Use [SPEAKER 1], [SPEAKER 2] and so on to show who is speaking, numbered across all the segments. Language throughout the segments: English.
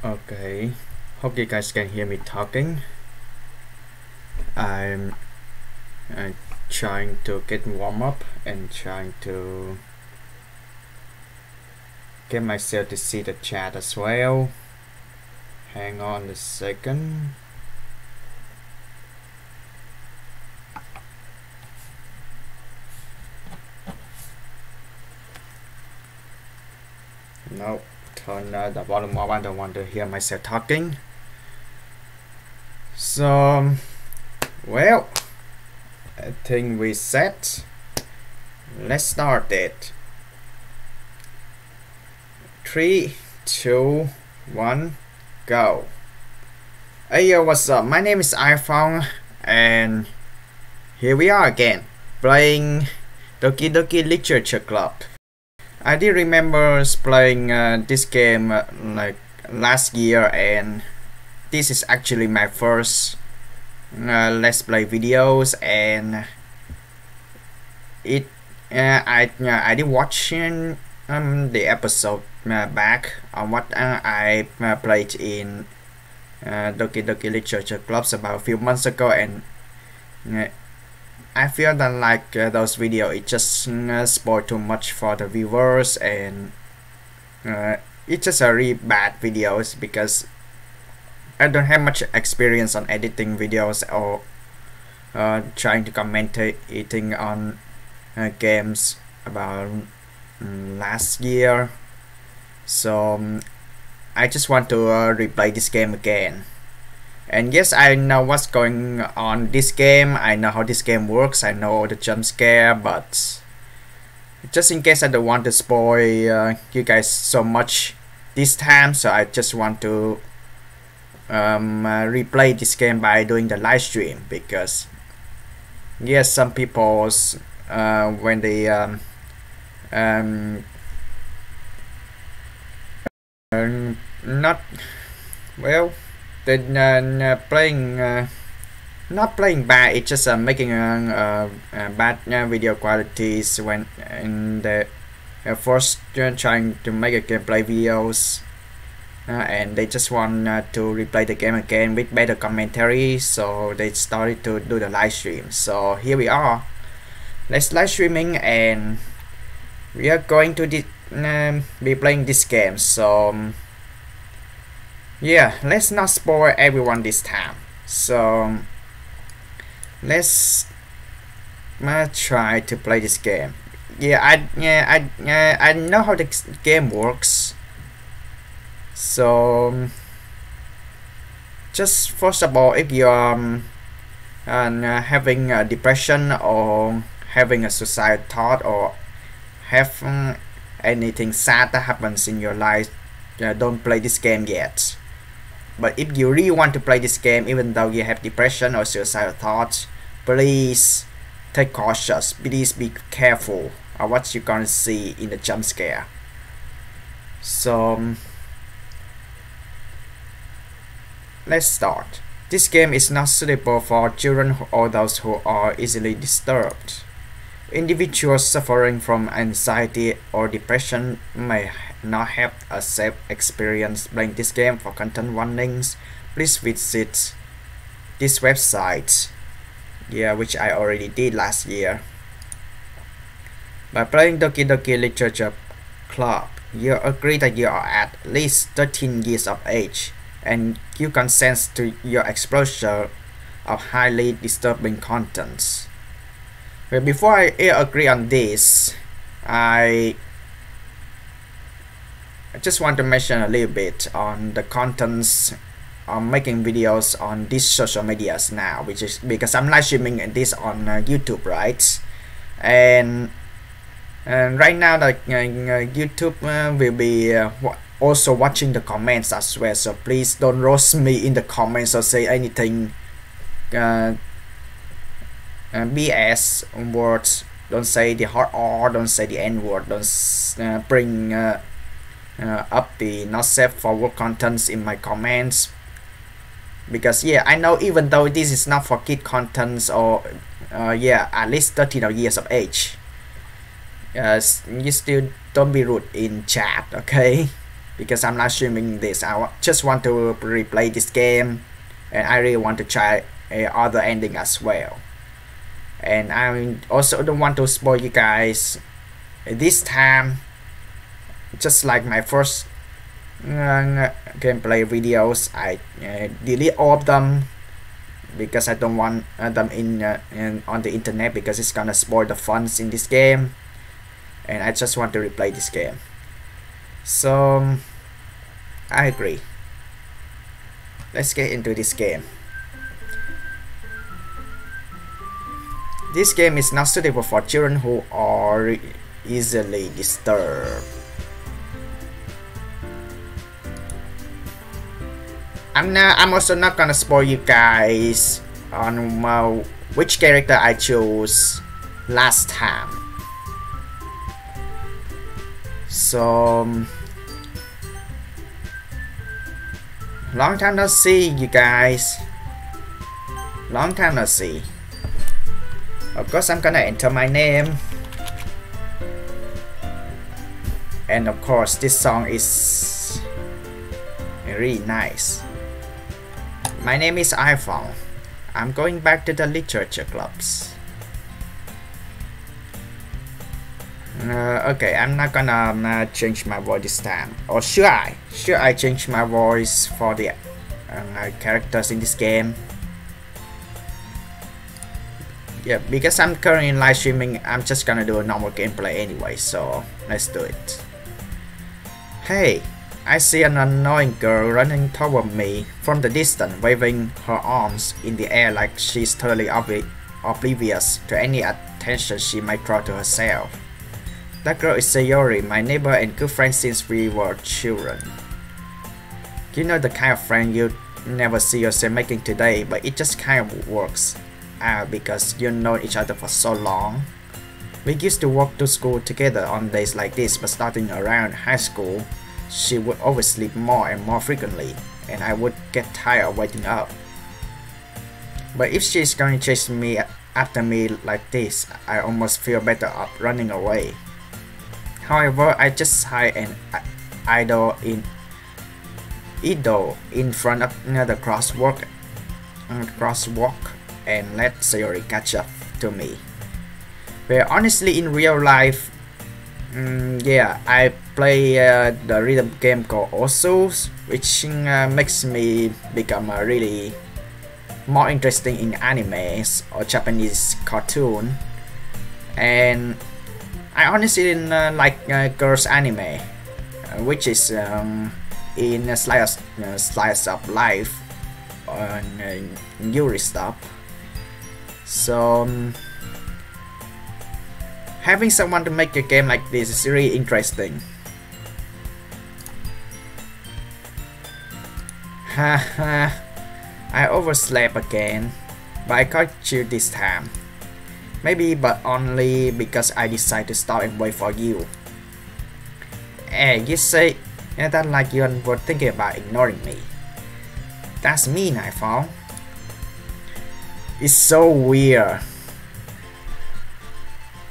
[SPEAKER 1] Okay, hope you guys can hear me talking. I'm trying to get warm up and trying to get myself to see the chat as well. Hang on a second. No, turn the volume up. I don't want to hear myself talking. So, well, I think we set. Let's start it. 3, 2, 1, go. Hey yo, what's up? My name is iPhong, and here we are again, playing Doki Doki Literature Club. I did remember playing this game like last year, and this is actually my first let's play videos, and I did watch the episode back on what I played in Doki Doki Literature Clubs about a few months ago, and I feel that like those videos it just spoiled too much for the viewers, and it's just a really bad videos because I don't have much experience on editing videos or trying to commentating on games about last year. So I just want to replay this game again. And yes, I know what's going on this game. I know how this game works. I know the jump scare, but just in case I don't want to spoil you guys so much this time, so I just want to replay this game by doing the live stream, because yes, some people when they not well, they're playing not playing bad, it's just making bad video qualities when in the first trying to make a gameplay videos, and they just want to replay the game again with better commentary, so they started to do the live stream. So here we are, let's live streaming, and we are going to be playing this game. So yeah, let's not spoil everyone this time. So let's try to play this game. I know how the game works. So just first of all, if you're having a depression or having a suicide thought or have anything sad that happens in your life, don't play this game yet. But if you really want to play this game, even though you have depression or suicidal thoughts, please take cautious. Please be careful of what you're gonna see in the jump scare. So let's start. This game is not suitable for children or those who are easily disturbed. Individuals suffering from anxiety or depression may not have a safe experience playing this game. For content warnings, please visit this website, which I already did last year. By playing Doki Doki Literature Club, you agree that you are at least 13 years of age, and you consent to your exposure of highly disturbing contents. But before I agree on this, I just want to mention a little bit on the contents. I'm making videos on these social medias now, which is because I'm live streaming this on YouTube, right? And right now, YouTube will be also watching the comments as well. So please don't roast me in the comments or say anything BS words. Don't say the hard R, don't say the N word, don't bring up the not safe for work contents in my comments, because yeah, I know even though this is not for kid contents or yeah, at least 13 years of age, you still don't be rude in chat, okay? Because I'm not streaming this, I just want to replay this game, and I really want to try other ending as well. And I also don't want to spoil you guys this time, just like my first gameplay videos. I delete all of them because I don't want them on the internet, because it's gonna spoil the funs in this game, and I just want to replay this game. So I agree, let's get into this game. This game is not suitable for children who are easily disturbed. I'm also not gonna spoil you guys on which character I chose last time. So long time no see, you guys. Long time no see. Of course, I'm gonna enter my name, and of course, this song is really nice. My name is iPhong. I'm going back to the literature clubs. Okay, I'm not gonna change my voice this time. Or should I? Should I change my voice for the characters in this game? Yeah, because I'm currently live streaming, I'm just gonna do a normal gameplay anyway, so let's do it. Hey, I see an annoying girl running toward me from the distance, waving her arms in the air like she's totally oblivious to any attention she might draw to herself. That girl is Sayori, my neighbor and good friend since we were children. You know, the kind of friend you never see yourself making today, but it just kind of works out because you know each other for so long. We used to walk to school together on days like this, but starting around high school, she would always sleep more and more frequently, and I would get tired of waking up. But if she's going to chase me after me like this, I almost feel better off running away. However, I just hide and idle in front of the crosswalk and let Sayori catch up to me. Well, honestly, in real life, yeah, I play the rhythm game called Osus, which makes me become really more interesting in animes or Japanese cartoon, and I honestly didn't like girls anime, which is in a slice of life and Yuri stuff. So having someone to make a game like this is really interesting. Haha, I overslept again, but I caught you this time. Maybe, but only because I decided to stop and wait for you. Hey, you say that like you were thinking about ignoring me. That's mean, iPhong. It's so weird.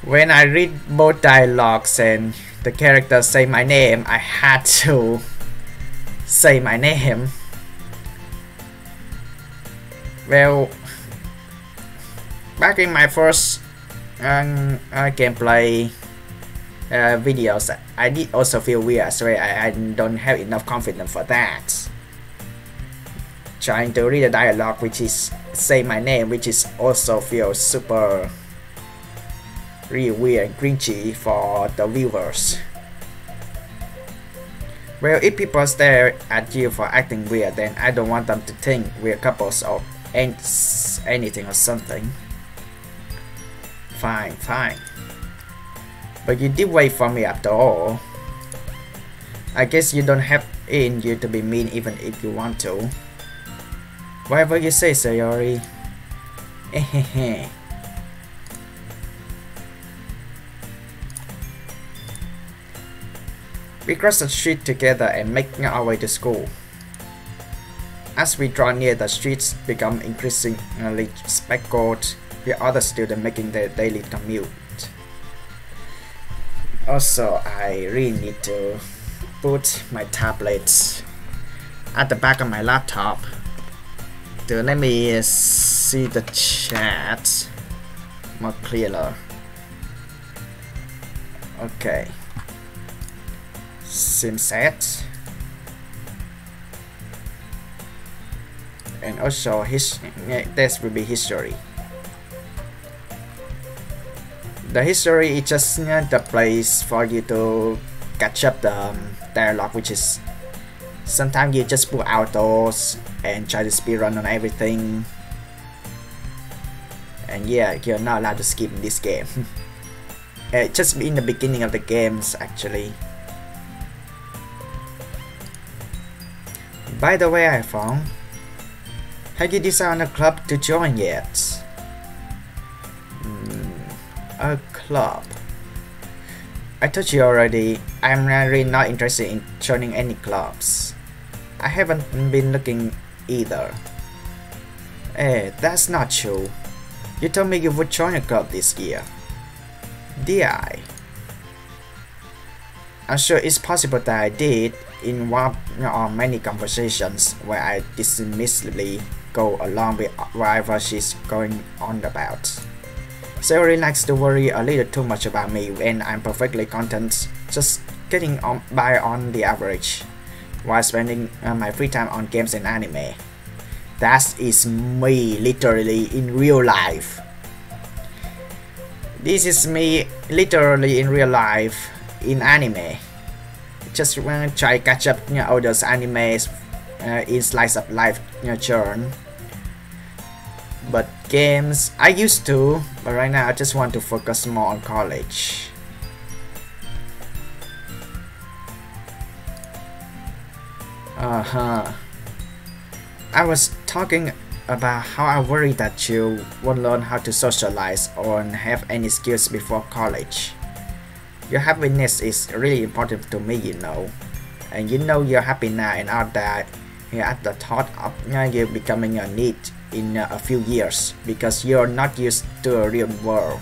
[SPEAKER 1] When I read both dialogues and the characters say my name, I had to say my name. Well, back in my first gameplay videos, I did also feel weird, so I don't have enough confidence for that. Trying to read a dialogue which is say my name, which is also feels super really weird and cringy for the viewers. Well, if people stare at you for acting weird, then I don't want them to think we're couples or anything or something. Fine, fine. But you did wait for me after all. I guess you don't have it in you to be mean even if you want to. Whatever you say, Sayori. We cross the street together and make our way to school. As we draw near, the streets become increasingly speckled with other students making their daily commute. Also, I really need to put my tablet at the back of my laptop to let me see the chat more clearer. Okay. Sim set. And also this will be history. The history is just the place for you to catch up the dialogue, which is sometimes you just put outdoors and try to speedrun on everything. And yeah, you're not allowed to skip in this game. Just in the beginning of the games actually. By the way, iPhong, have you decided on a club to join yet? A club? I told you already, I'm really not interested in joining any clubs. I haven't been looking either. That's not true. You told me you would join a club this year. Did I? I'm sure it's possible that I did involve on many conversations where I dismissively go along with whatever she's going on about. Sayori likes to worry a little too much about me when I'm perfectly content just getting by on the average, while spending my free time on games and anime. That is me literally in real life. This is me literally in real life in anime. Just want to try catch up all those animes in slice of life churn. But games, I used to, but right now I just want to focus more on college. I was talking about how I worry that you won't learn how to socialize or have any skills before college. Your happiness is really important to me, you know. And you know you're happy now and out there at the thought of you becoming a need in a few years because you're not used to a real world.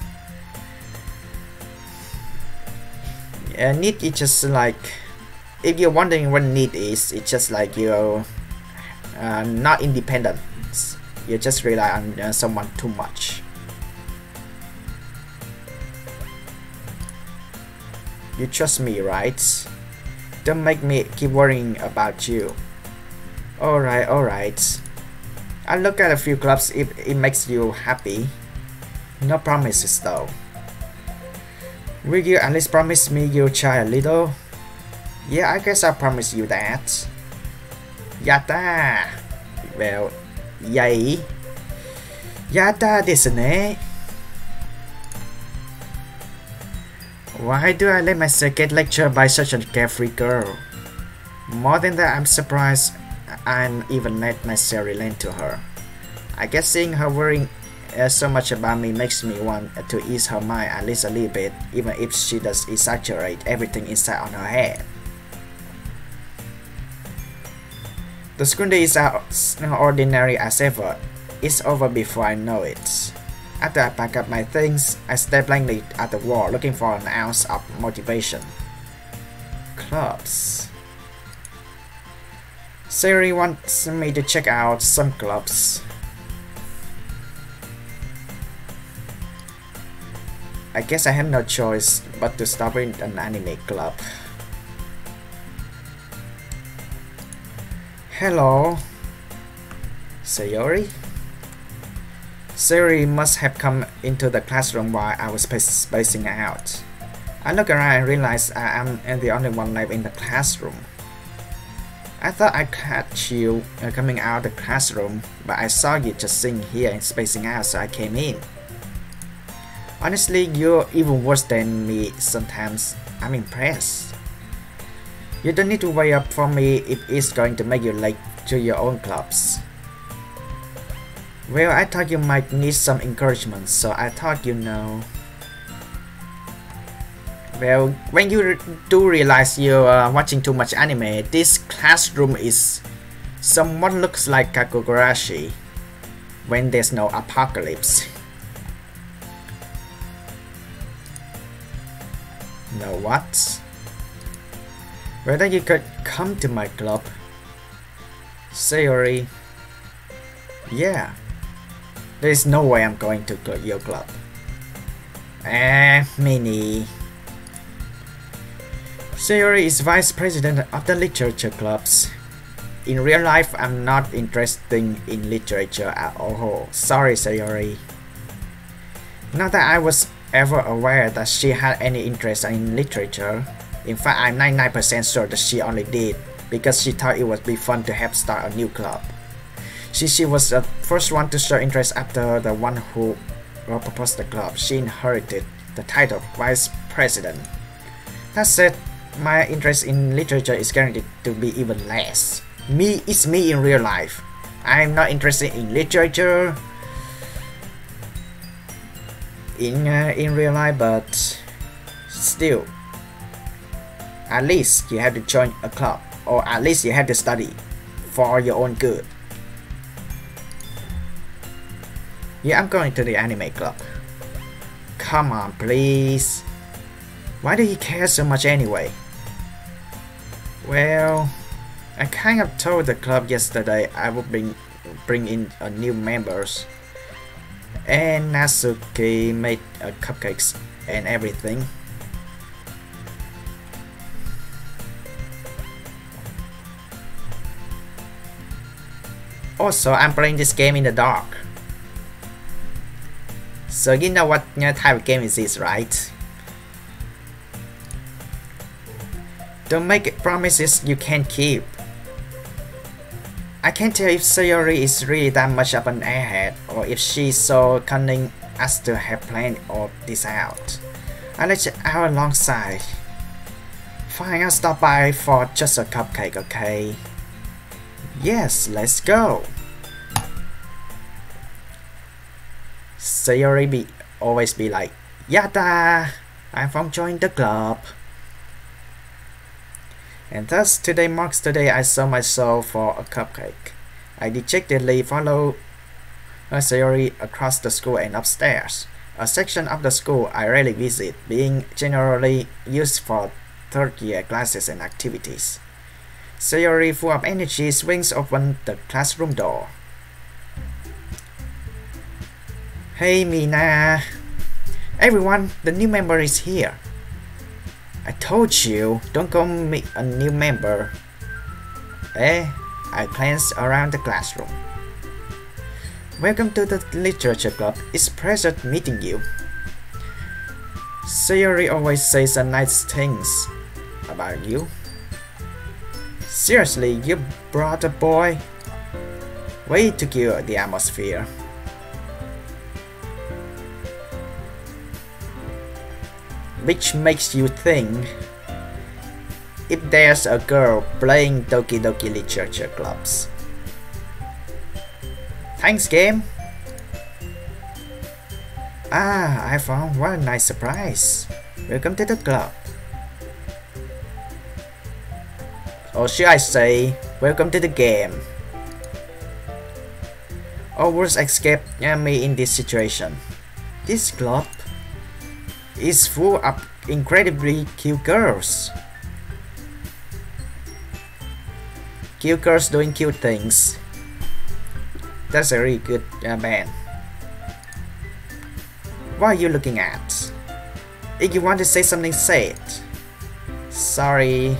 [SPEAKER 1] Need is just like, if you're wondering what need is, it's just like you're not independent. You just rely on someone too much. You trust me, right? Don't make me keep worrying about you. Alright. I'll look at a few clubs if it makes you happy. No promises though. Will you at least promise me you'll try a little? Yeah, I guess I'll promise you that. Yatta! Well, yay! Yatta desu ne! Why do I let myself get lectured by such a carefree girl? More than that, I'm surprised I even let myself relent to her. I guess seeing her worrying so much about me makes me want to ease her mind at least a little bit, even if she does exaggerate everything inside on her head. The school day is as ordinary as ever. It's over before I know it. After I pack up my things, I stare blankly at the wall looking for an ounce of motivation. Clubs. Sayori wants me to check out some clubs. I guess I have no choice but to stop in an anime club. Hello, Sayori? Sayori must have come into the classroom while I was spacing out. I look around and realize I am the only one left in the classroom. I thought I'd catch you coming out of the classroom, but I saw you just sitting here and spacing out, so I came in. Honestly, you're even worse than me sometimes. I'm impressed. You don't need to wait up for me if it's going to make you late to your own clubs. Well, I thought you might need some encouragement, so I thought you know. Well, when you do realize you're watching too much anime, this classroom is somewhat looks like Kakugarashi when there's no apocalypse. Know what? Whether you could come to my club, Sayori. Yeah, there's no way I'm going to your club. Mini. Sayori is vice president of the literature clubs. In real life, I'm not interested in literature at all. Sorry, Sayori. Not that I was ever aware that she had any interest in literature. In fact, I'm 99% sure that she only did because she thought it would be fun to help start a new club. She was the first one to show interest after the one who proposed the club. She inherited the title of vice president. That said, my interest in literature is guaranteed to be even less. It's me in real life. I'm not interested in literature in real life, but still, at least you have to join a club, or at least you have to study for your own good. Yeah, I'm going to the anime club. Come on, please. Why do you care so much anyway? Well, I kind of told the club yesterday I would bring in new members, and Natsuki made cupcakes and everything. Also, I'm playing this game in the dark. So you know what type of game is this, right? Don't make promises you can't keep. I can't tell if Sayori is really that much of an airhead, or if she's so cunning as to have planned all this out. I'll let you out alongside. Fine, I'll stop by for just a cupcake, okay? Yes, let's go. Sayori always be like, Yada! iPhong joined the club. And thus, today marks the day I sold my soul for a cupcake. I dejectedly follow Sayori across the school and upstairs, a section of the school I rarely visit, being generally used for third-year classes and activities. Sayori, full of energy, swings open the classroom door. Hey Mina! Everyone, the new member is here. I told you, don't go meet a new member. I glanced around the classroom. Welcome to the literature club. It's a pleasure meeting you. Sayori always says nice things about you. Seriously, you brought a boy? Way to cure the atmosphere. Which makes you think, if there's a girl playing Doki Doki Literature Clubs. Thanks, game. Ah, iPhong, what a nice surprise. Welcome to the club. Or should I say, welcome to the game. All words escape me in this situation. This club is full of incredibly cute girls. Cute girls doing cute things. That's a really good band. What are you looking at? If you want to say something, say it. Sorry.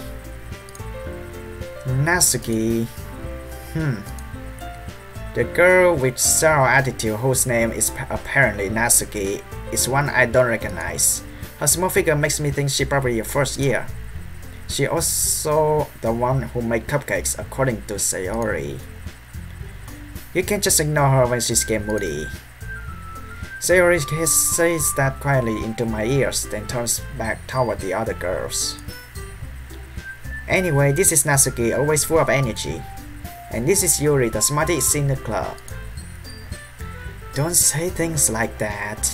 [SPEAKER 1] Natsuki. The girl with sour attitude, whose name is apparently Natsuki, is one I don't recognize. Her small figure makes me think she's probably a first year. She also the one who made cupcakes, according to Sayori. You can't just ignore her when she's getting moody. Sayori says that quietly into my ears, then turns back toward the other girls. Anyway, this is Natsuki, always full of energy. And this is Yuri, the smartest in the club. Don't say things like that.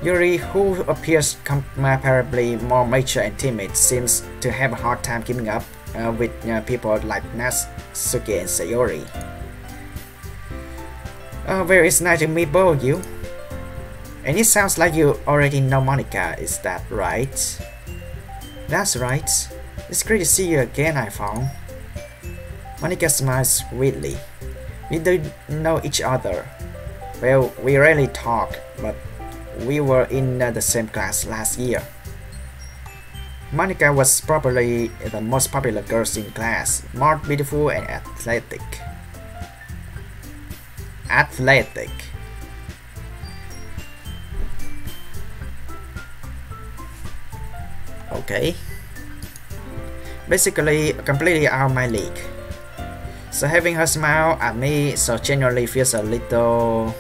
[SPEAKER 1] Yuri, who appears comparably more mature and timid, seems to have a hard time keeping up with people like Natsuki and Sayori. Well, it's nice to meet both of you. And it sounds like you already know Monica, is that right? That's right. It's great to see you again, iPhong. Monica smiles sweetly. We do know each other. Well, we rarely talk, but we were in the same class last year. Monica was probably the most popular girl in class, more beautiful and athletic. Athletic. Okay. Basically, completely out of my league. So having her smile at me so genuinely feels a little...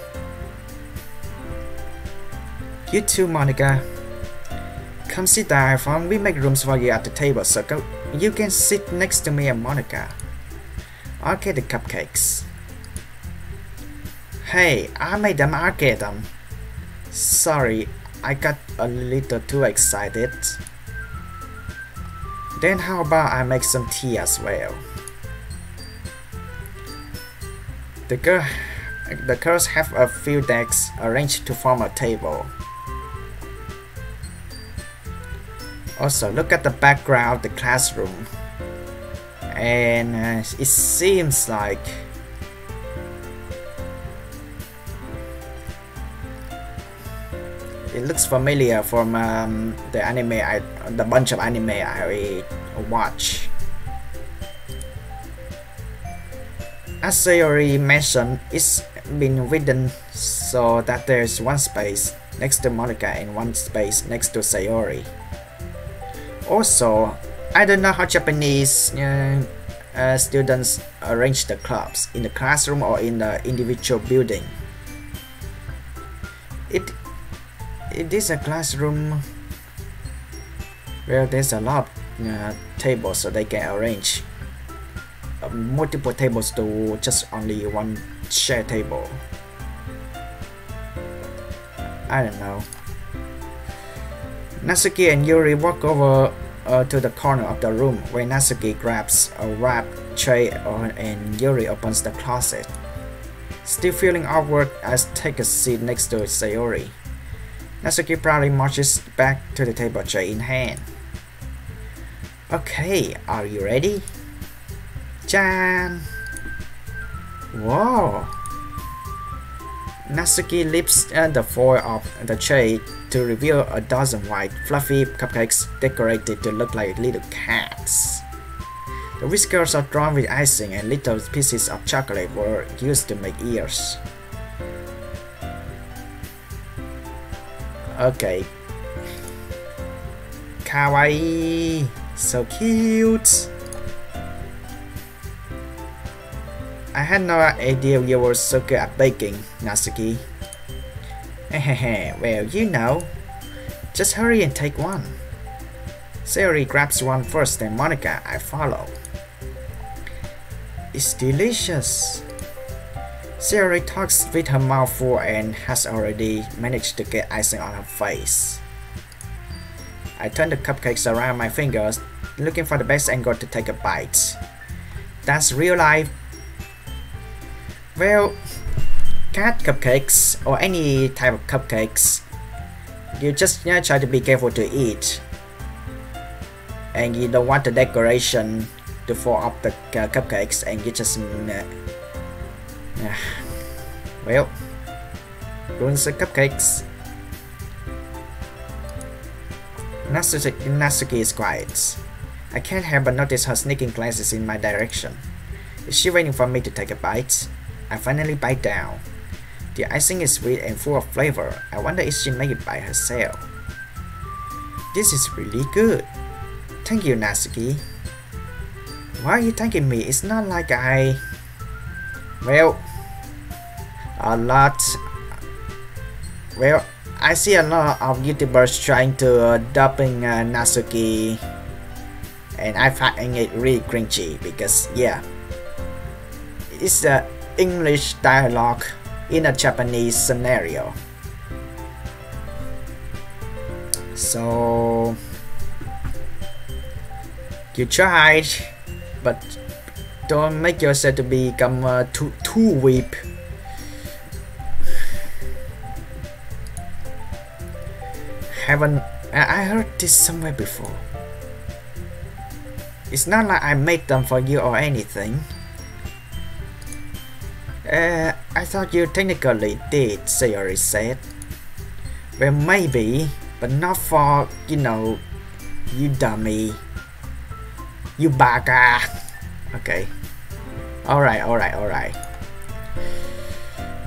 [SPEAKER 1] You too, Monica. Come sit down, iPhong. We make rooms for you at the table, so you can sit next to me and Monica. I'll get the cupcakes. Hey, I made them, I'll get them. Sorry, I got a little too excited. Then how about I make some tea as well? The girls have a few decks arranged to form a table. Also, look at the background of the classroom. And it seems like it looks familiar from the anime, the bunch of anime I watch. As Sayori mentioned, it's been written so that there's one space next to Monica and one space next to Sayori. Also, I don't know how Japanese students arrange the clubs, in the classroom or in the individual building. It is a classroom where there's a lot of tables, so they can arrange multiple tables to just only one shared table. I don't know. Natsuki and Yuri walk over to the corner of the room where Natsuki grabs a wrap tray and Yuri opens the closet. Still feeling awkward, I take a seat next to Sayori. Natsuki proudly marches back to the table, tray in hand. Okay, are you ready? Jan! Whoa! Natsuki lifts the foil of the tray to reveal a dozen white, fluffy cupcakes decorated to look like little cats. The whiskers are drawn with icing and little pieces of chocolate were used to make ears. Okay. Kawaii! So cute! I had no idea you were so good at baking, Natsuki. Hehehe, well, you know. Just hurry and take one. Sayori grabs one first, then Monica, I follow. It's delicious. Sayori talks with her mouth full and has already managed to get icing on her face. I turn the cupcakes around my fingers, looking for the best angle to take a bite. That's real life. Well, cat cupcakes or any type of cupcakes, you just try to be careful to eat. And you don't want the decoration to fall off the cupcakes and you just... well, ruins the cupcakes. Natsuki is quiet. I can't help but notice her sneaking glances in my direction. Is she waiting for me to take a bite? I finally bite down. The icing is sweet and full of flavor. I wonder if she made it by herself. This is really good. Thank you, Natsuki. Why are you thanking me? It's not like I... Well, I see a lot of YouTubers trying to dubbing Natsuki, and I find it really cringy because, yeah, it's a English dialogue in a Japanese scenario. So you tried, but don't make yourself to become too weak. Haven't I heard this somewhere before? It's not like I made them for you or anything. I thought you technically did, Sayori said. Well, maybe, but not for, you know, you dummy. You baka. Okay. Alright.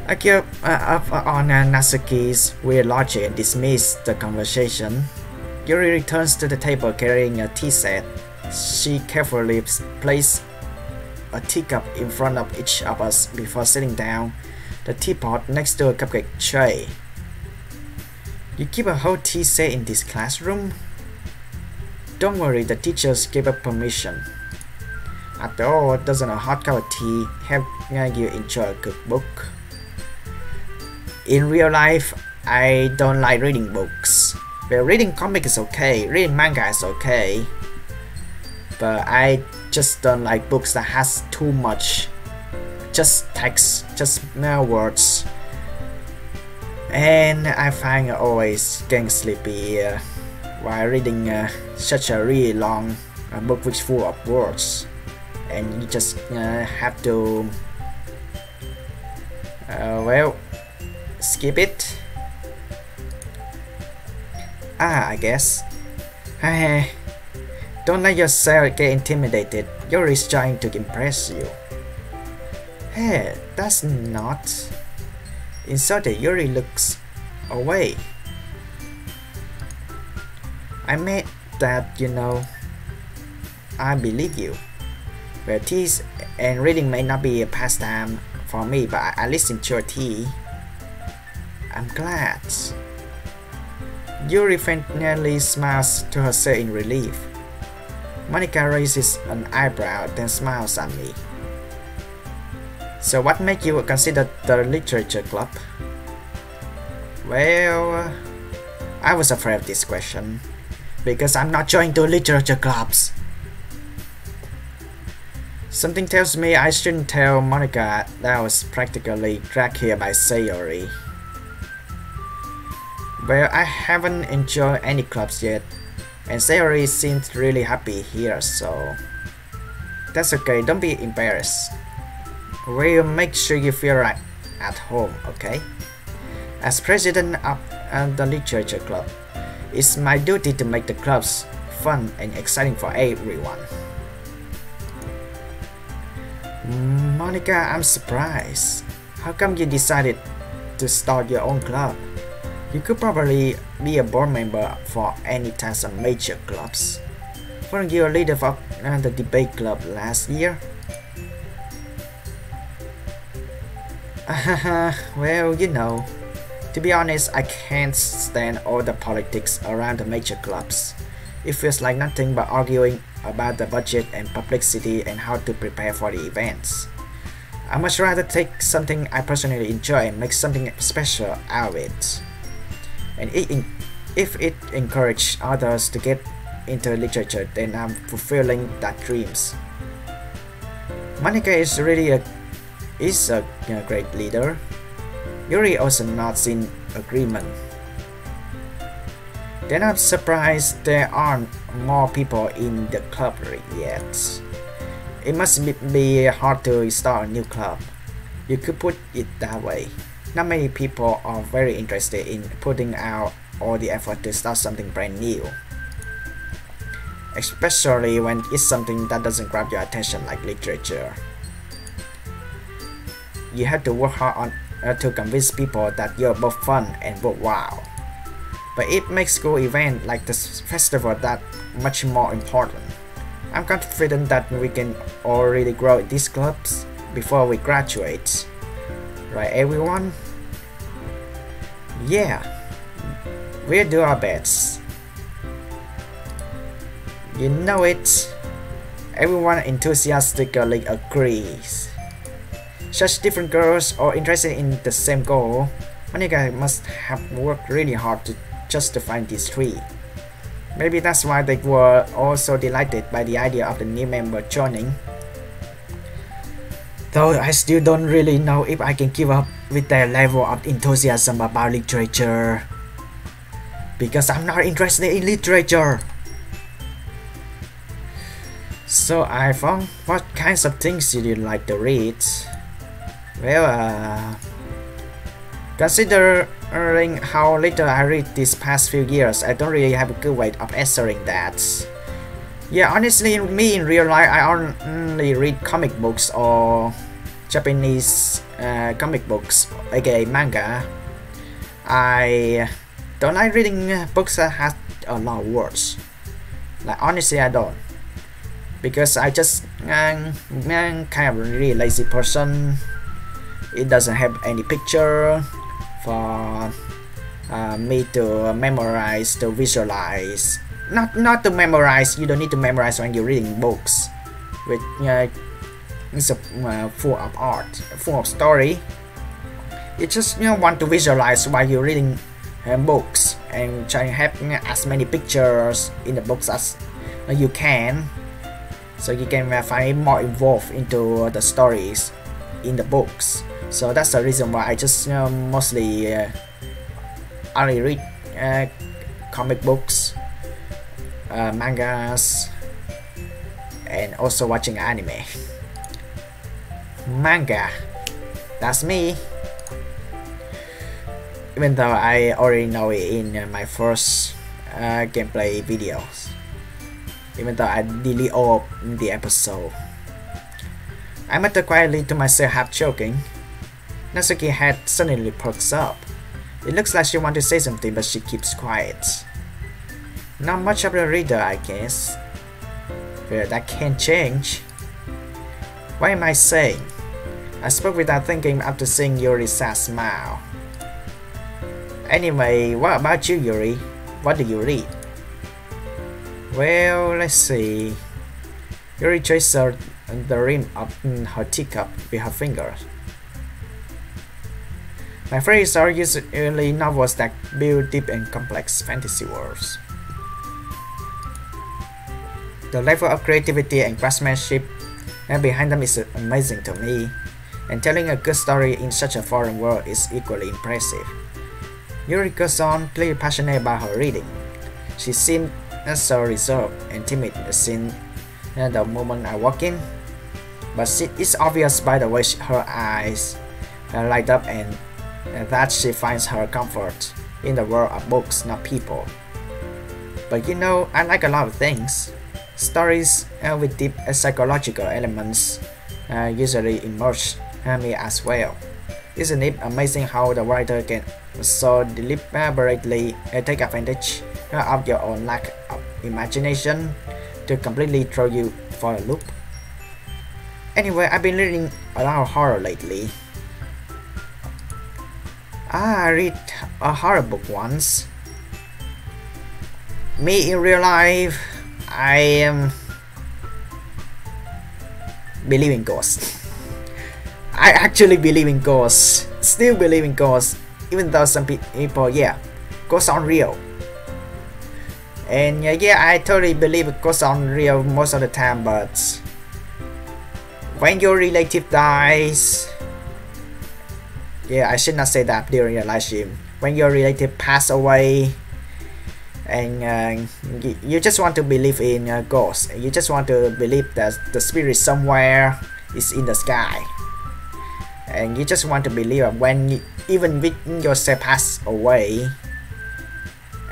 [SPEAKER 1] I give up on Natsuki's weird logic and dismiss the conversation. Yuri returns to the table carrying a tea set. She carefully placed a teacup in front of each of us before sitting down, the teapot next to a cupcake tray. You keep a whole tea set in this classroom? Don't worry, the teachers gave us permission. After all, doesn't a hot cup of tea help you enjoy a good book? In real life, I don't like reading books. Well, reading comics is okay, reading manga is okay. But I just don't like books that has too much just text, just mere words. And I find always getting sleepy while reading such a really long book which full of words. And you just have to well, skip it. I guess. Don't let yourself get intimidated. Yuri is trying to impress you. Hey, that's not. Insulted, Yuri looks away. I meant that, you know, I believe you. Well, tea and reading may not be a pastime for me, but I listen to your tea. I'm glad. Yuri faintly smiles to herself in relief. Monica raises an eyebrow, then smiles at me. So what made you consider the literature club? Well, I was afraid of this question, because I'm not joining to literature clubs. Something tells me I shouldn't tell Monica that I was practically dragged here by Sayori. Well, I haven't enjoyed any clubs yet, and Sayori seems really happy here, so that's okay, don't be embarrassed. We'll make sure you feel right at home, okay? As president of the literature club, it's my duty to make the clubs fun and exciting for everyone. Monica, I'm surprised. How come you decided to start your own club? You could probably be a board member for any types of major clubs. Weren't you a leader for the debate club last year? Well, you know, to be honest, I can't stand all the politics around the major clubs. It feels like nothing but arguing about the budget and publicity and how to prepare for the events. I much rather take something I personally enjoy and make something special out of it. And if it encourages others to get into literature, then I'm fulfilling that dreams. Monica is really a great leader. Yuri also nods in agreement. Then I'm surprised there aren't more people in the club yet. It must be hard to start a new club. You could put it that way. Not many people are very interested in putting out all the effort to start something brand new. Especially when it's something that doesn't grab your attention like literature. You have to work hard on to convince people that you're both fun and worthwhile. But it makes school event like this festival that much more important. I'm confident that we can already grow these clubs before we graduate. Right, everyone? Yeah, we'll do our best. You know it. Everyone enthusiastically agrees. Such different girls are interested in the same goal. Monica must have worked really hard just to find these three. Maybe that's why they were also delighted by the idea of the new member joining. Though I still don't really know if I can keep up with their level of enthusiasm about literature. Because I'm not interested in literature. So iPhong, what kinds of things did you like to read? Well, considering how little I read these past few years, I don't really have a good way of answering that. Yeah, honestly, me in real life, I only read comic books or Japanese comic books, aka manga. I don't like reading books that have a lot of words. Like honestly, I don't, because I just kind of a really lazy person. It doesn't have any picture for me to memorize, to visualize. Not to memorize. You don't need to memorize when you're reading books, which is full of art, full of story. You just want to visualize while you're reading books and try to have as many pictures in the books as you can, so you can find more involved into the stories in the books. So that's the reason why I just mostly only read comic books, mangas, and also watching anime. Manga, that's me. Even though I already know it in my first gameplay videos, even though I delete all the episode. I muttered quietly to myself, half joking. Natsuki head suddenly perks up. It looks like she wants to say something, but she keeps quiet. Not much of a reader, I guess. But that can change. What am I saying? I spoke without thinking after seeing Yuri's sad smile. Anyway, what about you, Yuri? What do you read? Well, let's see. Yuri traced the rim of her teacup with her fingers. My favorites are usually novels that build deep and complex fantasy worlds. The level of creativity and craftsmanship behind them is amazing to me, and telling a good story in such a foreign world is equally impressive. Yuri goes on, clearly passionate about her reading. She seemed so reserved and timid since the moment I walk in, but it's obvious by the way her eyes light up and that she finds her comfort in the world of books, not people. But I like a lot of things. Stories with deep psychological elements usually immerse me as well. Isn't it amazing how the writer can so deliberately take advantage of your own lack of imagination to completely throw you for a loop? Anyway, I've been reading a lot of horror lately. I read a horror book once. Me in real life, I believe in ghosts. I actually believe in ghosts. Still believe in ghosts, even though some people, ghosts aren't real. And I totally believe ghosts aren't real most of the time, but when your relative dies, I should not say that during your live stream. When your relative pass away, and you just want to believe in ghosts, you just want to believe that the spirit somewhere is in the sky, and you just want to believe that when even with yourself pass away,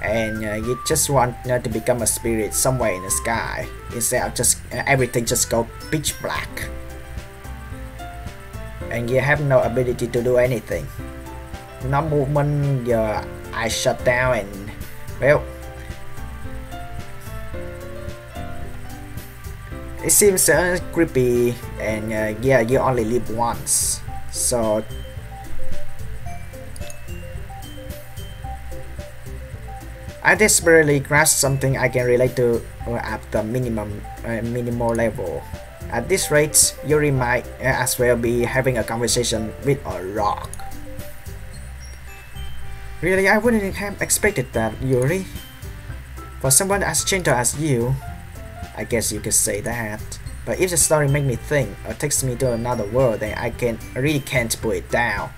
[SPEAKER 1] and you just want to become a spirit somewhere in the sky instead of just everything just go pitch black, and you have no ability to do anything. No movement, your eyes shut down, and well, it seems creepy, and you only live once, so I desperately grasp something I can relate to at the minimal level. At this rate, Yuri might as well be having a conversation with a rock. Really, I wouldn't have expected that, Yuri. For someone as gentle as you, I guess you could say that. But if the story makes me think or takes me to another world, then I really can't put it down.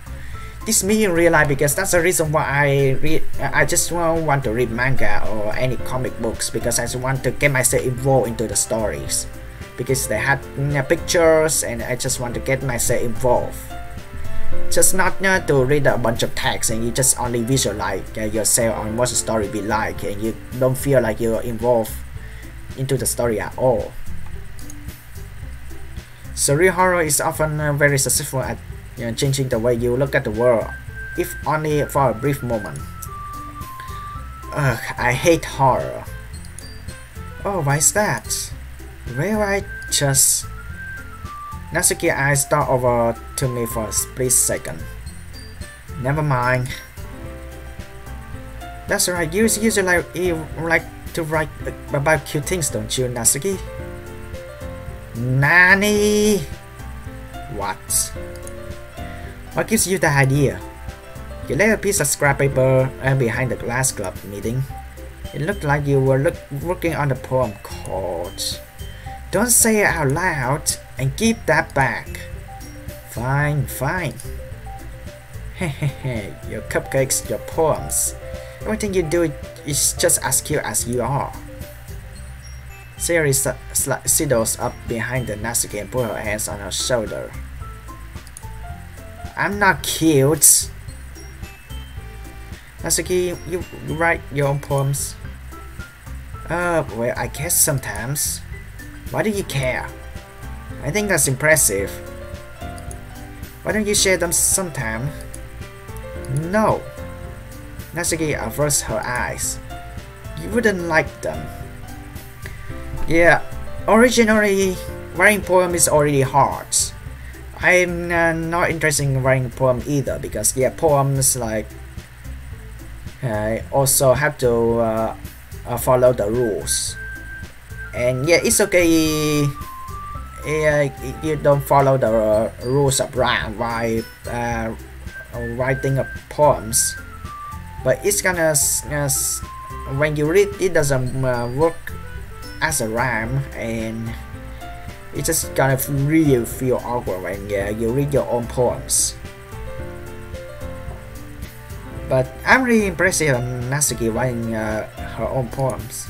[SPEAKER 1] This me in real life because that's the reason why I just want to read manga or any comic books, because I just want to get myself involved into the stories. Because they had pictures and I just want to get myself involved. Just not to read a bunch of text and you just only visualize yourself on what the story be like, and you don't feel like you're involved into the story at all. So real horror is often very successful at changing the way you look at the world, if only for a brief moment. Ugh, I hate horror. Oh, why is that? Well, I just... Natsuki's eyes start over to me for a split second. Never mind. That's right, you usually like to write about cute things, don't you, Natsuki? Nani? What? What gives you the idea? You left a piece of scrap paper behind the glass club meeting. It looked like you were working on the poem called... Don't say it out loud and give that back. Fine, fine. Hehehe, your cupcakes, your poems. Everything you do is just as cute as you are. Sayori sidles up behind the Natsuki and put her hands on her shoulder. I'm not cute. Natsuki, you write your own poems? Well, I guess sometimes. Why do you care? I think that's impressive. Why don't you share them sometime? No. Natsuki averts her eyes. You wouldn't like them. Yeah, originally, writing poem is already hard. I'm not interested in writing poem either, because yeah, poems like also have to follow the rules. And yeah, it's okay you don't follow the rules of rhyme while writing poems, but it's gonna when you read it doesn't work as a rhyme, and it's just gonna really feel awkward when you read your own poems. But I'm really impressed with Natsuki writing her own poems.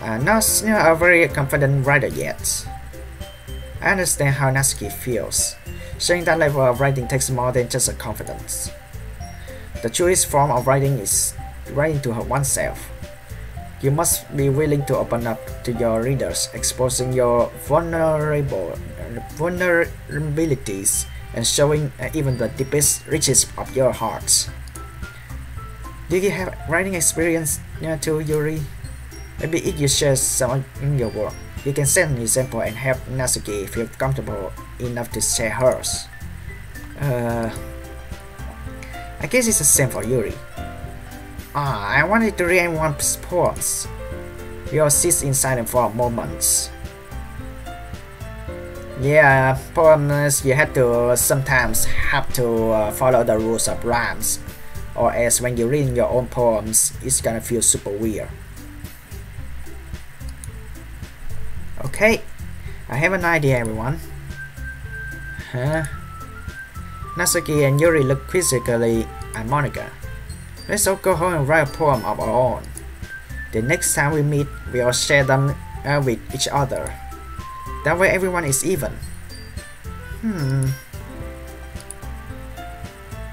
[SPEAKER 1] Not a very confident writer yet. I understand how Natsuki feels. Showing that level of writing takes more than just a confidence. The truest form of writing is writing to oneself. You must be willing to open up to your readers, exposing your vulnerabilities and showing even the deepest reaches of your hearts. Do you have writing experience too, Yuri? Maybe if you share some in your work, you can send an example and help Natsuki feel comfortable enough to share hers. I guess it's the same for Yuri. I wanted to read one's poems. We all sit in silence for a moment. Yeah, poems you have to sometimes have to follow the rules of rhymes, or else when you read your own poems, it's gonna feel super weird. Okay, I have an idea, everyone. Huh? Natsuki and Yuri look quizzically at Monica. Let's all go home and write a poem of our own. The next time we meet, we all share them with each other. That way everyone is even.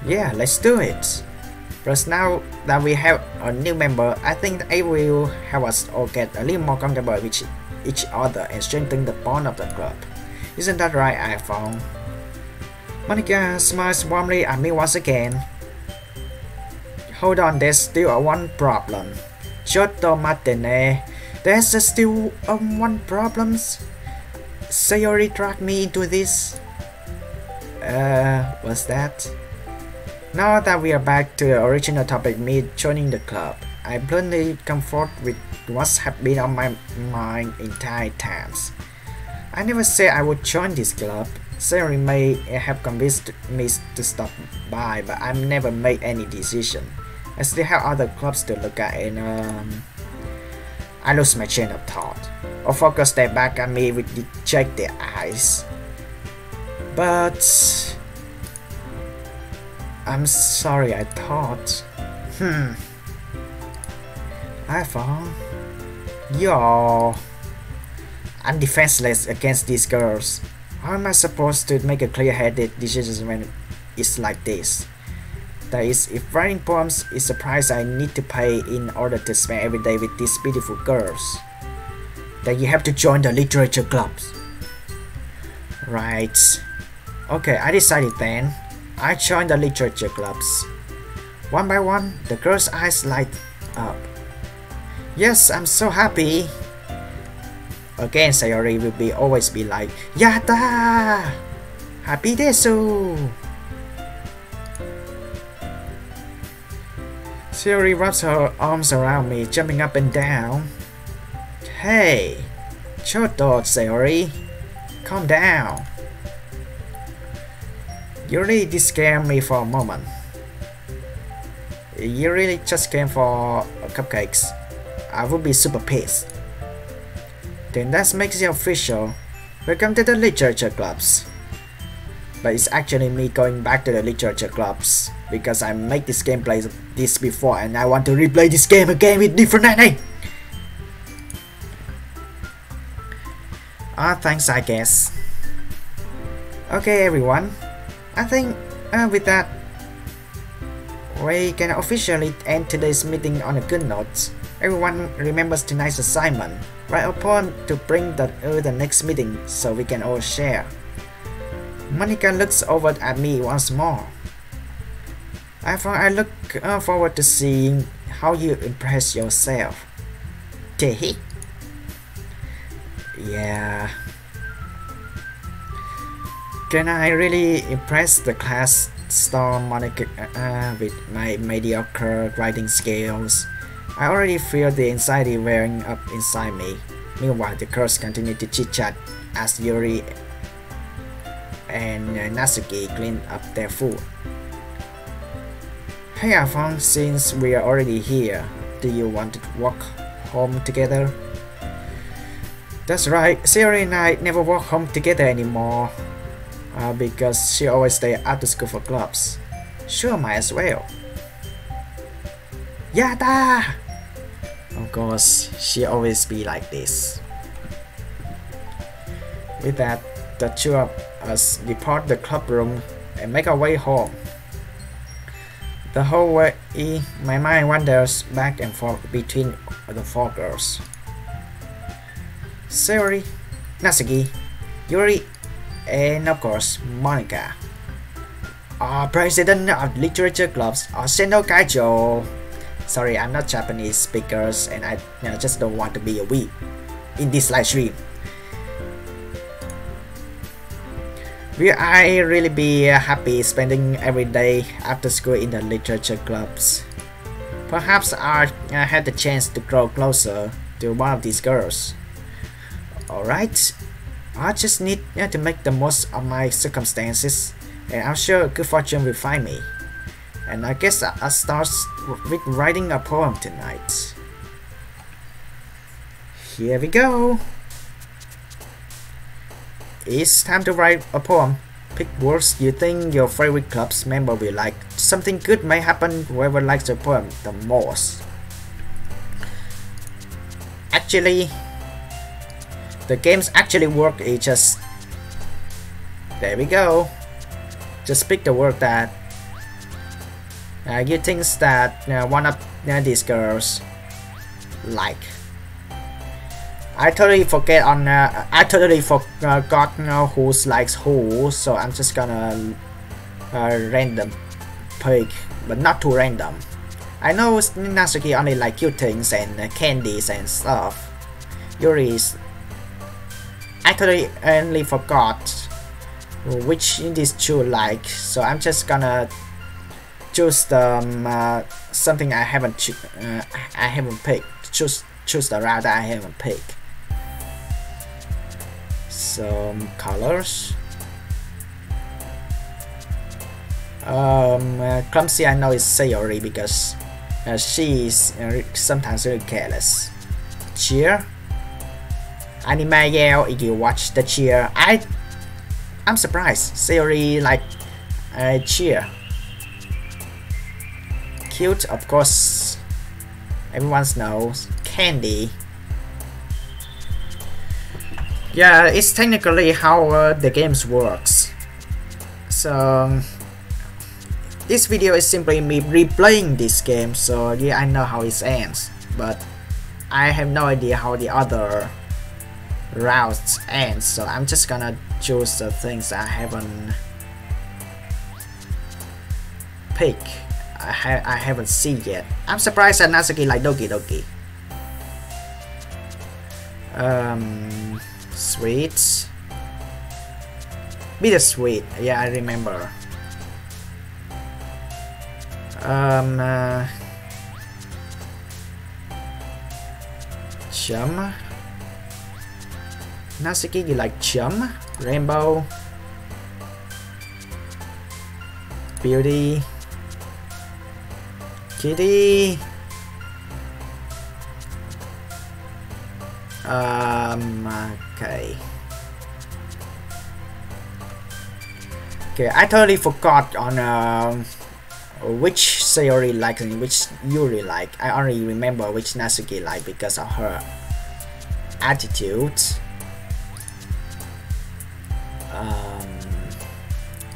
[SPEAKER 1] Yeah, let's do it. Plus now that we have a new member, I think it will help us all get a little more comfortable with each other and strengthen the bond of the club. Isn't that right, iPhong? Monica smiles warmly at me once again. Hold on, there's still one problem. Giotto matene. There's still one problem? Sayori dragged me into this. What's that? Now that we are back to the original topic, me joining the club, I'm plenty comfort with what's been on my mind entire times. I never said I would join this club. Sayori may have convinced me to stop by, but I've never made any decision. I still have other clubs to look at, and I lose my chain of thought. Or focus step back at me with check their eyes. But I'm sorry, I thought. iPhong, I'm defenseless against these girls. How am I supposed to make a clear-headed decision when it's like this? That is, if writing poems is a price I need to pay in order to spend every day with these beautiful girls, then you have to join the literature clubs. Right. Okay, I decided then. I joined the literature clubs. One by one, the girls' eyes light up. Yes, I'm so happy. Again, Sayori will always be like, Yata! Happy desu! Sayori wraps her arms around me, jumping up and down. Hey! Choto, Sayori! Calm down! You really did scare me for a moment. You really just came for cupcakes. I would be super pissed. Then that makes it official. Welcome to the literature clubs. But it's actually me going back to the literature clubs because I made this gameplay this before and I want to replay this game again with different ending. Thanks, I guess. Okay, everyone. I think with that, we can officially end today's meeting on a good note. Everyone remembers tonight's assignment. Write a poem to bring the next meeting so we can all share. Monica looks over at me once more. I look forward to seeing how you impress yourself. Tehi? Yeah. Can I really impress the class star Monica with my mediocre writing skills? I already feel the anxiety wearing up inside me. Meanwhile, the girls continue to chit-chat as Yuri and Natsuki clean up their food. Hey iPhong, since we are already here, do you want to walk home together? That's right, Sayori and I never walk home together anymore. Because she always stay after school for clubs. Sure, might as well. Yada! Of course, she always be like this. With that, the two of us depart the club room and make our way home. The whole way, my mind wanders back and forth between the four girls. Sayori, Natsuki, Yuri, and of course, Monica. Our president of literature clubs, Seno Kaijo. Sorry, I'm not Japanese speakers and I just don't want to be a weeb in this live stream. Will I really be happy spending every day after school in the literature clubs? Perhaps I had the chance to grow closer to one of these girls. Alright, I just need to make the most of my circumstances and I'm sure good fortune will find me. And I guess I'll start with writing a poem tonight. Here we go. It's time to write a poem. Pick words you think your favorite club's member will like. Something good may happen whoever likes the poem the most. Actually, the games actually work. It's just, there we go. Just pick the word that you think that one of these girls like. I totally forgot who likes who, so I'm just gonna random pick, but not too random. I know Natsuki only like cute things and candies and stuff. Yuri's, I totally only forgot which these two like, so I'm just gonna choose the something I haven't picked. Choose the route that I haven't picked. Some colors. Clumsy I know is Sayori because she's sometimes really careless. Cheer. Anime yell if you watch the cheer. I'm surprised. Sayori like cheer. Cute, of course. Everyone knows. Candy. Yeah, it's technically how the games works. So this video is simply me replaying this game. So yeah, I know how it ends, but I have no idea how the other routes end. So I'm just gonna choose the things I haven't picked. I haven't seen yet. I'm surprised that Natsuki like Doki Doki. Sweet. Bittersweet. Yeah, I remember. Chum. Natsuki, you like chum? Rainbow. Beauty. Kitty. Okay. Okay, I totally forgot on which Sayori likes and which Yuri like. I only remember which Natsuki like because of her attitude.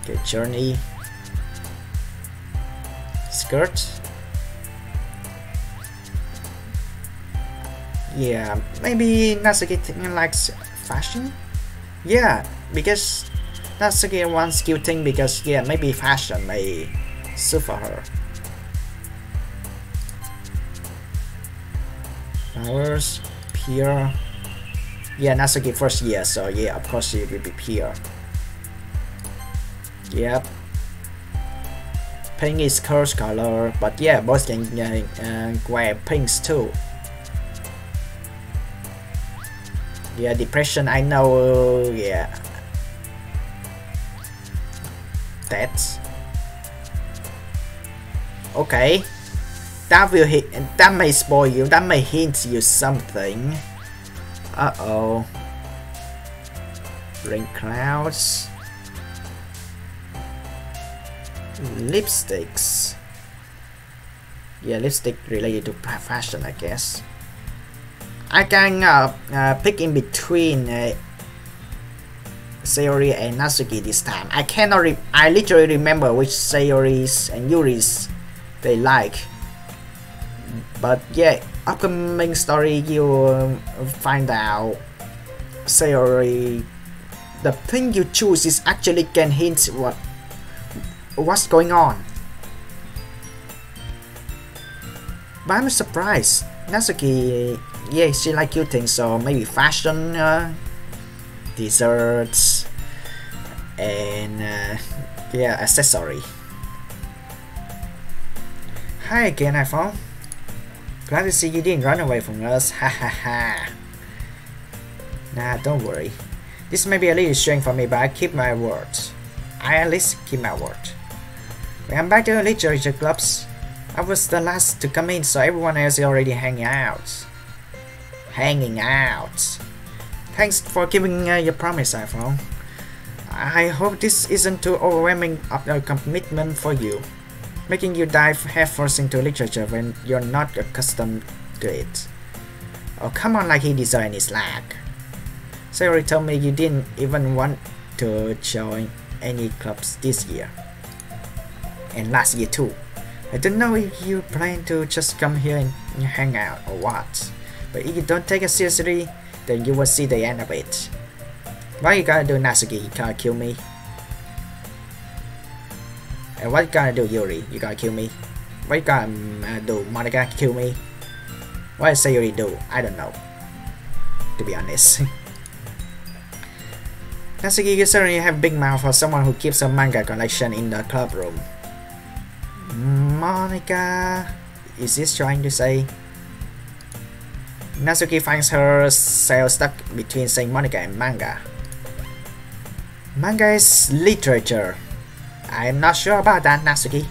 [SPEAKER 1] Okay, journey. Skirt. Yeah, maybe Natsuki likes fashion. Yeah, because Natsuki wants cute thing because yeah, maybe fashion may suit for her. Flowers, pure. Yeah, Natsuki first year, so yeah, of course she will be pure. Yep. Pink is curse color, but yeah, both can wear pinks too. Yeah, depression, I know, yeah. That's okay. That will hit. That may spoil you. That may hint you something. Uh-oh. Rain clouds. Lipsticks. Yeah, lipstick related to fashion, I guess. I can pick in between Sayori and Natsuki this time. I literally remember which Sayoris and Yuris they like. But yeah, upcoming story you find out Sayori, the thing you choose is actually can hint what's going on. But I'm surprised. Natsuki, yeah, she like cute things, so maybe fashion, desserts, and yeah, accessory. Hi again, iPhong. Glad to see you didn't run away from us. Ha ha ha. Nah, don't worry. This may be a little strange for me, but I keep my word. I at least keep my word. When I'm back to the literature clubs, I was the last to come in, so everyone else is already hanging out. Thanks for keeping your promise, iPhong. I hope this isn't too overwhelming of a commitment for you, making you dive headfirst into literature when you're not accustomed to it. Oh, come on, like he deserves any slack. Sayori told me you didn't even want to join any clubs this year. And last year too. I don't know if you plan to just come here and hang out or what, but if you don't take it seriously, then you will see the end of it. What you gonna do, Natsuki? You gonna kill me? And what you gonna do, Yuri? You gonna kill me? What you gonna do, Monica? Kill me? What does Sayori do? I don't know, to be honest. Natsuki, you certainly have big mouth for someone who keeps a manga collection in the club room. Monica, is this trying to say? Natsuki finds herself stuck between saying Monica and manga. Manga is literature. I am not sure about that, Natsuki.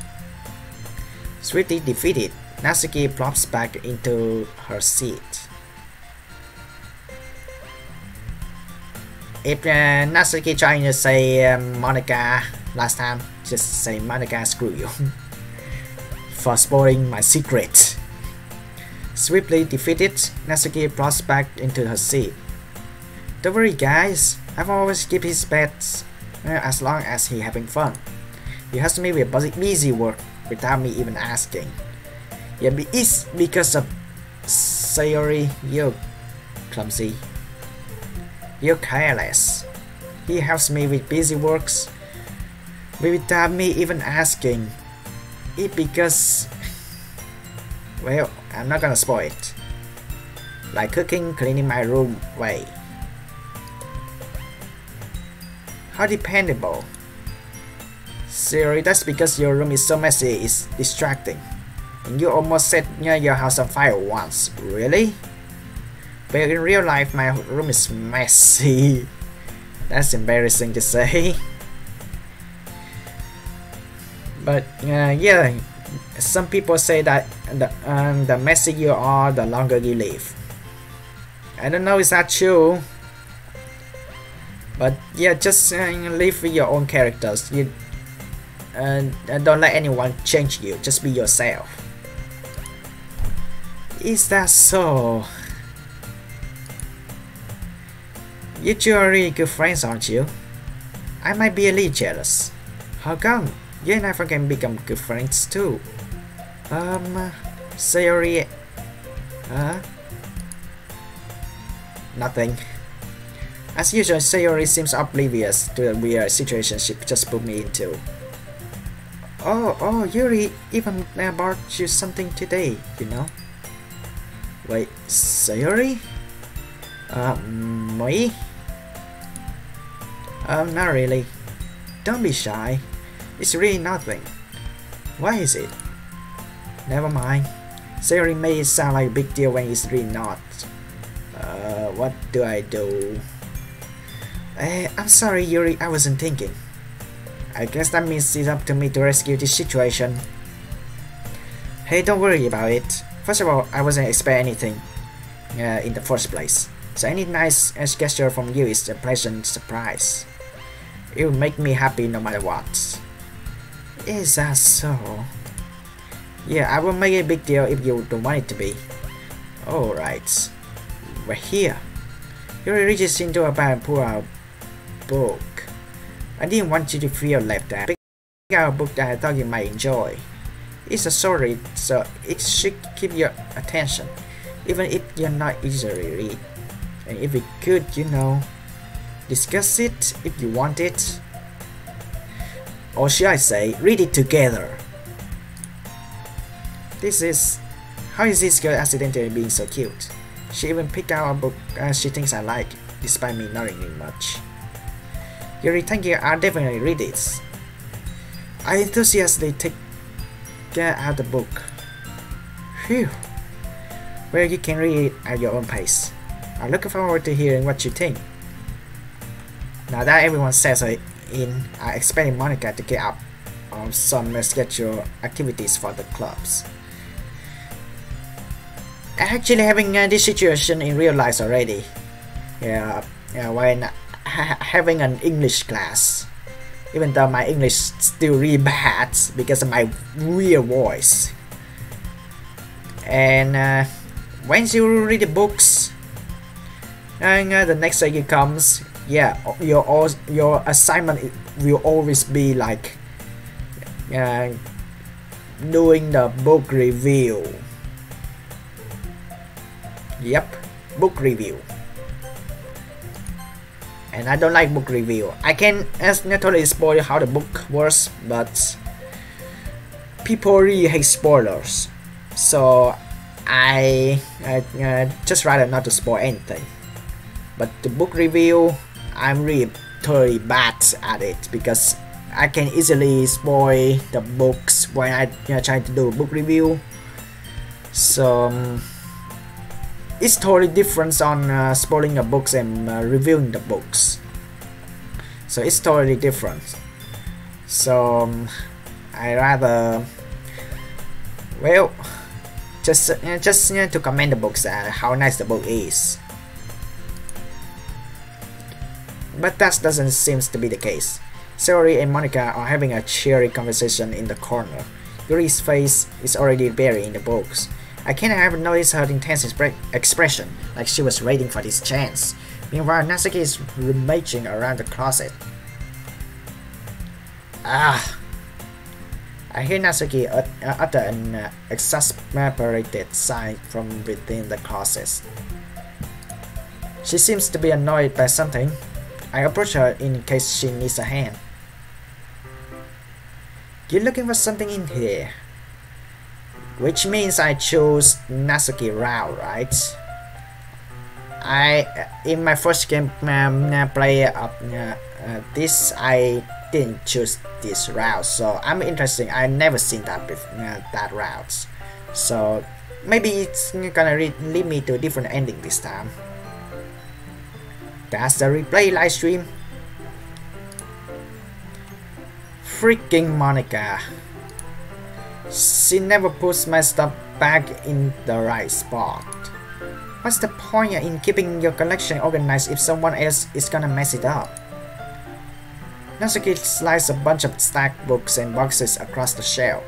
[SPEAKER 1] Sweetie defeated. Natsuki plops back into her seat. If Natsuki trying to say Monica last time, just say Monica, screw you for spoiling my secret. Swiftly defeated, Natsuki plops back into her seat. Don't worry guys, I've always keep his pets as long as he having fun. He helps me with busy work without me even asking. Yeah, it's because of Sayori, you're clumsy. You're careless. He helps me with busy works without me even asking. It because, well, I'm not gonna spoil it. Like cooking, cleaning my room way. How dependable. Sayori, that's because your room is so messy, it's distracting. And you almost set your house on fire once. Really? But in real life, my room is messy. That's embarrassing to say. But yeah, some people say that the messier you are, the longer you live. I don't know, is that true? But yeah, just live with your own characters. You don't let anyone change you. Just be yourself. Is that so? You two are really good friends, aren't you? I might be a little jealous. How come? You and I can become good friends too. Sayori. Nothing. As usual, Sayori seems oblivious to the weird situation she just put me into. Oh, Yuri even bought you something today, you know? Wait, Sayori? Me? Not really. Don't be shy. It's really nothing. Why is it? Never mind. Sayori made it sound like a big deal when it's really not. What do I do? I'm sorry, Yuri, I wasn't thinking. I guess that means it's up to me to rescue this situation. Hey, don't worry about it. First of all, I wasn't expecting anything in the first place. So any nice gesture from you is a pleasant surprise. It will make me happy no matter what. Is that so? Yeah, I will make it a big deal if you don't want it to be. Alright. We're here. Yuri reaches into a bag and pulls out a book. I didn't want you to feel left out. Pick out a book that I thought you might enjoy. It's a story, so it should keep your attention, even if you're not easily read. And if we could, you know, discuss it if you want it. Or should I say, read it together. How is this girl accidentally being so cute? She even picked out a book she thinks I like, despite me not reading much. Yuri, thank you, I'll definitely read it. I enthusiastically take out the book. Phew. Well, you can read it at your own pace. I'm looking forward to hearing what you think. Now that everyone settled in, I expect Monica to get up on some scheduled activities for the clubs. Actually having this situation in real life already. When having an English class, even though my English still really bad because of my weird voice. And once you read the books, and the next day it comes, yeah, your assignment will always be like doing the book review. Yep, book review. And I don't like book review. I can not totally spoil how the book works, but people really hate spoilers. So I just rather not to spoil anything. But the book review, I'm really totally bad at it because I can easily spoil the books when I try to do a book review. So it's totally different on spoiling the books and reviewing the books. So it's totally different. So I rather, well, just to comment the books how nice the book is. But that doesn't seem to be the case. Sayori and Monica are having a cheery conversation in the corner. Yuri's face is already buried in the books. I can't have noticed her intense expression, like she was waiting for this chance. Meanwhile, Natsuki is rummaging around the closet. Ah! I hear Natsuki utter an exasperated sigh from within the closet. She seems to be annoyed by something. I approach her in case she needs a hand. You're looking for something in here. Which means I chose Natsuki Rao, right? In my first game play of this, I didn't choose this route, so I'm interested. I've never seen that that route, so maybe it's gonna lead me to a different ending this time. That's the replay live stream. Freaking Monica. She never puts my stuff back in the right spot. What's the point in keeping your collection organized if someone else is gonna mess it up? Natsuki slides a bunch of stacked books and boxes across the shelf.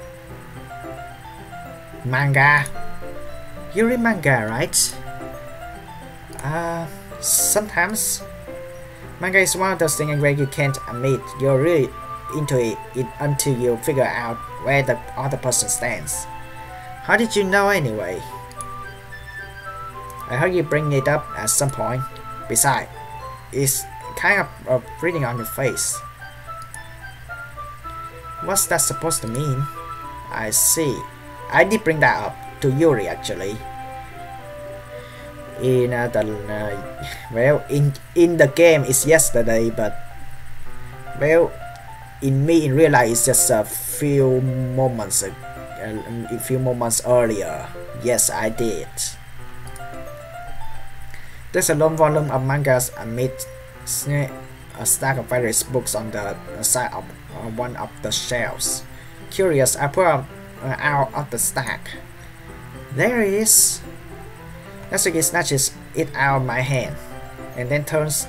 [SPEAKER 1] Manga? You read manga, right? Sometimes. Manga is one of those things where you can't admit you're really into it until you figure out where the other person stands. How did you know anyway? I heard you bring it up at some point. Besides, it's kind of reading on your face. What's that supposed to mean? I see. I did bring that up to Yuri actually. In in the game it's yesterday, but well, in real life it's just a few moments earlier. Yes, I did. There's a long volume of mangas amid a stack of various books on the side of one of the shelves. Curious, I pull out of the stack. There it is. Natsuki snatches it out of my hand, and then turns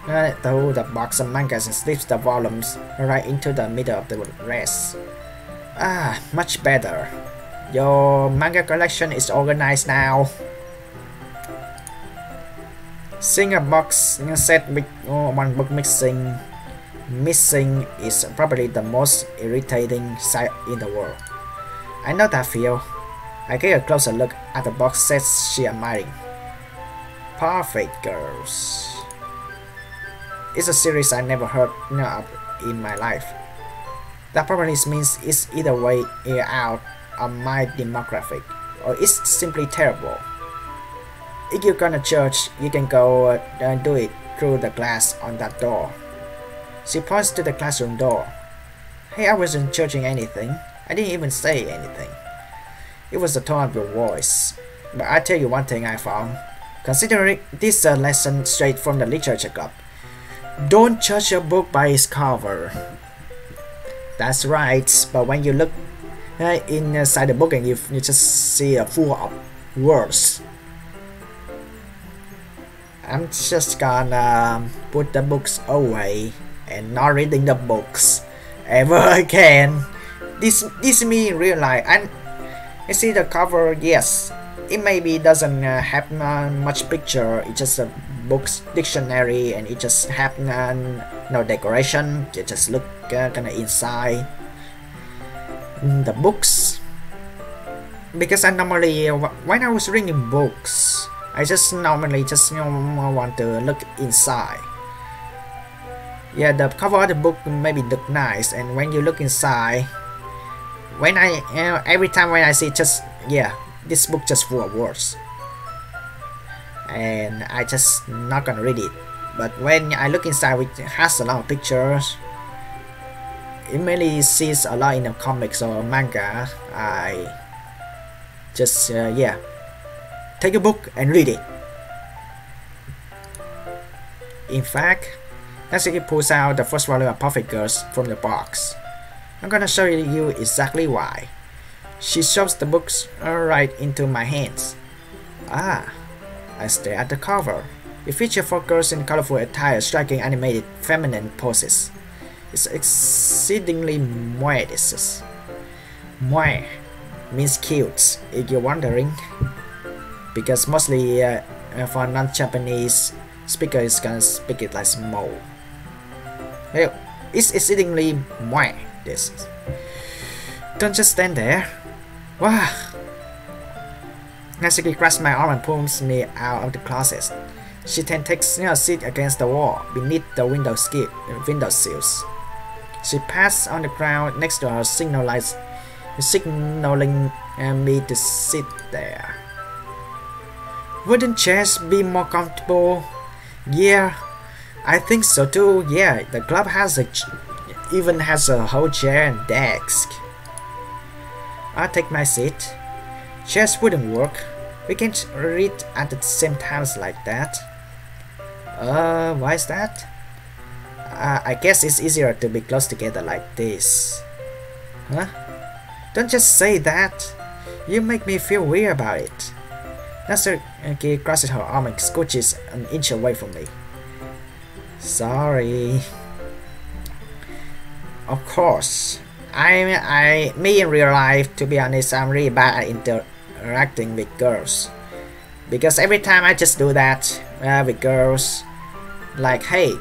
[SPEAKER 1] to the box of mangas and slips the volumes right into the middle of the rest. Ah, much better. Your manga collection is organized now. Seeing a box set with one book missing is probably the most irritating sight in the world. I know that feel. I get a closer look at the box sets she admiring. Perfect Girls. It's a series I never heard of in my life. That probably means it's either way out of my demographic, or it's simply terrible. If you're gonna judge, you can go do it through the glass on that door. She points to the classroom door. Hey, I wasn't judging anything. I didn't even say anything. It was the tone of your voice. But I tell you one thing I found. Considering this a lesson straight from the literature club. Don't judge a book by its cover. That's right, but when you look inside the book and you just see a full of words. I'm just gonna put the books away and not reading the books ever again. This me in real life. And you see the cover, yes, it maybe doesn't have much picture. It's just a book's dictionary, and it just have no decoration. You just look kinda inside the books. Because I normally, when I was reading books, I just normally just want to look inside. Yeah, the cover of the book maybe look nice, and when you look inside, when I every time when I see just this book just full of words, and I just not gonna read it. But when I look inside, which has a lot of pictures, it mainly sees a lot in the comics or manga. I just take a book and read it. In fact, Natsuki pulls out the first volume of Perfect Girls from the box. I'm gonna show you exactly why. She shoves the books right into my hands. Ah, I stare at the cover. It features 4 girls in colorful attire striking animated feminine poses. It's exceedingly moe. This is moe means cute, if you're wondering, because mostly for non-Japanese speakers gonna speak it like mo. Well, it's exceedingly moe. This is. Don't just stand there. Wow. Natsuki grabs my arm and pulls me out of the closet. She then takes a seat against the wall beneath the window sills. She passed on the ground next to her, signaling me to sit there. Wouldn't chairs be more comfortable? Yeah, I think so too. Yeah, the club even has a whole chair and desk. I'll take my seat. Chairs wouldn't work. We can't read at the same times like that. Why is that? I guess it's easier to be close together like this. Huh? Don't just say that. You make me feel weird about it. Natsuki crosses her arm and scooches an inch away from me. Sorry. Of course. Me in real life, to be honest, I'm really bad at interacting with girls. Because every time I just do that with girls, like, hey,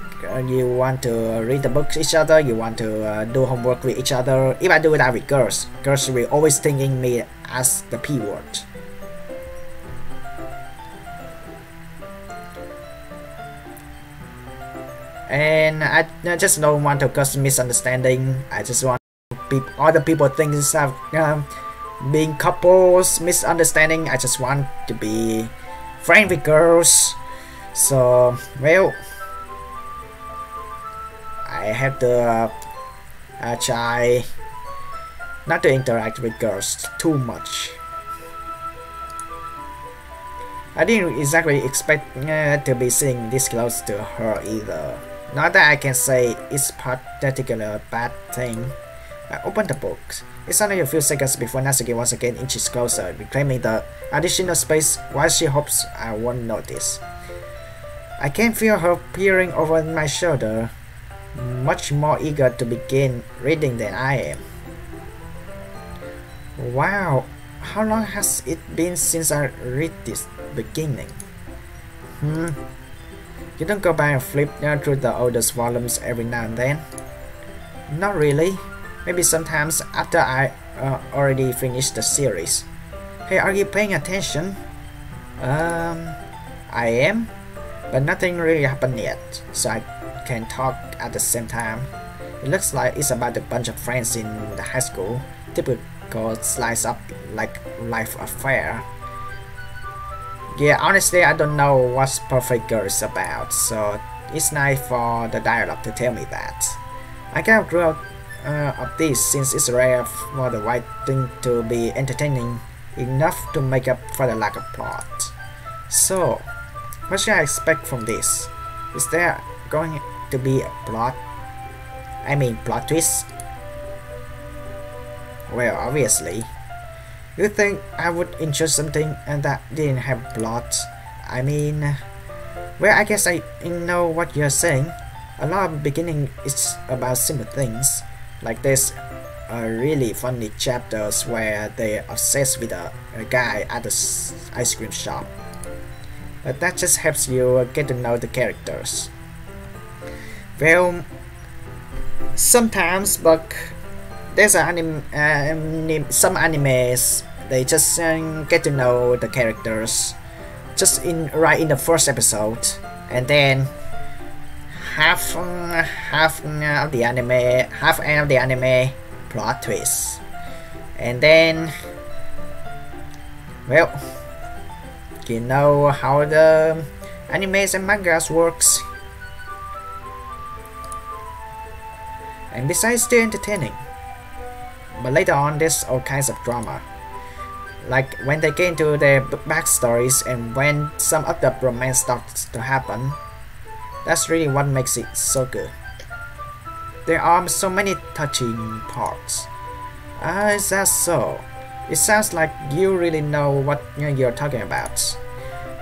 [SPEAKER 1] you want to read the books each other, you want to do homework with each other. If I do that with girls will always thinking me as the P word. And I just don't want to cause misunderstanding. I just want other people think being couples, misunderstanding. I just want to be friends with girls. So, well, I have to try not to interact with girls too much. I didn't exactly expect to be sitting this close to her either. Not that I can say it's particularly a bad thing. I opened the book. It's only a few seconds before Natsuki once again inches closer, reclaiming the additional space while she hopes I won't notice. I can feel her peering over my shoulder, much more eager to begin reading than I am. Wow, how long has it been since I read this beginning? You don't go back and flip through the oldest volumes every now and then? Not really. Maybe sometimes after I already finished the series. Hey, are you paying attention? I am, but nothing really happened yet, so I can talk at the same time. It looks like it's about a bunch of friends in the high school, typical slice up like life affair. Yeah, honestly, I don't know what Perfect Girl is about, so it's nice for the dialogue to tell me that. I kind of grew out of this since it's rare for the writing to be entertaining enough to make up for the lack of plot. So, what should I expect from this? Is there going to be a plot twist? Well, obviously. You think I would enjoy something and that didn't have plot? I mean, well, I guess I know what you're saying. A lot of the beginning is about simple things, like there's really funny chapters where they're obsessed with a guy at the ice cream shop. But that just helps you get to know the characters. Well, sometimes, but there's some animes, they just get to know the characters just right in the first episode, and then half of the anime plot twist, and then, well, you know how the animes and mangas works. And besides, still entertaining. But later on, there's all kinds of drama. Like when they get into their backstories and when some of the romance starts to happen. That's really what makes it so good. There are so many touching parts. Is that so? It sounds like you really know what you're talking about.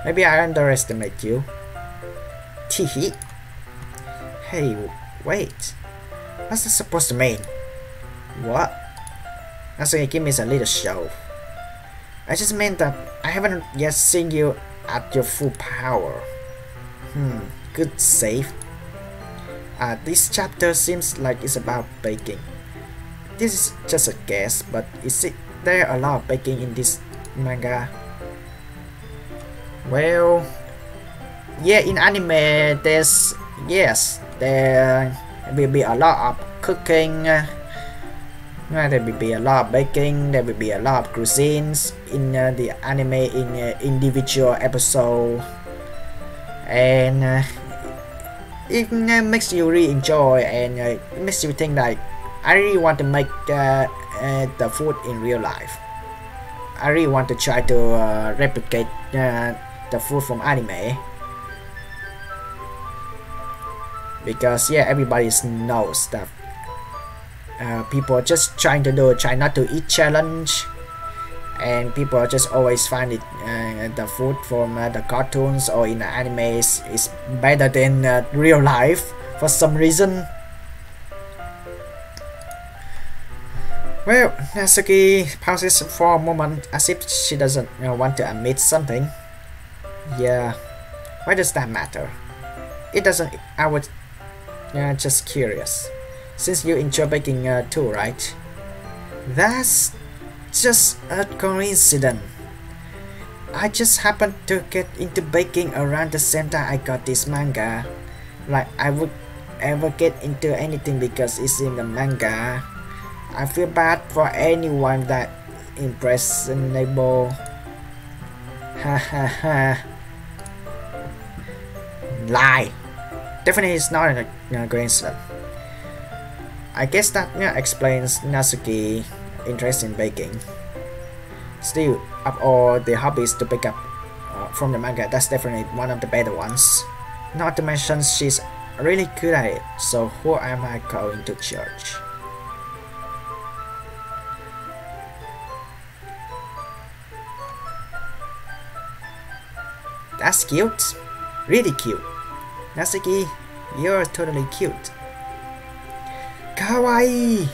[SPEAKER 1] Maybe I underestimate you. Teehee. Hey, wait. What's that supposed to mean? What? Natsuki, give me a little show. I just meant that I haven't yet seen you at your full power. Good save. This chapter seems like it's about baking. This is just a guess, but is there a lot of baking in this manga? Well, yeah, in anime yes, there will be a lot of cooking, there will be a lot of baking, there will be a lot of cuisines in the anime in individual episode, and it makes you really enjoy, and it makes you think like I really want to make the food in real life. I really want to try to replicate the food from anime, because yeah, everybody knows that people are just trying to do try not to eat challenge, and people are just always find it the food from the cartoons or in the animes is better than real life for some reason. Well, Natsuki pauses for a moment as if she doesn't want to admit something. Yeah, why does that matter? It doesn't. I was just curious. Since you enjoy baking too, right? That's just a coincidence. I just happened to get into baking around the same time I got this manga. Like I would ever get into anything because it's in the manga. I feel bad for anyone that impressionable. Ha ha ha. Lie. Definitely it's not a coincidence. I guess that explains Natsuki's interest in baking. Still, of all the hobbies to pick up from the manga, that's definitely one of the better ones. Not to mention she's really good at it, so who am I going to judge? That's cute. Really cute. Natsuki, you're totally cute. Kawaii!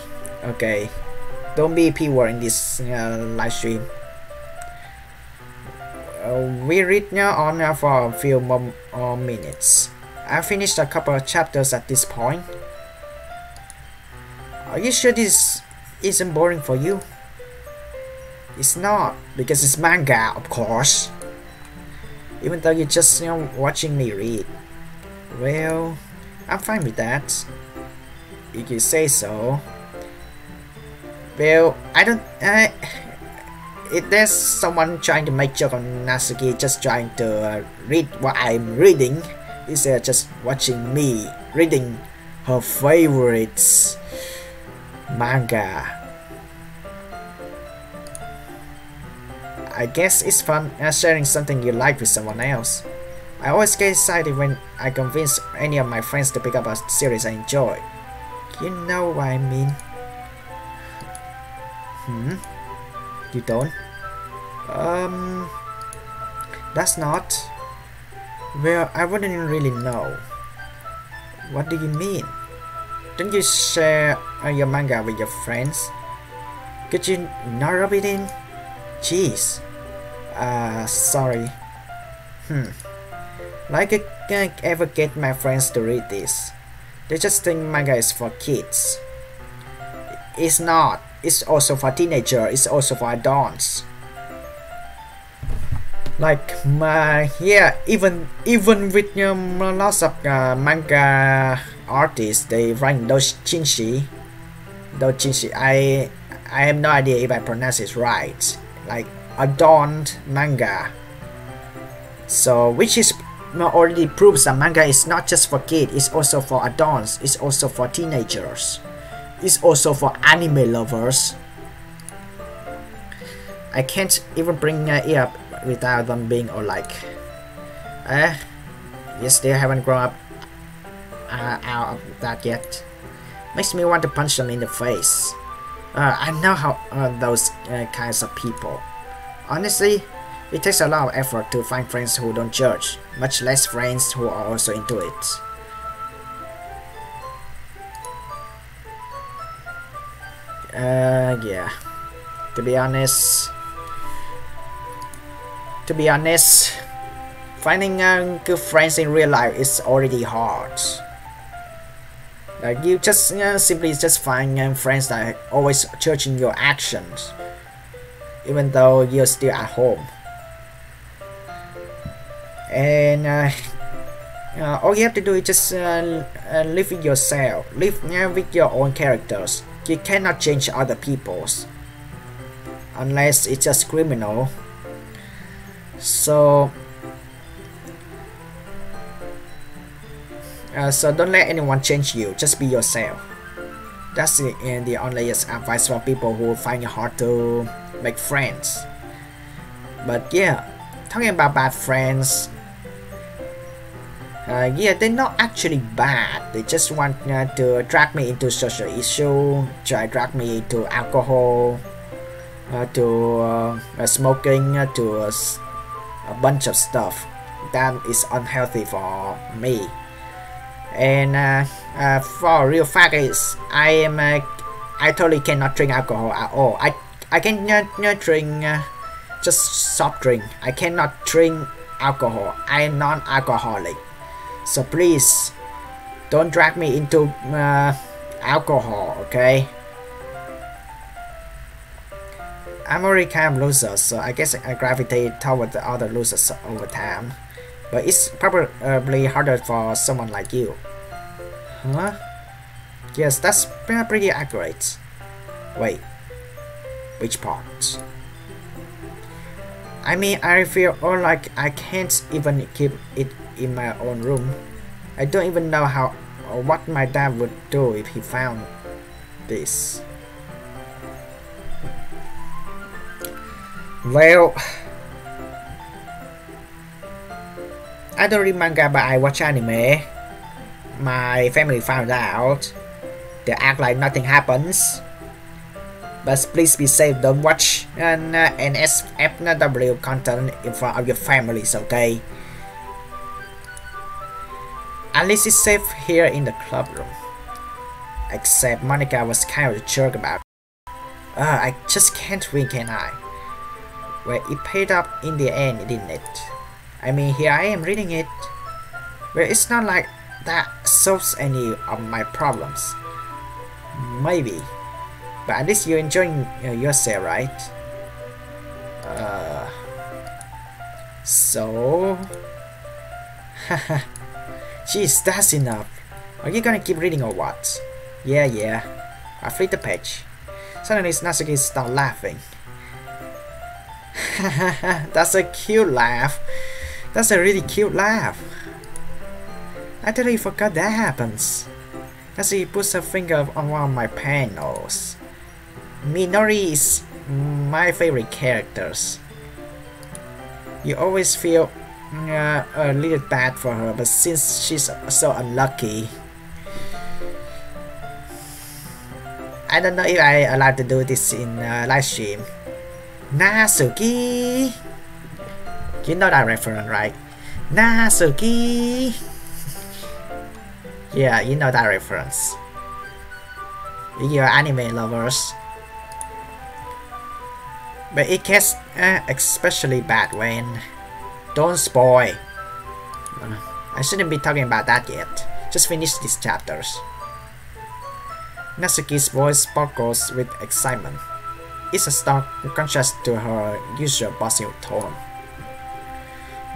[SPEAKER 1] Okay, don't be P-word in this live stream. We read now on for a few more minutes. I finished a couple of chapters at this point. Are you sure this isn't boring for you? It's not, because it's manga, of course. Even though you're just watching me read. Well, I'm fine with that. If you say so. Well, I don't. If there's someone trying to make joke on Natsuki just trying to read what I'm reading, is just watching me reading her favorites manga. I guess it's fun sharing something you like with someone else. I always get excited when I convince any of my friends to pick up a series I enjoy. You know what I mean? You don't? That's not. Well, I wouldn't really know. What do you mean? Don't you share your manga with your friends? Could you not rub it in? Jeez. Sorry. Like I can't ever get my friends to read this. They just think manga is for kids. It's not. It's also for teenagers. It's also for adults. Like even with lots of manga artists, they write those chinshi. I have no idea if I pronounce it right. Like adult manga. So which is already proves that manga is not just for kids. It's also for adults. It's also for teenagers. It's also for anime lovers. I can't even bring it up without them being all like, you still haven't grown up out of that yet. Makes me want to punch them in the face. I know how those kinds of people. Honestly, it takes a lot of effort to find friends who don't judge, much less friends who are also into it. Yeah. To be honest, finding good friends in real life is already hard. Like you just simply just find friends that are always judging your actions, even though you're still at home. And all you have to do is just live with yourself, live with your own characters. You cannot change other people's, unless it's just criminal. So don't let anyone change you. Just be yourself. That's the only advice for people who find it hard to make friends. But yeah, talking about bad friends, yeah, they're not actually bad. They just want to drag me into social issue, drag me into alcohol, to smoking, to a bunch of stuff that is unhealthy for me. And for real fact is, I totally cannot drink alcohol at all. I can drink just soft drink. I cannot drink alcohol. I am non-alcoholic. So please don't drag me into alcohol, okay? I'm already kind of loser, so I guess I gravitate toward the other losers over time. But it's probably harder for someone like you. Huh? Yes, that's pretty accurate. Wait, which part? I mean, I feel like I can't even keep it in my own room. I don't even know what my dad would do if he found this. Well, I don't read manga, but I watch anime. My family found out. They act like nothing happens. But please be safe, don't watch NSFW content in front of your families, okay? At least it's safe here in the club room. Except Monica was kind of a jerk about it. I just can't win, can I? Well, it paid up in the end, didn't it? I mean, here I am reading it. Well, it's not like that solves any of my problems. Maybe. But at least you're enjoying yourself, right? So... Jeez, that's enough. Are you gonna keep reading or what? Yeah. I flip the page. Suddenly Natsuki started laughing. That's a cute laugh. That's a really cute laugh. I totally forgot that happens. Natsuki puts her finger on one of my panels. Minori is my favorite characters. You always feel a little bad for her, but since she's so unlucky, I don't know if I allowed to do this in live stream. Natsuki, you know that reference, right? Natsuki. Yeah, you know that reference. You're anime lovers. But it gets especially bad when... Don't spoil. I shouldn't be talking about that yet. Just finish these chapters. Natsuki's voice sparkles with excitement. It's a stark contrast to her usual bossy tone.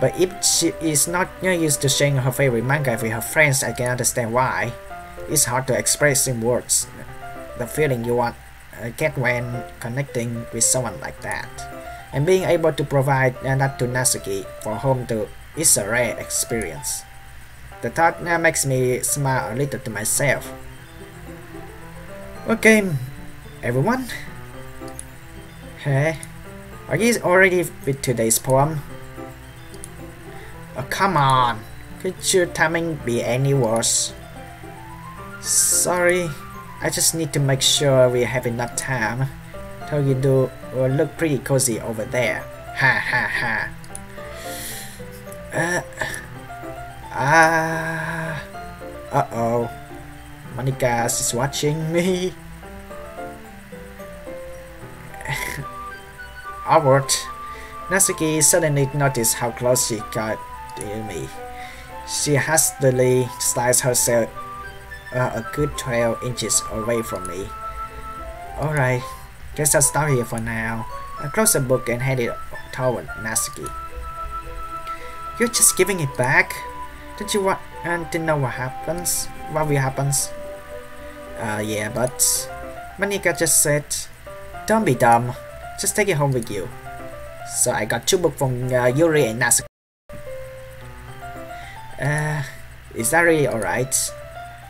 [SPEAKER 1] But if she is not used to sharing her favorite manga with her friends, I can understand why. It's hard to express in words the feeling you get when connecting with someone like that. And being able to provide that to Natsuki for home too is a rare experience. The thought makes me smile a little to myself. Okay, everyone. Hey, are you already with today's poem? Oh, come on. Could your timing be any worse? Sorry, I just need to make sure we have enough time. So you do look pretty cozy over there. Ha ha ha. Uh-oh. Monica is watching me. Awkward. Natsuki suddenly noticed how close she got to me. She hastily sliced herself a good 12 inches away from me. Alright, guess I'll stop here for now. I closed the book and headed toward Natsuki. You're just giving it back? Don't you want to know what happens? What will happen? Yeah, but Monica just said, don't be dumb. Just take it home with you. So I got 2 books from Yuri and Natsuki. Is that really alright?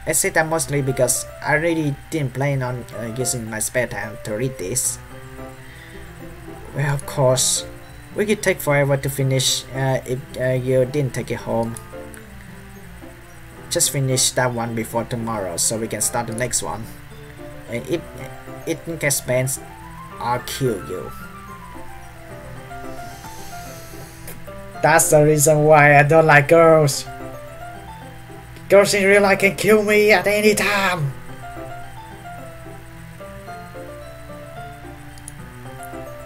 [SPEAKER 1] I said that mostly because I really didn't plan on using my spare time to read this. Well, of course, we could take forever to finish if you didn't take it home. Just finish that one before tomorrow so we can start the next one. And if it gets spent, I'll kill you. That's the reason why I don't like girls. Girls in real life can kill me at any time.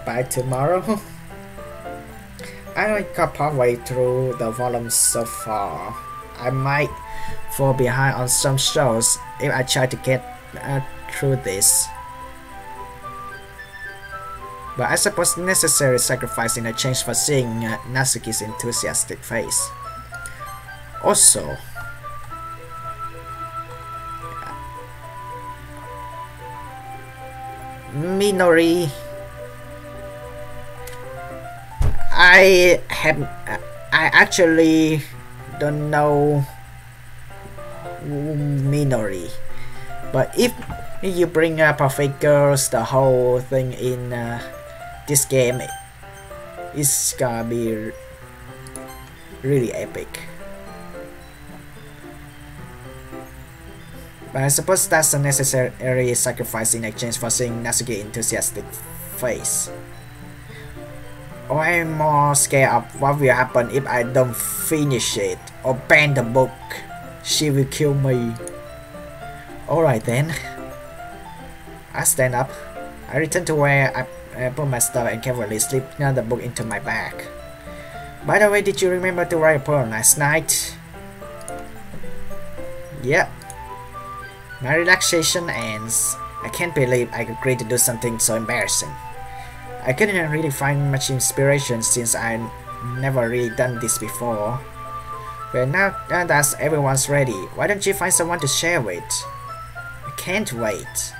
[SPEAKER 1] By tomorrow? I only got partway through the volume so far. I might fall behind on some shows if I try to get through this. But I suppose necessary sacrifice in exchange for seeing Natsuki's enthusiastic face. Also, Minori, I actually don't know Minori, but if you bring up perfect girls, the whole thing in this game is gonna be really epic. But I suppose that's a necessary sacrifice in exchange for seeing Natsuki's enthusiastic face. Or I'm more scared of what will happen if I don't finish it or ban the book. She will kill me. Alright then. I stand up. I return to where I put my stuff and carefully slip the book into my bag. By the way, did you remember to write a poem last night? Yep. My relaxation ends. I can't believe I agreed to do something so embarrassing. I couldn't really find much inspiration since I never really done this before. Well, now that everyone's ready, why don't you find someone to share with? I can't wait.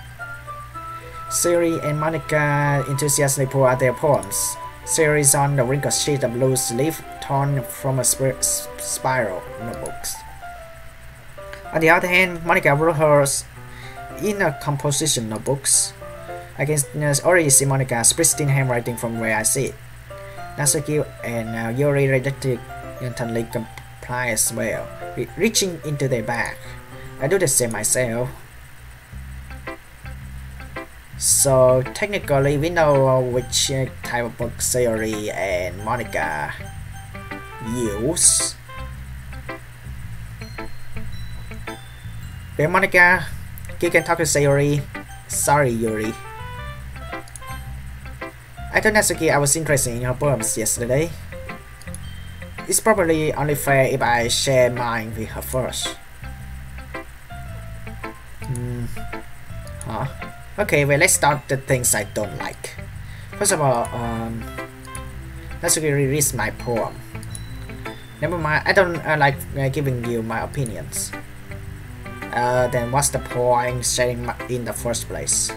[SPEAKER 1] Siri and Monica enthusiastically pull out their poems. Siri is on the wrinkled sheet of loose leaf torn from a spiral notebooks. On the other hand, Monica wrote hers in a composition notebooks. I can already see Monica's pristine handwriting from where I sit. Natsuki and Yuri reluctantly comply as well, reaching into their bag. I do the same myself. So technically, we know which type of book Sayori and Monica use. Well, Monica, you can talk to Sayori. Sorry, Yuri. I told Natsuki I was interested in her poems yesterday. It's probably only fair if I share mine with her first. Huh? Okay, well, let's start the things I don't like. First of all, Natsuki reads my poem. Never mind, I don't like giving you my opinions. Then what's the point sharing in the first place?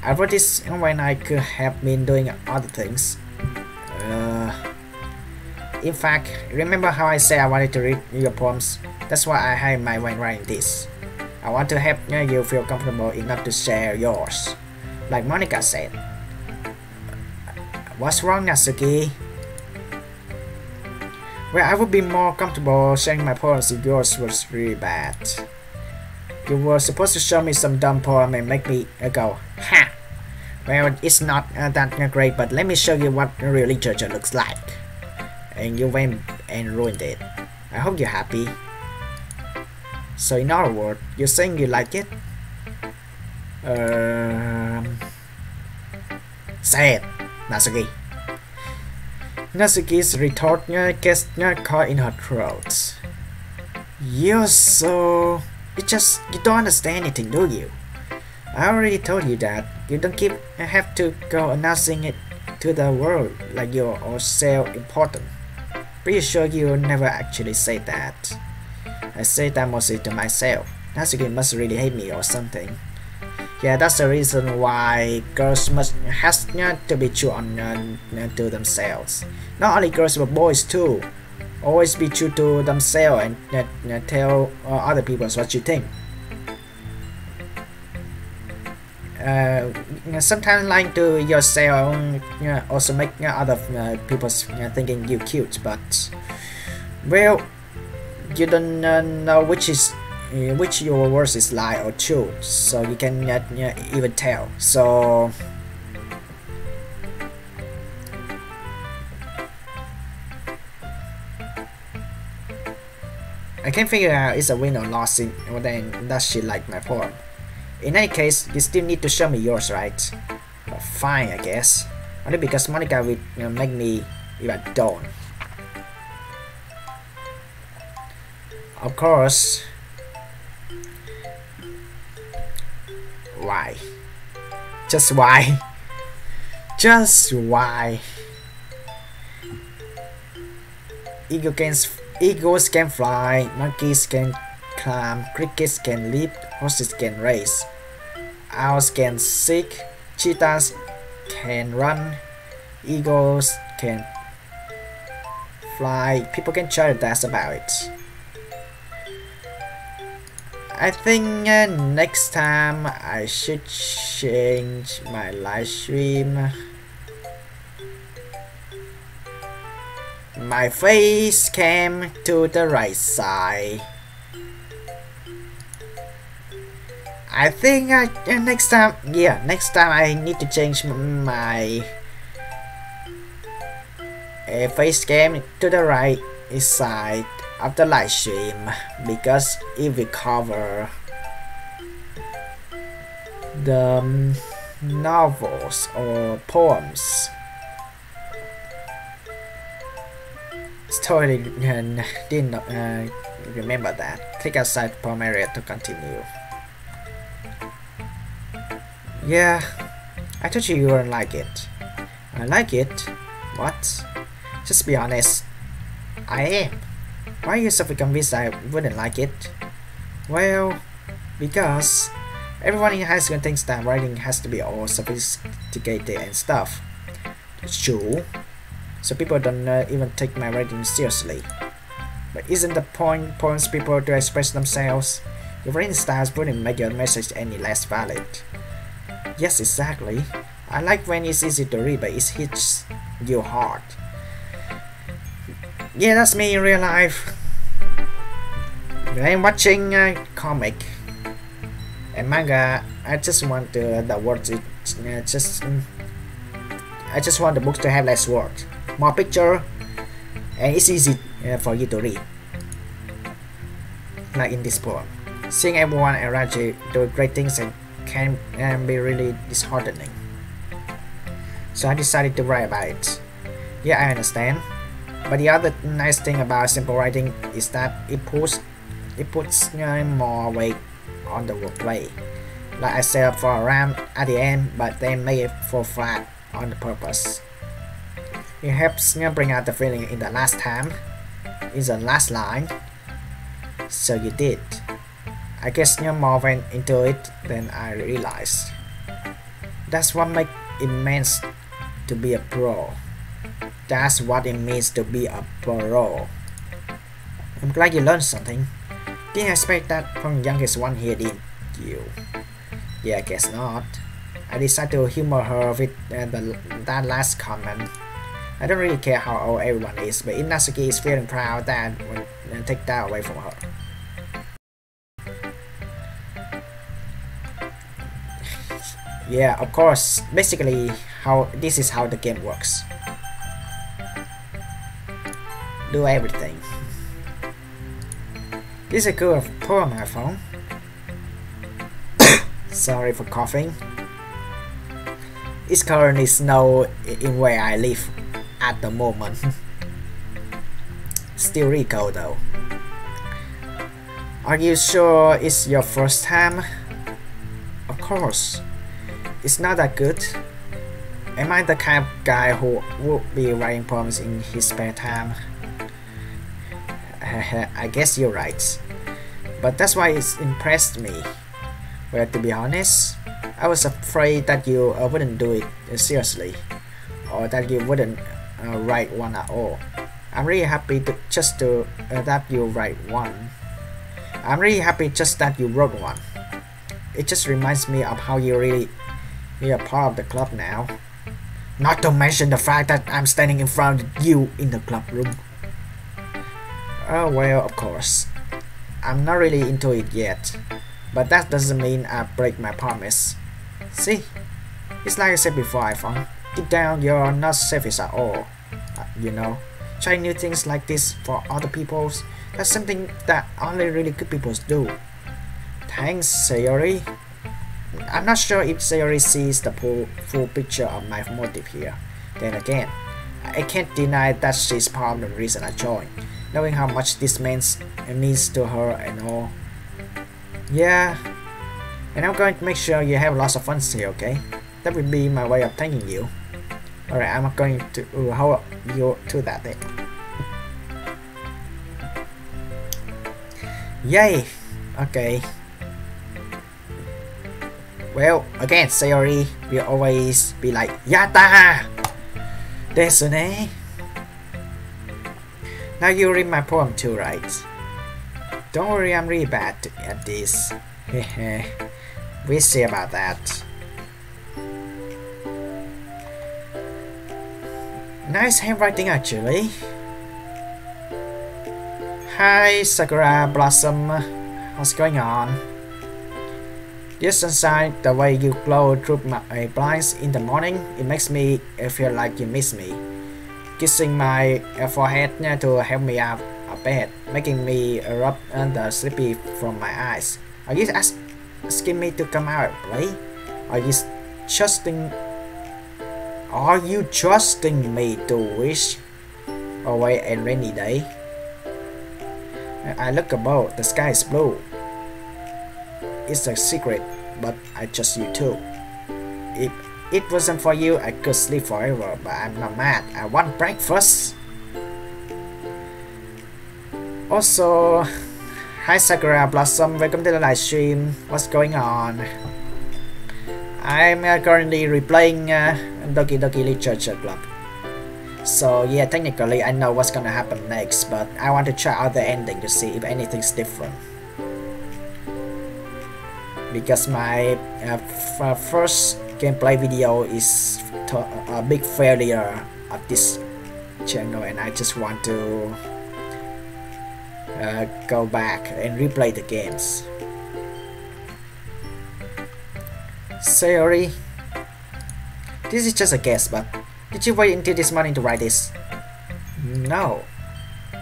[SPEAKER 1] I wrote this when I could have been doing other things. In fact, remember how I said I wanted to read your poems? That's why I had my mind writing this. I want to help you feel comfortable enough to share yours. Like Monica said. What's wrong, Natsuki? Well, I would be more comfortable sharing my poems if yours was really bad. You were supposed to show me some dumb poem and make me go, ha! Well, it's not that great, but let me show you what real literature looks like. And you went and ruined it. I hope you're happy. So in other words, you're saying you like it? Say it, Natsuki. Natsuki's retort gets caught in her throat. You don't understand anything, do you? I already told you that. You don't have to go announcing it to the world like you're all so important. Pretty sure you never actually said that. I say that mostly to myself. Natsuki must really hate me or something. Yeah, that's the reason why girls has to be true to themselves. Not only girls but boys too. Always be true to themselves and tell other people what you think. Sometimes lying to yourself also make other people thinking you cute, but well, you don't know which your words is lie or truth, so you can even tell. So I can't figure out it's a win or loss in then does she like my poem. In any case, you still need to show me yours, right? Fine, I guess. Only because Monica will make me if I don't. Of course. Why? Just why? Just why? Eagles can fly, monkeys can climb, crickets can leap, horses can race, owls can seek, cheetahs can run, eagles can fly. People can try to dance about it. I think next time I should change my live stream. My face cam to the right side. I think next time I need to change my face cam to the right side of the live stream because it will cover the novels or poems. Totally didn't remember that. Click outside the poem area to continue. Yeah, I told you wouldn't like it. I like it? What? Just be honest. I am. Why are you so convinced I wouldn't like it? Well, because everyone in high school thinks that writing has to be all sophisticated and stuff. It's true. So people don't even take my writing seriously. But isn't the point points people to express themselves? Your writing styles wouldn't make your message any less valid. Yes, exactly. I like when it's easy to read, but it hits you hard. Yeah, that's me in real life. When I'm watching comic and manga, I just want the words. I just want the books to have less words, more picture, and it's easy for you to read. Like in this poem, seeing everyone around you do great things and can be really disheartening. So I decided to write about it. Yeah, I understand. But the other nice thing about simple writing is that it puts more weight on the wordplay. Like I set up for a rhyme at the end, but then make it fall flat on the purpose. It helps bring out the feeling in the last time, in the last line. So you did. I guess more went into it than I realized. That's what makes it means to be a pro. That's what it means to be a pro. I'm glad you learned something. Didn't expect that from the youngest one here, did you? Yeah, I guess not. I decided to humor her with that last comment. I don't really care how old everyone is, but if Natsuki is feeling proud, that would take that away from her. Yeah, of course. Basically, this is how the game works. Do everything. This is a cool poem, iPhong. Sorry for coughing. It's currently snow in where I live at the moment. Still really cold though. Are you sure it's your first time? Of course. It's not that good. Am I the kind of guy who would be writing poems in his spare time? I guess you're right. But that's why it's impressed me. Well, to be honest, I was afraid that you wouldn't do it seriously, or that you wouldn't write one at all. I'm really happy that you write one. I'm really happy just that you wrote one. It just reminds me of how you're a part of the club now. Not to mention the fact that I'm standing in front of you in the club room. Oh well, of course. I'm not really into it yet, but that doesn't mean I break my promise. See, it's like I said before, iPhong. Deep down, you're not selfish at all. You know, trying new things like this for other people, that's something that only really good people do. Thanks, Sayori. I'm not sure if Sayori sees the full picture of my motive here. Then again, I can't deny that she's part of the reason I joined, knowing how much this means to her and all. Yeah, and I'm going to make sure you have lots of fun here, okay? That will be my way of thanking you. Alright, I'm going to hold you to that then. Yay! Okay. Well, again, Sayori will always be like, Yatta! Desune! Now you read my poem too, right? Don't worry, I'm really bad at this. Hehe. We'll see about that. Nice handwriting actually. Hi Sakura Blossom, what's going on? Dear sunshine, the way you glow through my blinds in the morning, it makes me feel like you miss me. Kissing my forehead to help me out of bed, making me rub the sleepy from my eyes. Are you asking me to come out and play? Are you trusting me to wish away a rainy day? I look above, the sky is blue. It's a secret, but I trust you too. If it wasn't for you, I could sleep forever, but I'm not mad. I want breakfast. Also, hi Sakura Blossom, welcome to the live stream. What's going on? I'm currently replaying Doki Doki Literature Club. So yeah, technically I know what's gonna happen next, but I want to try out the ending to see if anything's different. Because my first gameplay video is a big failure of this channel, and I just want to go back and replay the games. Sorry, this is just a guess, but did you wait until this morning to write this? No,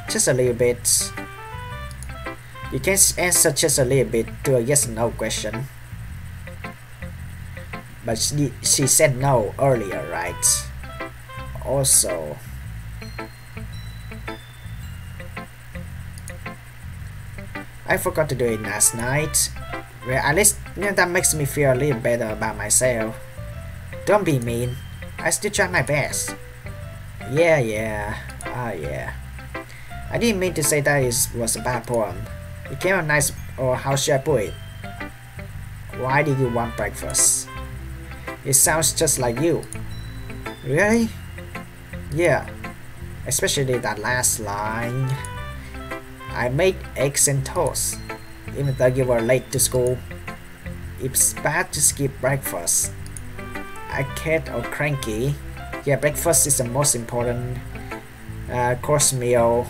[SPEAKER 1] just a little bit. You can answer just a little bit to a yes or no question. But she said no earlier, right? Also, I forgot to do it last night. Well, at least that makes me feel a little better about myself. Don't be mean. I still try my best. Yeah. Yeah. I didn't mean to say that it was a bad poem. It came out nice, or how should I put it? Why did you want breakfast? It sounds just like you. Really? Yeah. Especially that last line. I made eggs and toast. Even though you were late to school. It's bad to skip breakfast. I can't or cranky. Yeah, breakfast is the most important course meal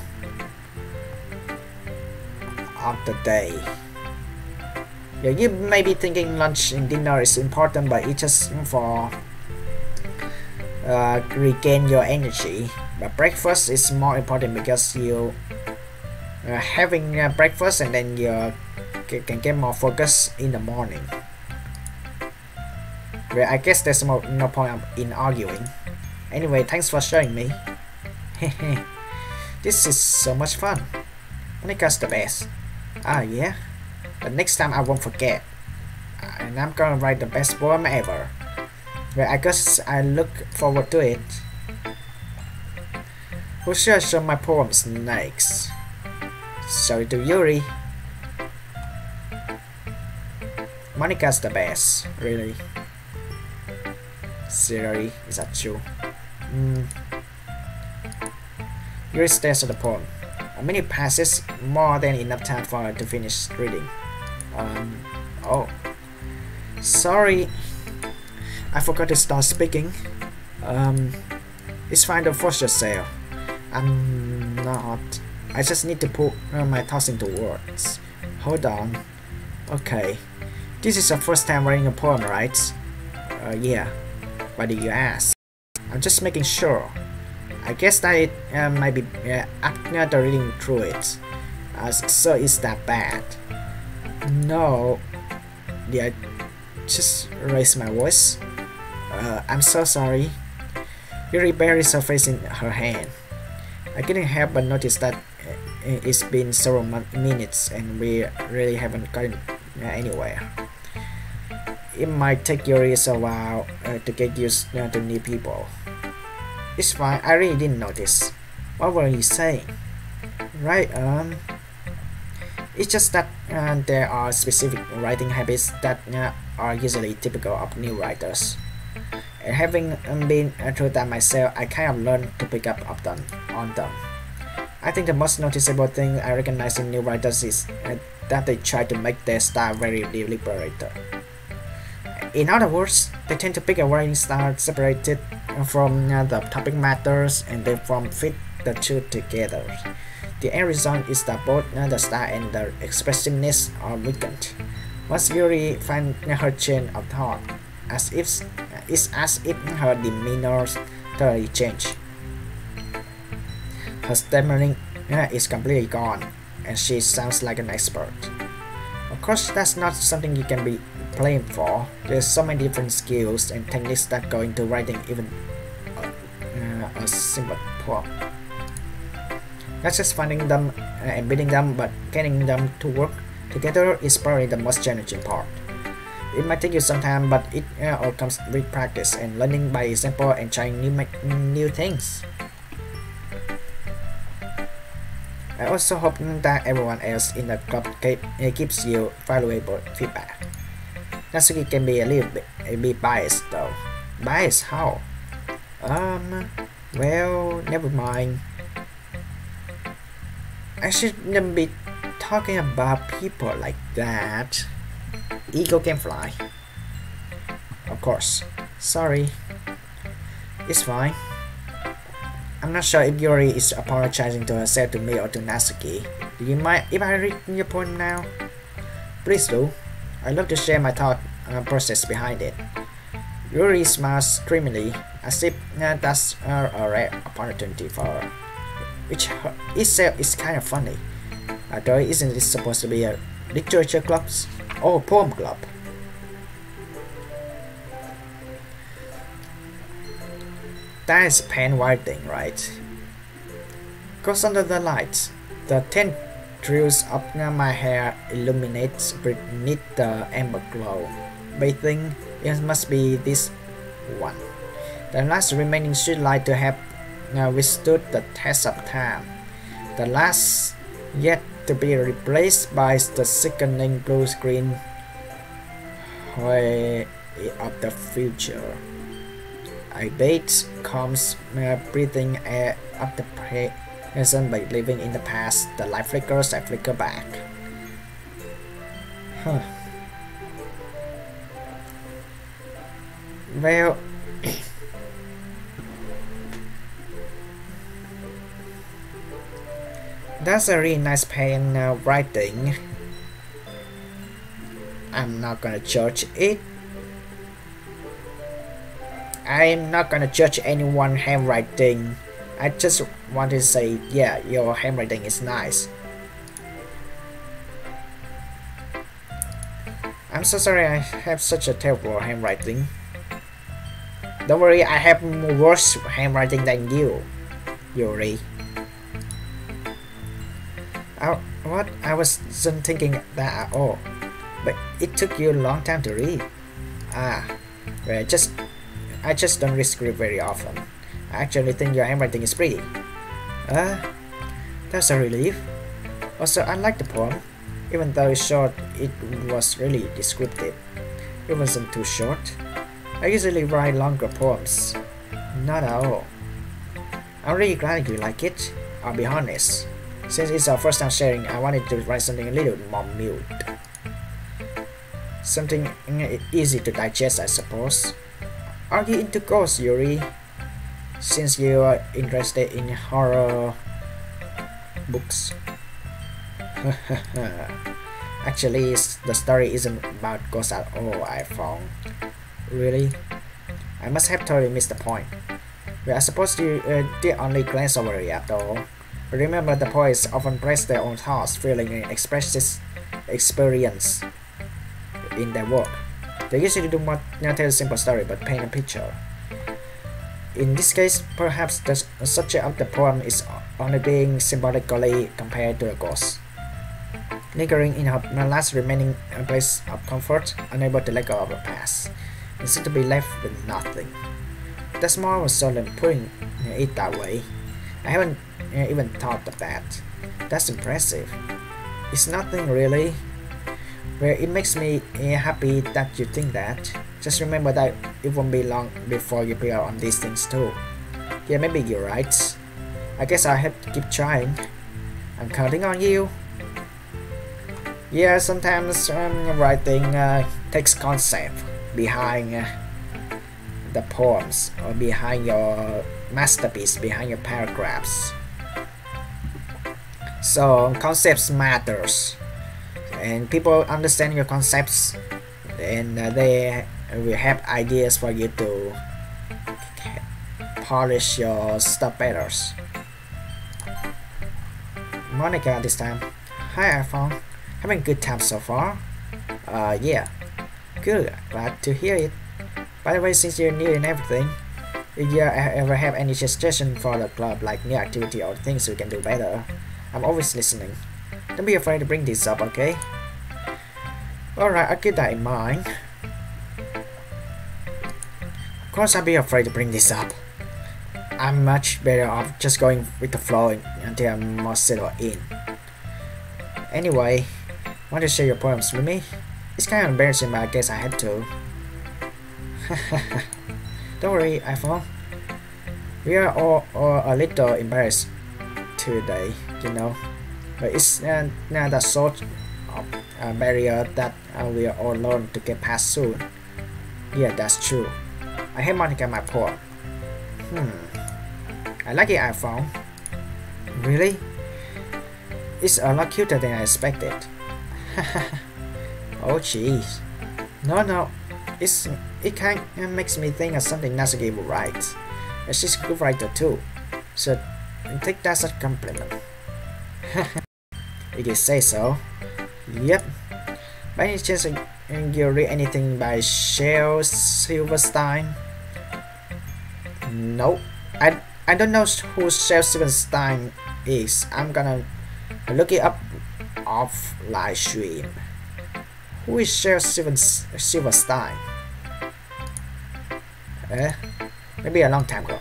[SPEAKER 1] of the day. Yeah, you may be thinking lunch and dinner is important, but it's just for regain your energy. But breakfast is more important because you having breakfast and then you can get more focus in the morning. Well, I guess there's no point in arguing. Anyway, thanks for showing me. This is so much fun. Monica's the best. Ah, yeah? But next time I won't forget. And I'm gonna write the best poem ever. Well, I guess I look forward to it. Who should show my poems next? Show it to Yuri. Monica's the best, really. Seriously, is that true? Yuri stares at the poem. A minute passes, more than enough time for her to finish reading. Oh. Sorry. I forgot to start speaking. It's fine to force yourself. I'm not. I just need to put my thoughts into words. Hold on. Okay. This is your first time writing a poem, right? Yeah. Why did you ask? I'm just making sure. I guess that it might be after reading through it. So is that bad? No. Yeah, just raise my voice. I'm so sorry. Yuri buries her face in her hand. I couldn't help but notice that it's been several minutes and we really haven't gotten anywhere. It might take Yuri a while to get used to new people. It's fine, I really didn't notice. What were you saying? Right, it's just that there are specific writing habits that are usually typical of new writers. And having been through that myself, I kind of learned to pick up on them. I think the most noticeable thing I recognize in new writers is that they try to make their style very deliberate. In other words, they tend to pick a writing style separated from the topic matters and they fit the two together. The end result is that both the style and the expressiveness are weakened. Once Yuri finds her chain of thought, it's as if her demeanor totally changed. Her stammering is completely gone, and she sounds like an expert. Of course, that's not something you can be blamed for. There's so many different skills and techniques that go into writing even a simple poem. Not just finding them and beating them, but getting them to work together is probably the most challenging part. It might take you some time, but it all comes with practice and learning by example and trying new things. I also hope that everyone else in the club gives you valuable feedback. Natsuki can be a bit biased though. Biased how? Well, never mind. I shouldn't be talking about people like that. Ego can fly. Of course. Sorry. It's fine. I'm not sure if Yuri is apologizing to herself, to me, or to Natsuki. Do you mind if I read your poem now? Please do. I love to share my thought process behind it. Yuri smiles dreamily, as if that's a rare opportunity for her. Which itself is kind of funny. Though isn't this supposed to be a literature club? Oh, poem club. That is pen writing, right? Goes under the lights. The tendrils of my hair illuminates beneath the amber glow. Bathing, it must be this one. The last remaining streetlight to have withstood the test of time. The last yet to be replaced by the sickening blue screen of the future. I bathe comes breathing air of the present by living in the past. The light flickers, I flicker back. Huh. Well, that's a really nice pen writing. I'm not gonna judge it. I'm not gonna judge anyone's handwriting. I just want to say, yeah, your handwriting is nice. I'm so sorry I have such a terrible handwriting. Don't worry, I have worse handwriting than you, Yuri. What? I wasn't thinking that at all. But it took you a long time to read. Ah, well, I just don't read script very often. I actually think your handwriting is pretty. That's a relief. Also, I like the poem. Even though it's short, it was really descriptive. It wasn't too short. I usually write longer poems. Not at all. I'm really glad you like it. I'll be honest. Since it's our first time sharing, I wanted to write something a little more mild. Something easy to digest, I suppose. Are you into ghosts, Yuri? Since you are interested in horror books. Actually, the story isn't about ghosts at all, iPhong. Really? I must have totally missed the point. Well, I suppose you did only glance over it at all. But remember, the poets often press their own thoughts, feeling, and express this experience in their work. They usually do not tell a simple story, but paint a picture. In this case, perhaps the subject of the poem is only being symbolically compared to a ghost. Lingering in her last remaining place of comfort, unable to let go of her past, and seem to be left with nothing. That's more of a solemn putting it that way. I haven't even thought of that. That's impressive. It's nothing really. Well, it makes me happy that you think that. Just remember that it won't be long before you pick up on these things too. Yeah, maybe you're right. I guess I have to keep trying. I'm counting on you. Yeah, sometimes writing takes concept behind the poems or behind your masterpiece, behind your paragraphs. So concepts matters, and people understand your concepts, and they will have ideas for you to polish your stuff better. Monica this time. Hi iPhone. Having a good time so far? Yeah. Good. Glad to hear it. By the way, since you're new in everything, if you ever have any suggestion for the club, like new activity or things we can do better, I'm always listening. Don't be afraid to bring this up, okay? Alright, I'll keep that in mind. Of course I'll be afraid to bring this up. I'm much better off just going with the flow until I'm more settled in. Anyway, want to share your poems with me? It's kind of embarrassing, but I guess I had to. Don't worry, iPhone. We are all a little embarrassed today, you know. But it's not that sort of barrier that we are all learn to get past soon. Yeah, that's true. I hate Monica my poem. I like it, iPhone. Really? It's a lot cuter than I expected. Oh jeez. No. It kind of makes me think of something Natsuki would write. And she's a good writer too. So take that as a compliment. You can say so. Yep. By any chance you read anything by Shel Silverstein? Nope. I don't know who Shel Silverstein is. I'm gonna look it up off Livestream. Who is Shel Silverstein? Maybe a long time ago.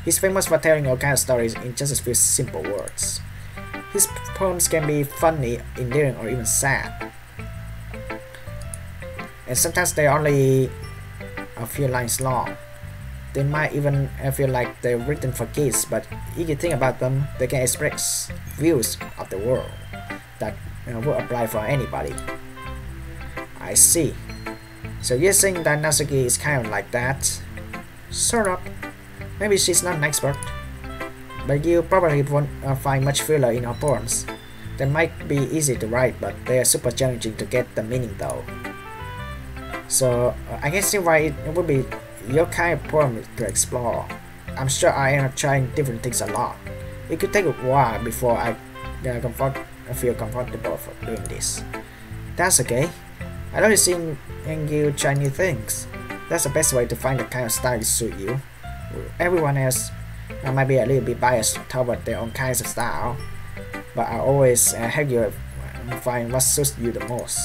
[SPEAKER 1] He's famous for telling all kinds of stories in just a few simple words. His poems can be funny, endearing, or even sad. And sometimes they're only a few lines long. They might even feel like they're written for kids, but if you think about them, they can express views of the world that will apply for anybody. I see. So you're saying that Natsuki is kind of like that? Sort of. Maybe she's not an expert, but you probably won't find much filler in her poems. They might be easy to write, but they are super challenging to get the meaning though. So I can see why it would be your kind of poem to explore. I'm sure I am trying different things a lot. It could take a while before I feel comfortable for doing this. That's okay. I love seeing you try new things. That's the best way to find the kind of style that suits you. Everyone else might be a little bit biased toward their own kinds of style, but I always help you find what suits you the most.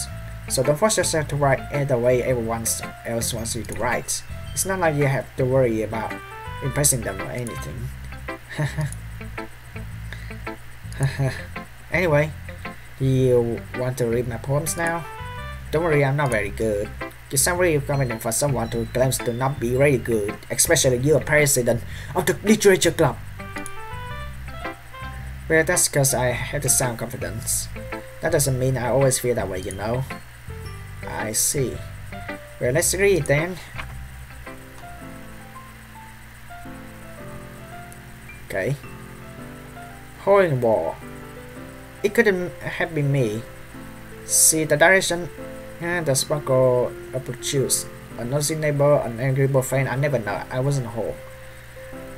[SPEAKER 1] So don't force yourself to write the way everyone else wants you to write. It's not like you have to worry about impressing them or anything. Anyway, you want to read my poems now? Don't worry, I'm not very good. You sound really confident for someone who claims to not be very good, especially you, president of the literature club. Well, that's because I have the sound confidence. That doesn't mean I always feel that way, you know. I see. Well, let's read then. Okay. Hole in wall. It couldn't have been me. See the direction the sparkle produced. A nosy neighbor, an angry friend, I never know. I wasn't whole.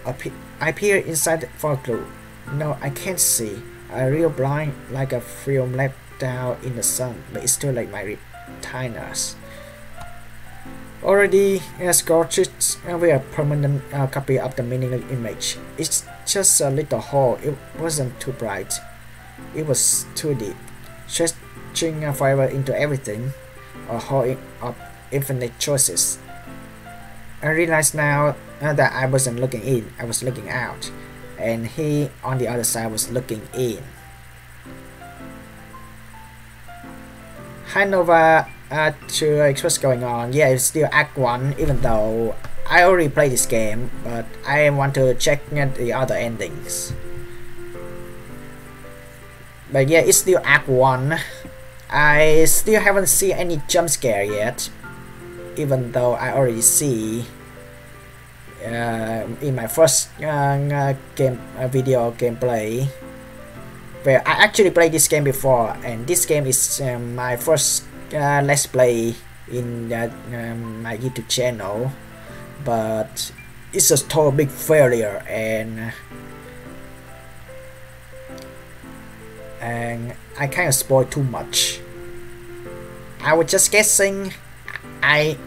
[SPEAKER 1] I peered inside for a clue. No, I can't see. I real blind like a film left down in the sun, but it's still like my retinas. Already scorched with a permanent copy of the meaningless image. It's just a little hole. It wasn't too bright. It was too deep, stretching forever into everything, a hole of infinite choices. I realized now that I wasn't looking in, I was looking out, and he on the other side was looking in. Hi Nova, to express what's going on. Yeah, it's still Act 1, even though I already played this game, but I want to check the other endings. But yeah, it's still Act 1. I still haven't seen any jump scare yet, even though I already see in my first video gameplay, where I actually played this game before, and this game is my first let's play in my YouTube channel, but it's a total big failure, and I kind of spoiled too much. I was just guessing. I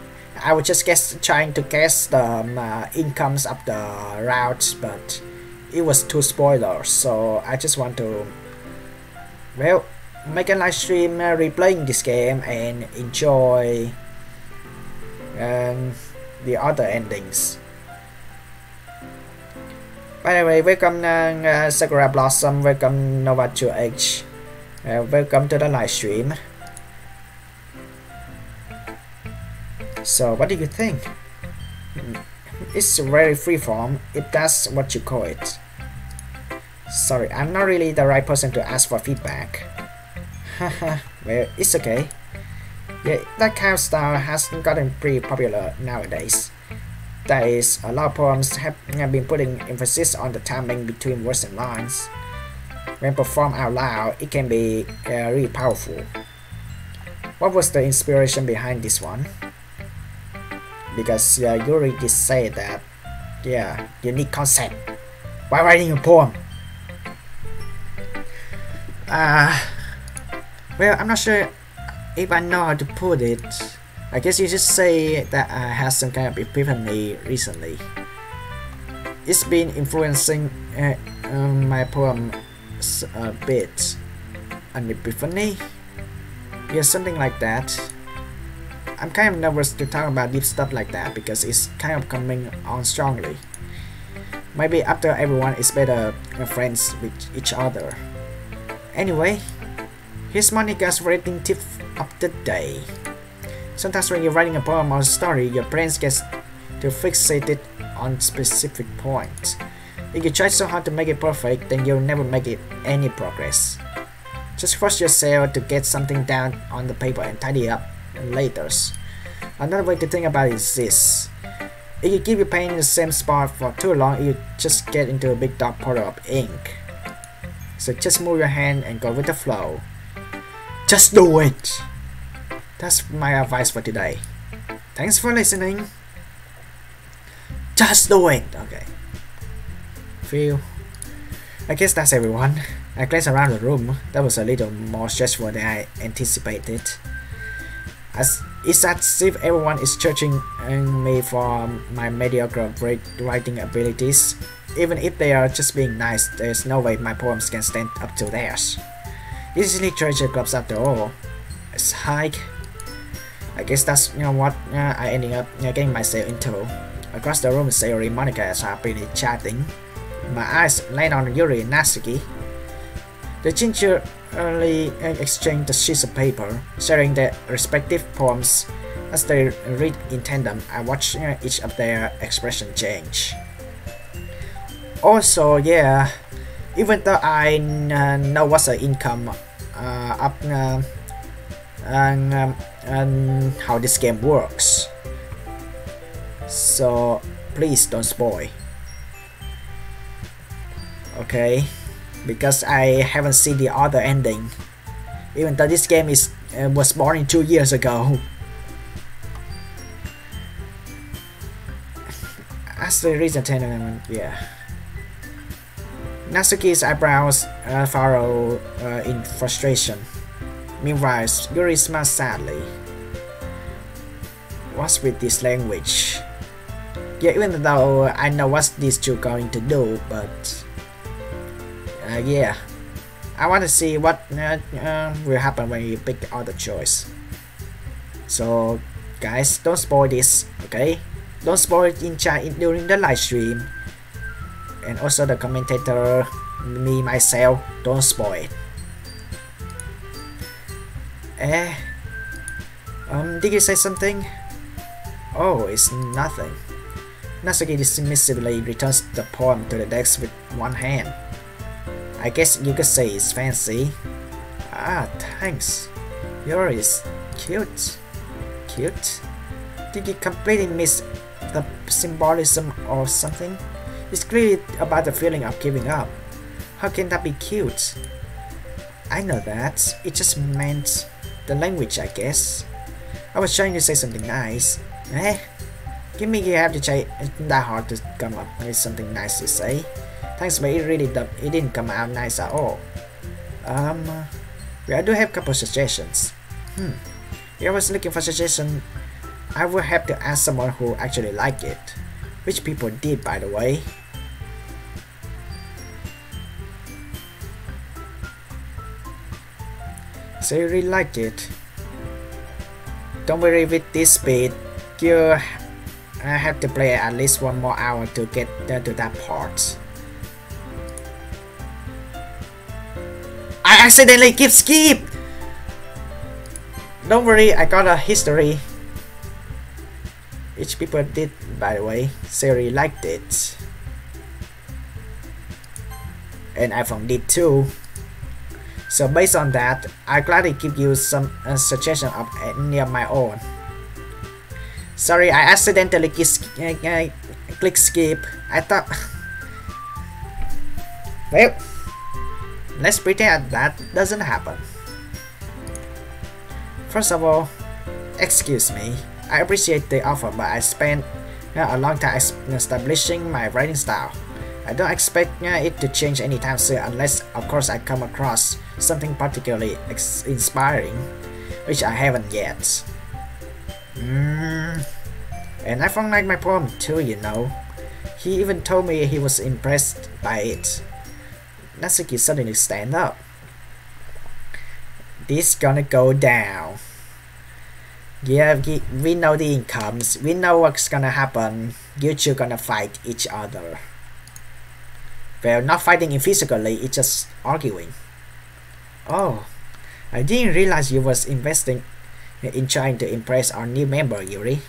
[SPEAKER 1] was just trying to guess the incomes of the routes, but it was too spoiler. So I just want to, well, make a live stream replaying this game and enjoy the other endings. By the way, welcome Sakura Blossom, welcome Nova 2H, welcome to the live stream. So what do you think? It's very freeform, if that's what you call it. Sorry, I'm not really the right person to ask for feedback. Haha, well, it's okay. Yeah, that kind of style has gotten pretty popular nowadays. That is, a lot of poems have been putting emphasis on the timing between words and lines. When performed out loud, it can be really powerful. What was the inspiration behind this one? Because you already say that, yeah, unique concept while writing a poem. Well, I'm not sure if I know how to put it. I guess you should say that I had some kind of epiphany recently. It's been influencing my poem a bit. An epiphany? Yeah, something like that. I'm kind of nervous to talk about deep stuff like that because it's kind of coming on strongly. Maybe after everyone is better friends with each other. Anyway, here's Monica's rating tip of the day. Sometimes when you're writing a poem or a story, your brain gets too fixated on specific points. If you try so hard to make it perfect, then you'll never make it any progress. Just force yourself to get something down on the paper and tidy up later. Another way to think about it is this. If you keep your pen in the same spot for too long, you just get into a big dark puddle of ink. So just move your hand and go with the flow. Just do it! That's my advice for today. Thanks for listening. Just do it. Okay. Phew. I guess that's everyone. I glanced around the room. That was a little more stressful than I anticipated. It's as if everyone is judging me for my mediocre writing abilities. Even if they are just being nice, there's no way my poems can stand up to theirs. This is literature clubs after all. It's hike. I guess that's what I ended up getting myself into. Across the room, Sayori, Monica, and happily chatting. My eyes land on Yuri and Natsuki. They gingerly exchange the sheets of paper, sharing their respective poems. As they read in tandem, I watch each of their expression change. Also, yeah, even though I know what's the income and how this game works, so please don't spoil. Okay, because I haven't seen the other ending, even though this game was born 2 years ago. As the reason, yeah. Natsuki's eyebrows furrow in frustration. Meanwhile, Yuri smiles sadly. What's with this language? Yeah, even though I know what these two going to do, but yeah, I want to see what will happen when you pick the other choice. So, guys, don't spoil this, okay? Don't spoil it in chat during the live stream, and also the commentator, me myself, don't spoil it. Did you say something? Oh, it's nothing. Natsuki dismissively returns the poem to the desk with one hand. I guess you could say it's fancy. Ah, thanks. Yours is cute. Cute? Did you completely miss the symbolism or something? It's clearly about the feeling of giving up. How can that be cute? I know that. It just meant the language, I guess. I was trying to say something nice. Give me you have to try that hard to come up with something nice to say. Thanks, but it didn't come out nice at all. I do have a couple suggestions. If I was looking for suggestions, I would have to ask someone who actually liked it. Which people did, by the way. So you really liked it. Don't worry, with this speed, you have to play at least 1 more hour to get to that part. I accidentally skip! Don't worry, I got a history. Each people did, by the way. Sayori liked it. And iPhong did too. So based on that, I gladly give you some suggestion of any of my own. Sorry, I accidentally click skip. I thought... Well, let's pretend that doesn't happen. First of all, excuse me. I appreciate the offer, but I spent a long time establishing my writing style. I don't expect it to change anytime soon unless, of course, I come across something particularly inspiring, which I haven't yet. And iPhong liked my poem too, you know. He even told me he was impressed by it. Natsuki suddenly stand up. This gonna go down. Yeah, we know the incomes. We know what's gonna happen. You two gonna fight each other. Well, not fighting physically, it's just arguing. Oh, I didn't realize you was investing in trying to impress our new member, Yuri.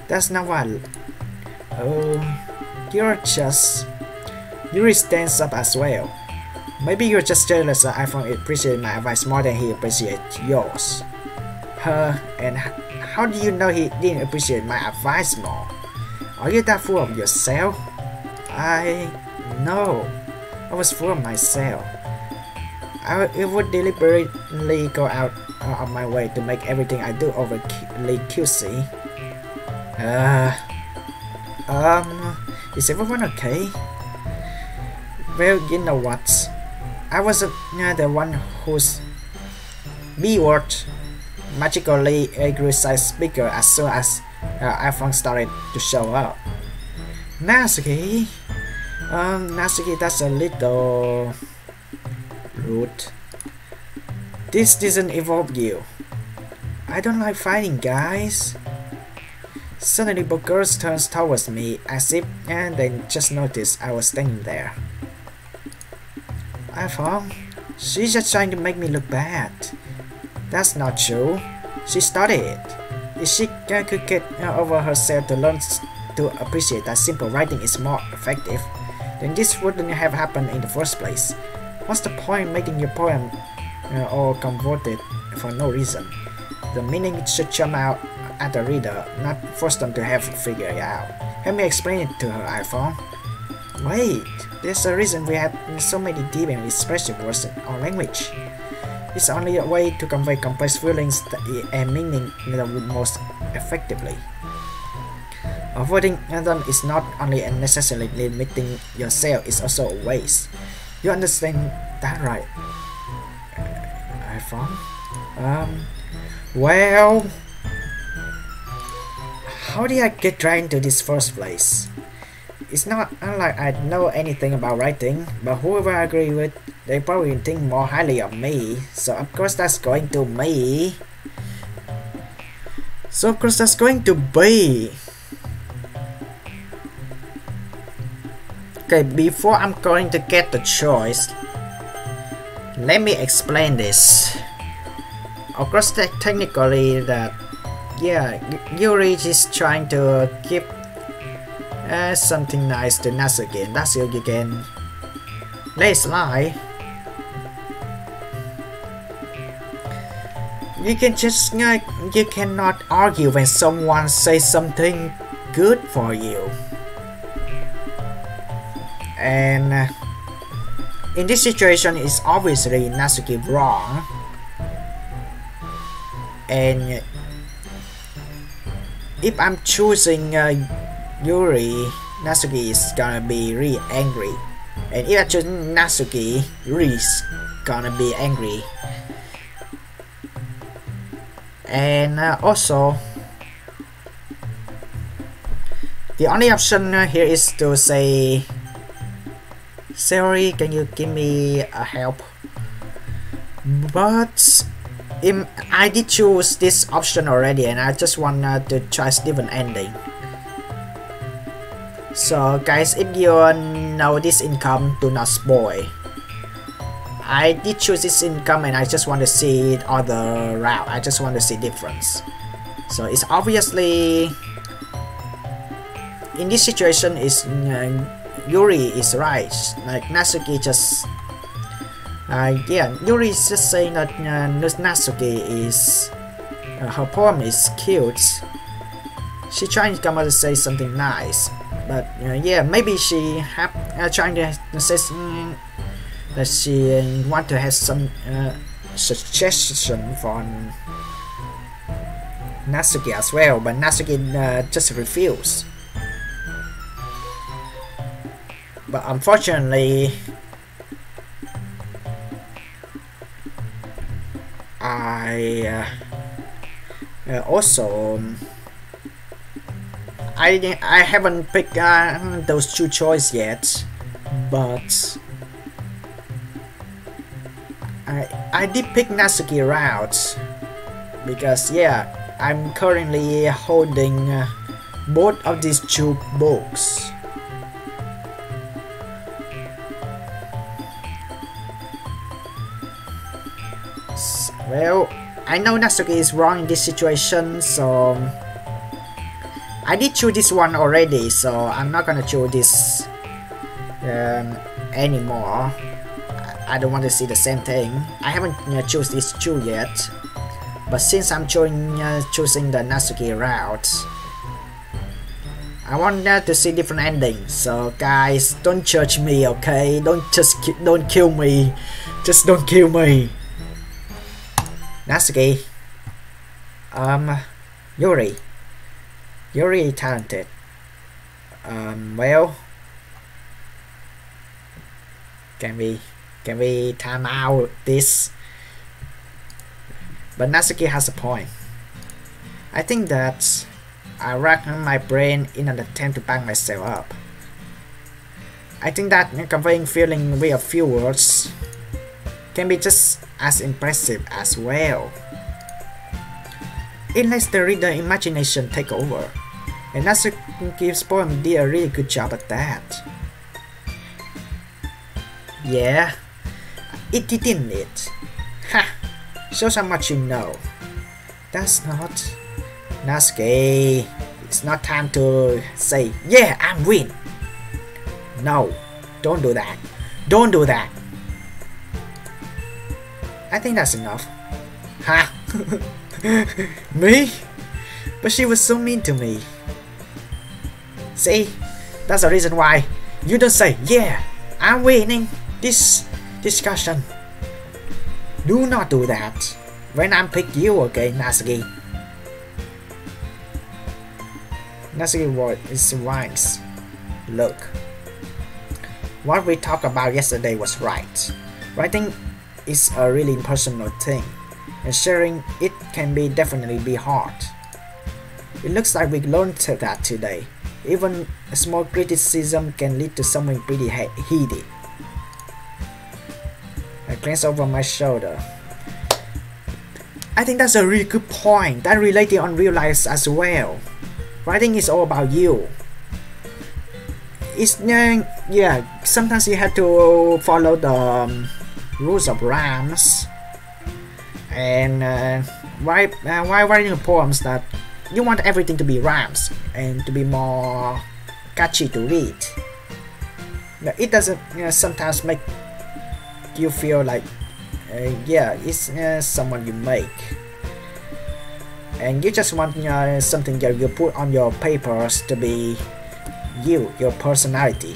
[SPEAKER 1] That's not what. Oh, you're just... Yuri stands up as well. Maybe you're just jealous that iPhong appreciates my advice more than he appreciates yours. And how do you know he didn't appreciate my advice more? Are you that full of yourself? No, I was full of myself. I would deliberately go out of my way to make everything I do overly cutesy. Is everyone okay? Well, you know what? I wasn't the one whose B-word magically grew size bigger as soon as iPhong started to show up. Natsuki? Natsuki, that's a little rude. This doesn't involve you. I don't like fighting, guys. Suddenly, both girls turned towards me as if they just noticed I was standing there. iPhong, she's just trying to make me look bad. That's not true. She studied. If she could get over herself to learn to appreciate that simple writing is more effective, then this wouldn't have happened in the first place. What's the point making your poem all convoluted for no reason? The meaning should jump out at the reader, not force them to have to figure it out. Help me explain it to her, iPhong. Wait, there's a reason we have so many deep and expressive words in our language. It's only a way to convey complex feelings and meaning the most effectively. Avoiding them is not only necessarily limiting yourself, it's also a waste. You understand that, right? iPhong? Well, how did I get dragged into this first place? It's not like I know anything about writing, but whoever I agree with, they probably think more highly of me, so of course that's going to me. Okay, before I'm going to get the choice, let me explain this. Of course, technically that, yeah, Yuri is trying to give something nice to Natsuki, and that's you can let it slide. You can just you cannot argue when someone says something good for you. And in this situation, it's obviously Natsuki wrong. And if I'm choosing Yuri, Natsuki is gonna be really angry. And if I choose Natsuki, Yuri is gonna be angry. And also, the only option here is to say, sorry, can you give me a help? But I did choose this option already, and I just want to try a different ending. So guys, if you know this income, do not spoil. I did choose this income, and I just want to see it other route. I just want to see difference. So it's obviously in this situation is Yuri is right. Like Natsuki just yeah, Yuri is just saying that Natsuki is her poem is cute. She trying to come out to say something nice, but yeah, maybe she trying to say that she want to have some suggestion from Natsuki as well, but Natsuki just refused. But unfortunately, I also I haven't picked those two choices yet, but I did pick Natsuki route because yeah, I'm currently holding both of these two books. Well, I know Natsuki is wrong in this situation, so I did choose this one already, so I'm not gonna choose this anymore. I don't want to see the same thing. I haven't choose these two yet, but since I'm choosing the Natsuki route, I want to see different endings. So guys, don't judge me, okay? Don't kill me Just don't kill me. Natsuki. Yuri. Yuri is talented. Well, can we time out this? But Natsuki has a point. I think that I racked my brain in an attempt to back myself up. I think that conveying feeling with a few words can be just as impressive as well. It lets the reader imagination take over, and Natsuki's poem did a really good job at that. Yeah, it didn't it? Ha! Shows how much you know. That's not... Natsuki, it's not time to say, yeah, I'm win. No, don't do that. Don't do that. I think that's enough. Ha! Me? But she was so mean to me. See? That's the reason why you don't say, yeah, I'm winning this discussion. Do not do that when I'm pick you again, Natsuki. Natsuki word is wise. Look. What we talked about yesterday was right. Writing is a really personal thing, and sharing it can definitely be hard. It looks like we learned that today. Even a small criticism can lead to something pretty heated. I glance over my shoulder. I think that's a really good point. That related on real life as well. Writing is all about you. It's yeah. Sometimes you have to follow the rules of rhymes, and why writing poems that you want everything to be rhymes and to be more catchy to read. It doesn't sometimes make you feel like yeah, it's someone you make, and you just want something that you put on your papers to be you, your personality.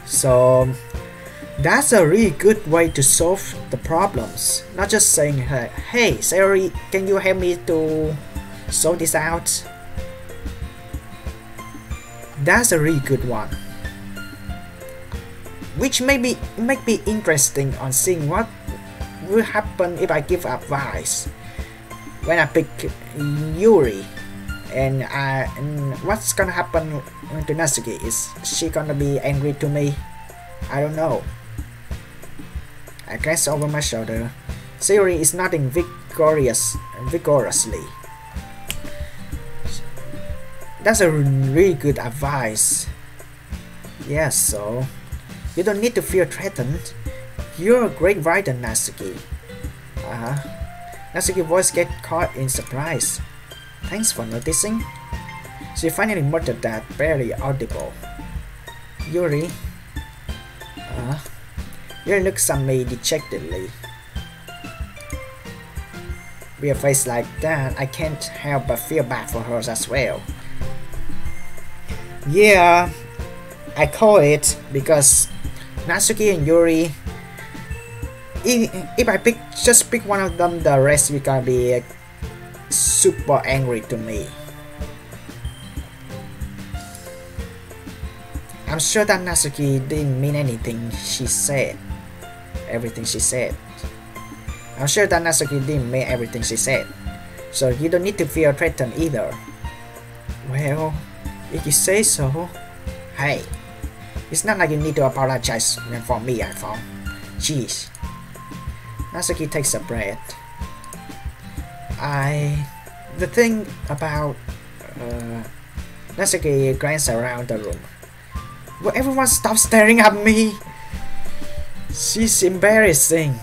[SPEAKER 1] So that's a really good way to solve the problems. Not just saying, hey Sayori, can you help me to sort this out? That's a really good one. Which may be interesting on seeing what will happen if I give advice when I pick Yuri, and what's gonna happen to Natsuki? Is she gonna be angry to me? I don't know. I glance over my shoulder. Sayori is nodding vigorously. That's a really good advice. Yes, so you don't need to feel threatened. You're a great writer, Natsuki. Natsuki's voice gets caught in surprise. Thanks for noticing. She finally muttered that, barely audible. Yuri. Yuri looks at me dejectedly. With a face like that, I can't help but feel bad for her as well. Yeah, I call it because Natsuki and Yuri, if I just pick one of them, the rest are gonna be super angry to me. I'm sure that Natsuki didn't mean anything she said. Everything she said. I'm sure that Natsuki didn't mean everything she said. So you don't need to feel threatened either. Well, if you say so. Hey, it's not like you need to apologize for me, iPhong. Jeez. Natsuki takes a breath. The thing about... Natsuki glances around the room. Will everyone stop staring at me? She's embarrassing.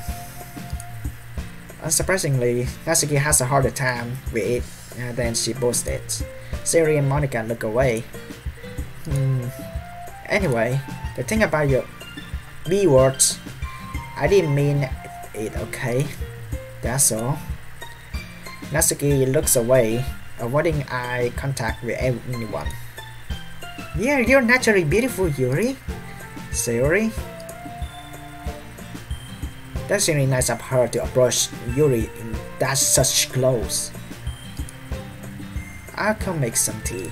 [SPEAKER 1] Unsurprisingly, Natsuki has a harder time with it than she boasted. Sayori and Monica look away. Anyway, the thing about your B words, I didn't mean it, okay? That's all. Natsuki looks away, avoiding eye contact with anyone. Yeah, you're naturally beautiful, Yuri. Sayori.
[SPEAKER 2] That's really nice of her to approach Yuri in that such close. I'll come make some tea.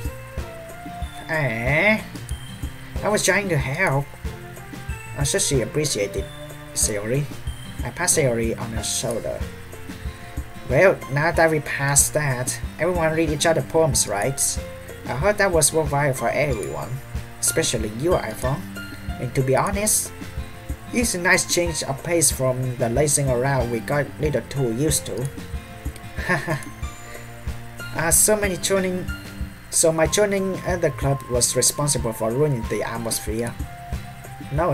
[SPEAKER 2] I was trying to help. I should she appreciate it, Sayori. I pat Sayori on her shoulder. Well, now that we passed that, everyone read each other poems, right? I heard that was worthwhile for everyone, especially you, iPhong. And to be honest, it's a nice change of pace from the lazing around we got little too used to. So my joining at the club was responsible for ruining the atmosphere. No.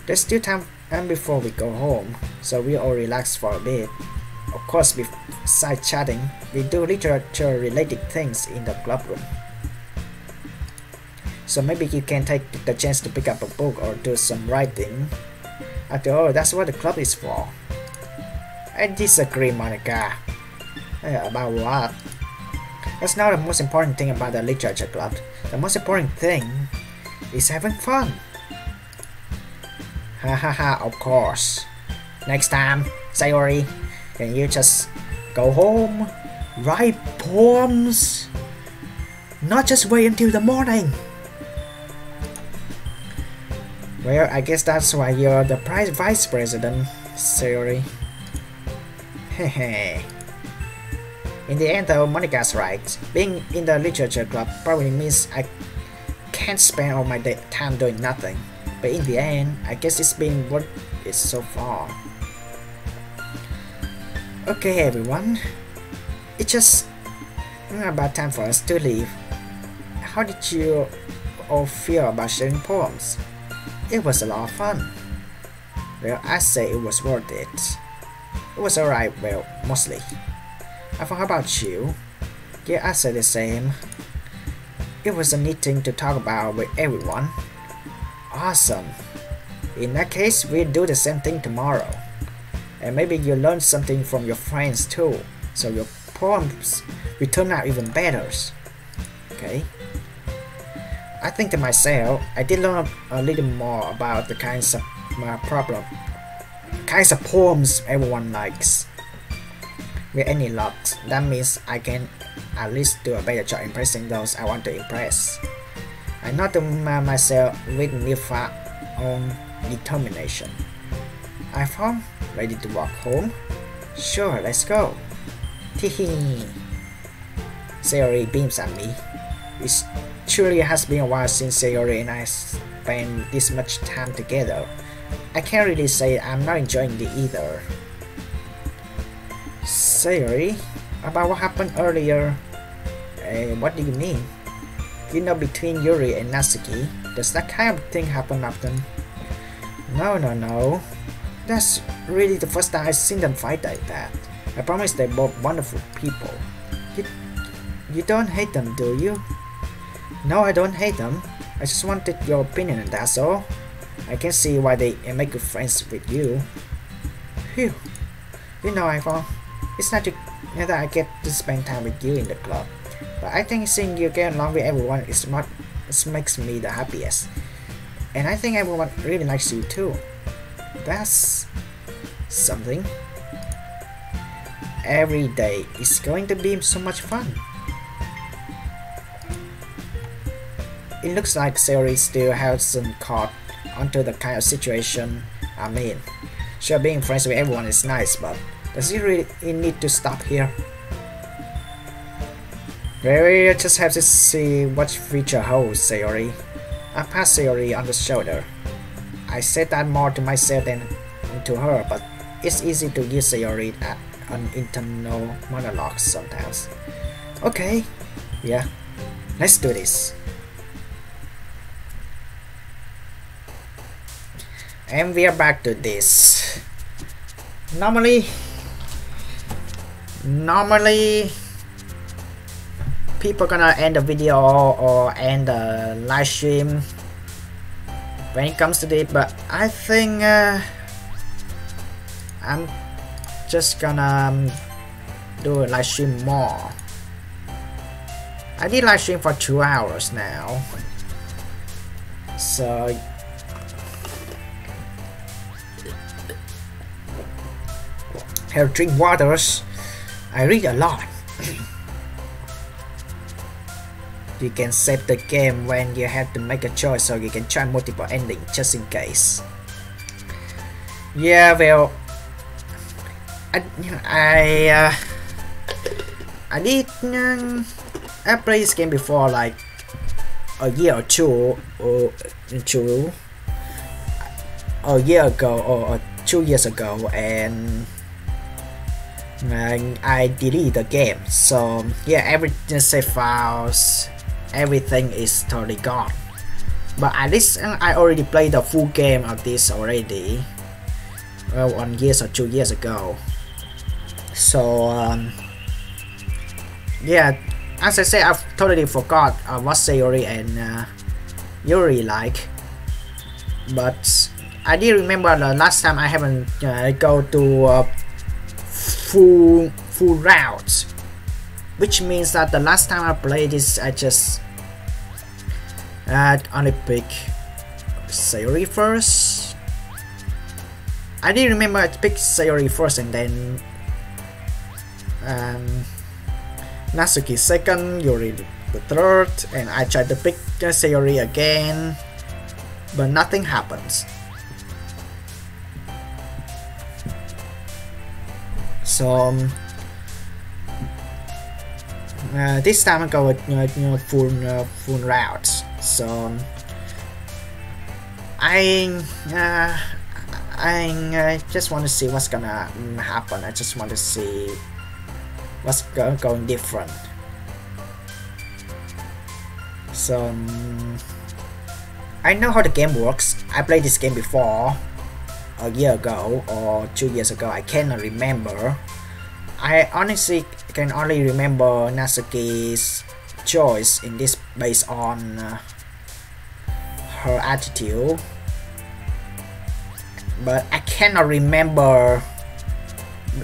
[SPEAKER 2] There's still time before we go home, so we all relax for a bit. Of course, besides chatting, we do literature-related things in the club room. So maybe you can take the chance to pick up a book or do some writing. After all, that's what the club is for. I disagree, Monica. About what? That's not the most important thing about the literature club. The most important thing is having fun. Hahaha, of course. Next time, Sayori, can you just go home, write poems? Not just wait until the morning. Well, I guess that's why you're the vice president, Sayori. Hehe. In the end though, Monica's right. Being in the literature club probably means I can't spend all my time doing nothing. But in the end, I guess it's been worth it so far. Okay everyone, it's just about time for us to leave. How did you all feel about sharing poems? It was a lot of fun. Well, I say it was worth it. It was alright, well, mostly. How about you? Yeah, I say the same. It was a neat thing to talk about with everyone. Awesome. In that case, we'll do the same thing tomorrow. And maybe you learn something from your friends too, so your poems will turn out even better. Okay? I think to myself, I did learn a little more about the kinds of poems everyone likes. With any luck, that means I can at least do a better job impressing those I want to impress. I know to myself with newfound determination. iPhong, ready to walk home? Sure, let's go. Teehee. Sayori beams at me. It truly has been a while since Sayori and I spent this much time together. I can't really say I'm not enjoying it either. Sayori, about what happened earlier? What do you mean? You know, between Yuri and Natsuki, does that kind of thing happen often? No. That's really the first time I've seen them fight like that. I promise they're both wonderful people. You don't hate them, do you? No, I don't hate them. I just wanted your opinion and that's all. I can see why they make good friends with you. Phew. You know, iPhong, it's not that I get to spend time with you in the club, but I think seeing you get along with everyone is what makes me the happiest. And I think everyone really likes you too. That's something. Every day is going to be so much fun. It looks like Sayori still hasn't caught onto the kind of situation I'm in. Sure, being friends with everyone is nice, but does it really need to stop here? Well, we just have to see what future holds, Sayori. I passed Sayori on the shoulder. I said that more to myself than to her, but it's easy to use Sayori an internal monologue sometimes. Okay, yeah, let's do this. And we are back to this. Normally people gonna end the video or end the live stream when it comes to this, but I think I'm just gonna do a live stream more. I did live stream for 2 hours now, so have drink waters. I read a lot. You can save the game when you have to make a choice, so you can try multiple endings just in case. Yeah, well, I did I played this game before, like a year or two, a year ago or 2 years ago, and I deleted the game. So yeah, everything save files, everything is totally gone. But at least I already played the full game of this already, well, 1 year or 2 years ago. So yeah, as I said, I've totally forgot what Sayori and Yuri like. But I did remember the last time I haven't go to full route, which means that the last time I played this, I just only pick Sayori first. I did remember I picked Sayori first and then Natsuki second, Yuri the third, and I tried to pick Sayori again, but nothing happens. So this time I go with full routes. So I just want to see what's gonna happen. I just want to see what's going different. So I know how the game works. I played this game before a year ago or 2 years ago. I cannot remember. I honestly can only remember Natsuki's choice in this based on her attitude, but I cannot remember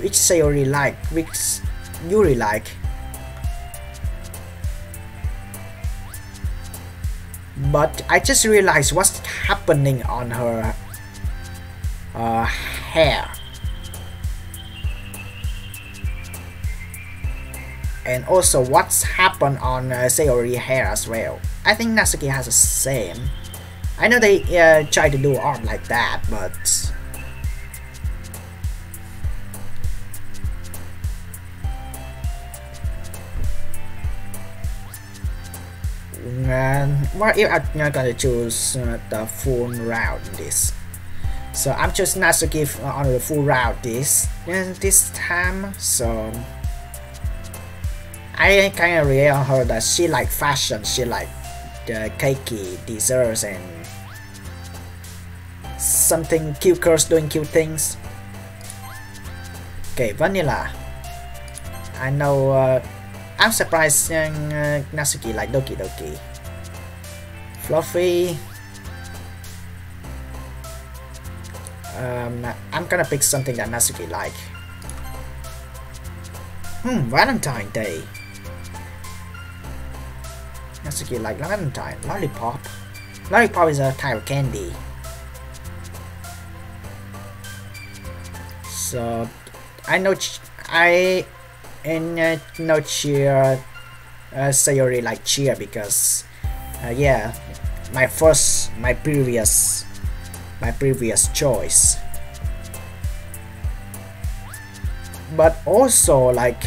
[SPEAKER 2] which Sayori like, which Yuri like. But I just realized what's happening on her hair, and also what's happened on Sayori hair as well. I think Natsuki has the same. I know they try to do art like that, but what if I'm not gonna choose the full route in this? So I'm just Natsuki on the full route this time. So I kind of rely on her that she like fashion, she like the cakey desserts and something cute girls doing cute things. Okay, vanilla. I know. I'm surprised Natsuki like Doki Doki. Fluffy. I'm gonna pick something that Natsuki like. Valentine Day. Natsuki like Valentine. Lollipop. Lollipop is a type of candy. So I know no cheer Sayori like cheer because yeah, my previous choice. But also like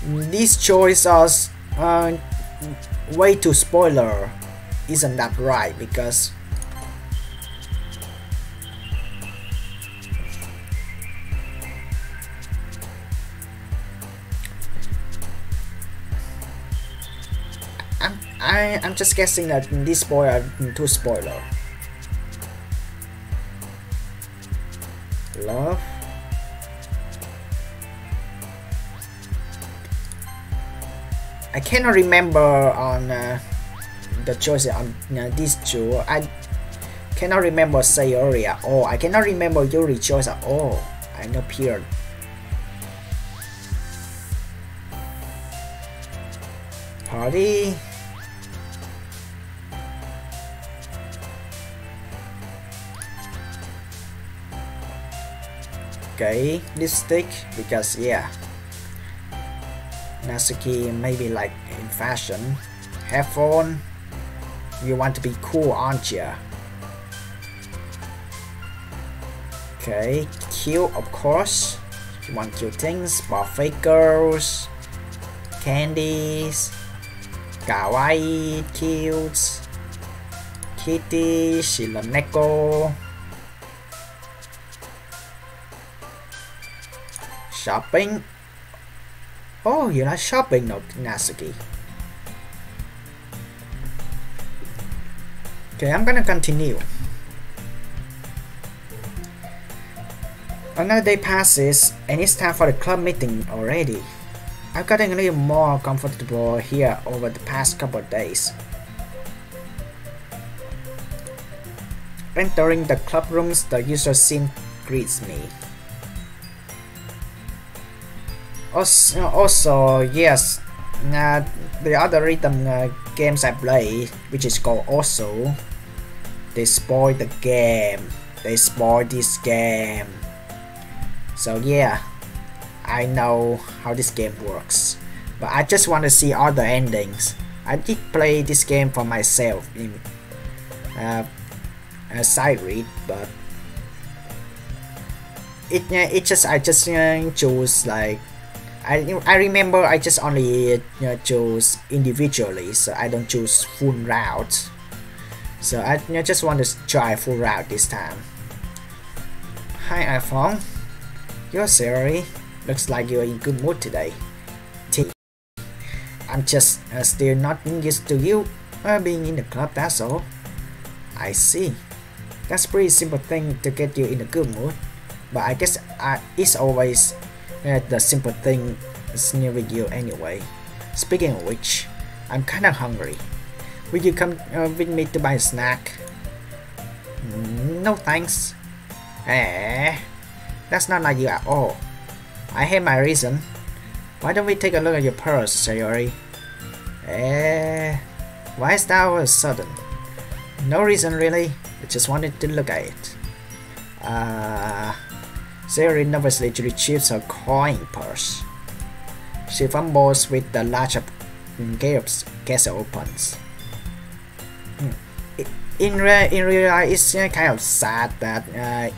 [SPEAKER 2] these choices are way too spoiler. Isn't that right? Because I'm just guessing that this spoiler too spoiler. Love. I cannot remember on the choices on these two. I cannot remember Sayori at all. I cannot remember Yuri choice at all. I know Pierre. Party. Okay, lipstick, because yeah, Natsuki maybe like in fashion. Headphone, you want to be cool, aren't ya? Okay, cute, of course. You want cute things, fake girls, candies, kawaii, cute, kitty, shiraneko. Shopping. Oh, you like shopping, no, Natsuki. Okay, I'm gonna continue. Another day passes, and it's time for the club meeting already. I've gotten a little more comfortable here over the past couple of days. Entering the club rooms, the usual scene greets me. Also, yes, the other rhythm games I play, which is called Also, they spoil the game. They spoil this game. So yeah, I know how this game works, but I just want to see all the endings. I did play this game for myself in a side read, but I just choose like I remember I just only choose individually, so I don't choose full route. So I just want to try full route this time. Hi iPhong, you're Siri. Looks like you're in good mood today. I'm just still not used to you being in the club, that's all. I see. That's a pretty simple thing to get you in a good mood, but I guess it's always the simple thing is near with you anyway. Speaking of which, I'm kinda hungry. Will you come with me to buy a snack? No thanks. That's not like you at all. I have my reason. Why don't we take a look at your purse, Sayori? Why is that all of a sudden? No reason really, I just wanted to look at it. Sayori nervously retrieves her coin purse. She fumbles with the latch case opens. In real life, it's kind of sad that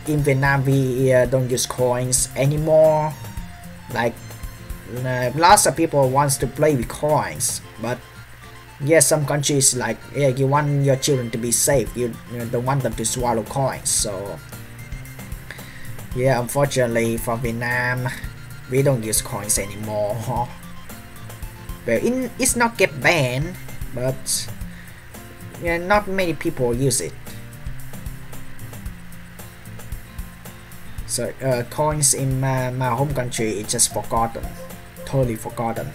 [SPEAKER 2] in Vietnam we don't use coins anymore. Like lots of people wants to play with coins, but yeah, some countries like you want your children to be safe. You don't want them to swallow coins. So yeah, unfortunately for Vietnam, we don't use coins anymore. But it's not get banned, but yeah, not many people use it. So coins in my home country is just forgotten, totally forgotten.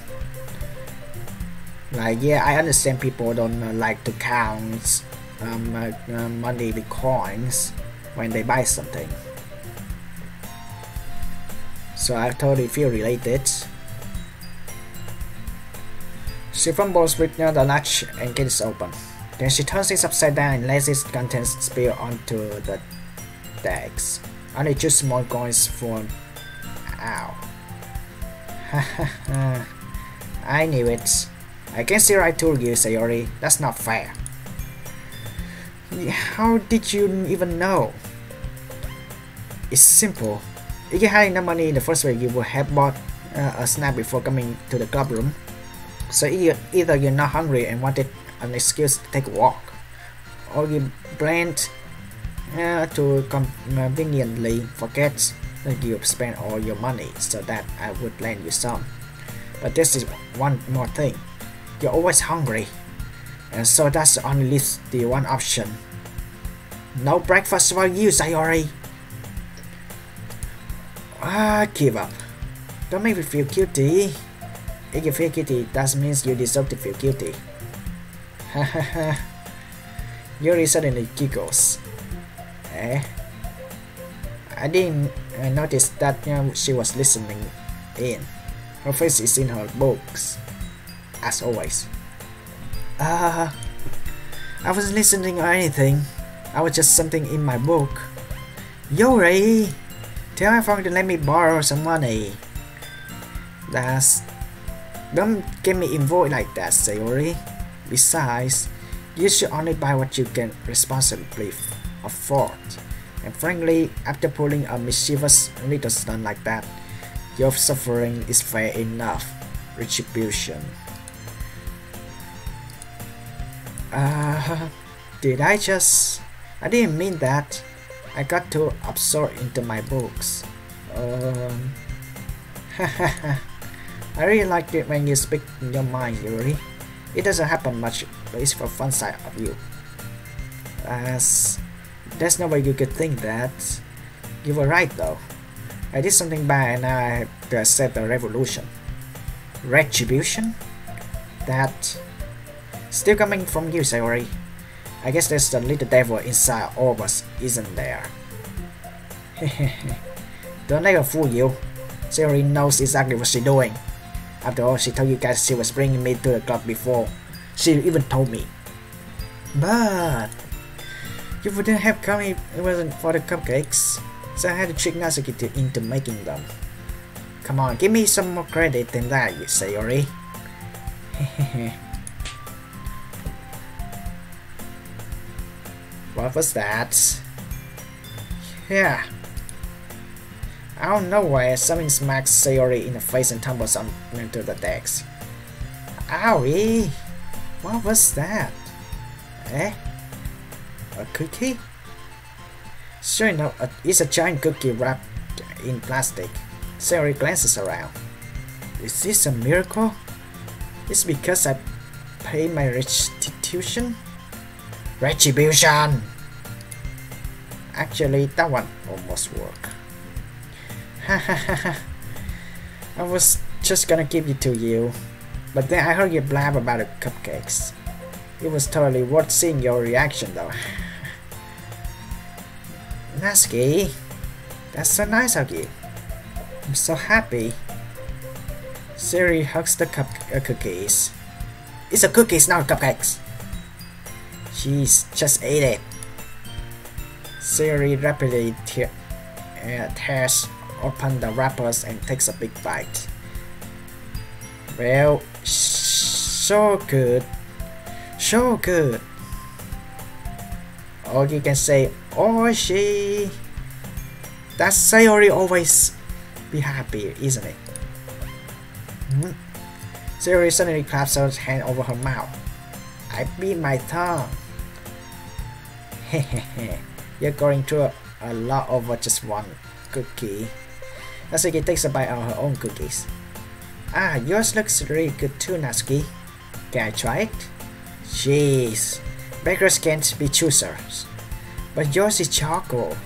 [SPEAKER 2] Like yeah, I understand people don't like to count money with coins when they buy something. So I totally feel related. She fumbles with the latch and gets open. Then she turns it upside down and lets its contents spill onto the decks. Only 2 small coins for... Ow. I knew it. I can see right through you, Sayori. That's not fair. How did you even know? It's simple. If you had enough money in the first place, you would have bought a snack before coming to the club room. So either you're not hungry and wanted an excuse to take a walk, or you planned to conveniently forget that you've spent all your money so that I would lend you some. But this is one more thing. You're always hungry, and so that's only leaves the one option. No breakfast for you, Sayori. Give up. Don't make me feel guilty. If you feel guilty, that means you deserve to feel guilty. Hahaha. Yuri suddenly giggles. I didn't notice that she was listening in. Her face is in her books, as always. I wasn't listening or anything. I was just something in my book. Yuri, Tell iPhong to let me borrow some money. Don't get me involved like that, Sayori. Besides, you should only buy what you can responsibly afford. And frankly, after pulling a mischievous little stunt like that, your suffering is fair enough. Retribution. Did I just... I didn't mean that. I got too absorbed into my books. I really like it when you speak in your mind, Yuri. It doesn't happen much, but it's for fun side of you. There's no way you could think that. You were right though. I did something bad and now I have to accept the revolution. Retribution? That... Still coming from you, Sayori. I guess there's the little devil inside all of us, isn't there? Don't let her fool you. Sayori knows exactly what she's doing. After all, she told you guys she was bringing me to the club before. She even told me. But... You wouldn't have come if it wasn't for the cupcakes. So I had to trick Natsuki into making them. Come on, give me some more credit than that, you Sayori. What was that? Yeah. Out of nowhere, something smacks Sayori in the face and tumbles onto the decks. Owie! What was that? Eh? A cookie? Sure enough, it's a giant cookie wrapped in plastic. Sayori glances around. Is this a miracle? It's because I paid my restitution? Retribution! Actually, that one almost worked. I was just gonna give it to you, but then I heard you blab about the cupcakes. It was totally worth seeing your reaction though. Natsuki, that's so nice of you. I'm so happy. Sayori hugs the cookies. It's a cookies, not cupcakes. Jeez, just ate it. Sayori rapidly tears open the wrappers and takes a big bite. Well, so good. So good. Or you can say, Oishi. That's Sayori always be happy, isn't it? Sayori suddenly claps her hand over her mouth. I bit my tongue. Hehehe. You're going through a lot over just one cookie. Natsuki takes a bite out of her own cookies. Ah, yours looks really good too, Natsuki. Can I try it? Jeez, bakers can't be choosers. But yours is charcoal.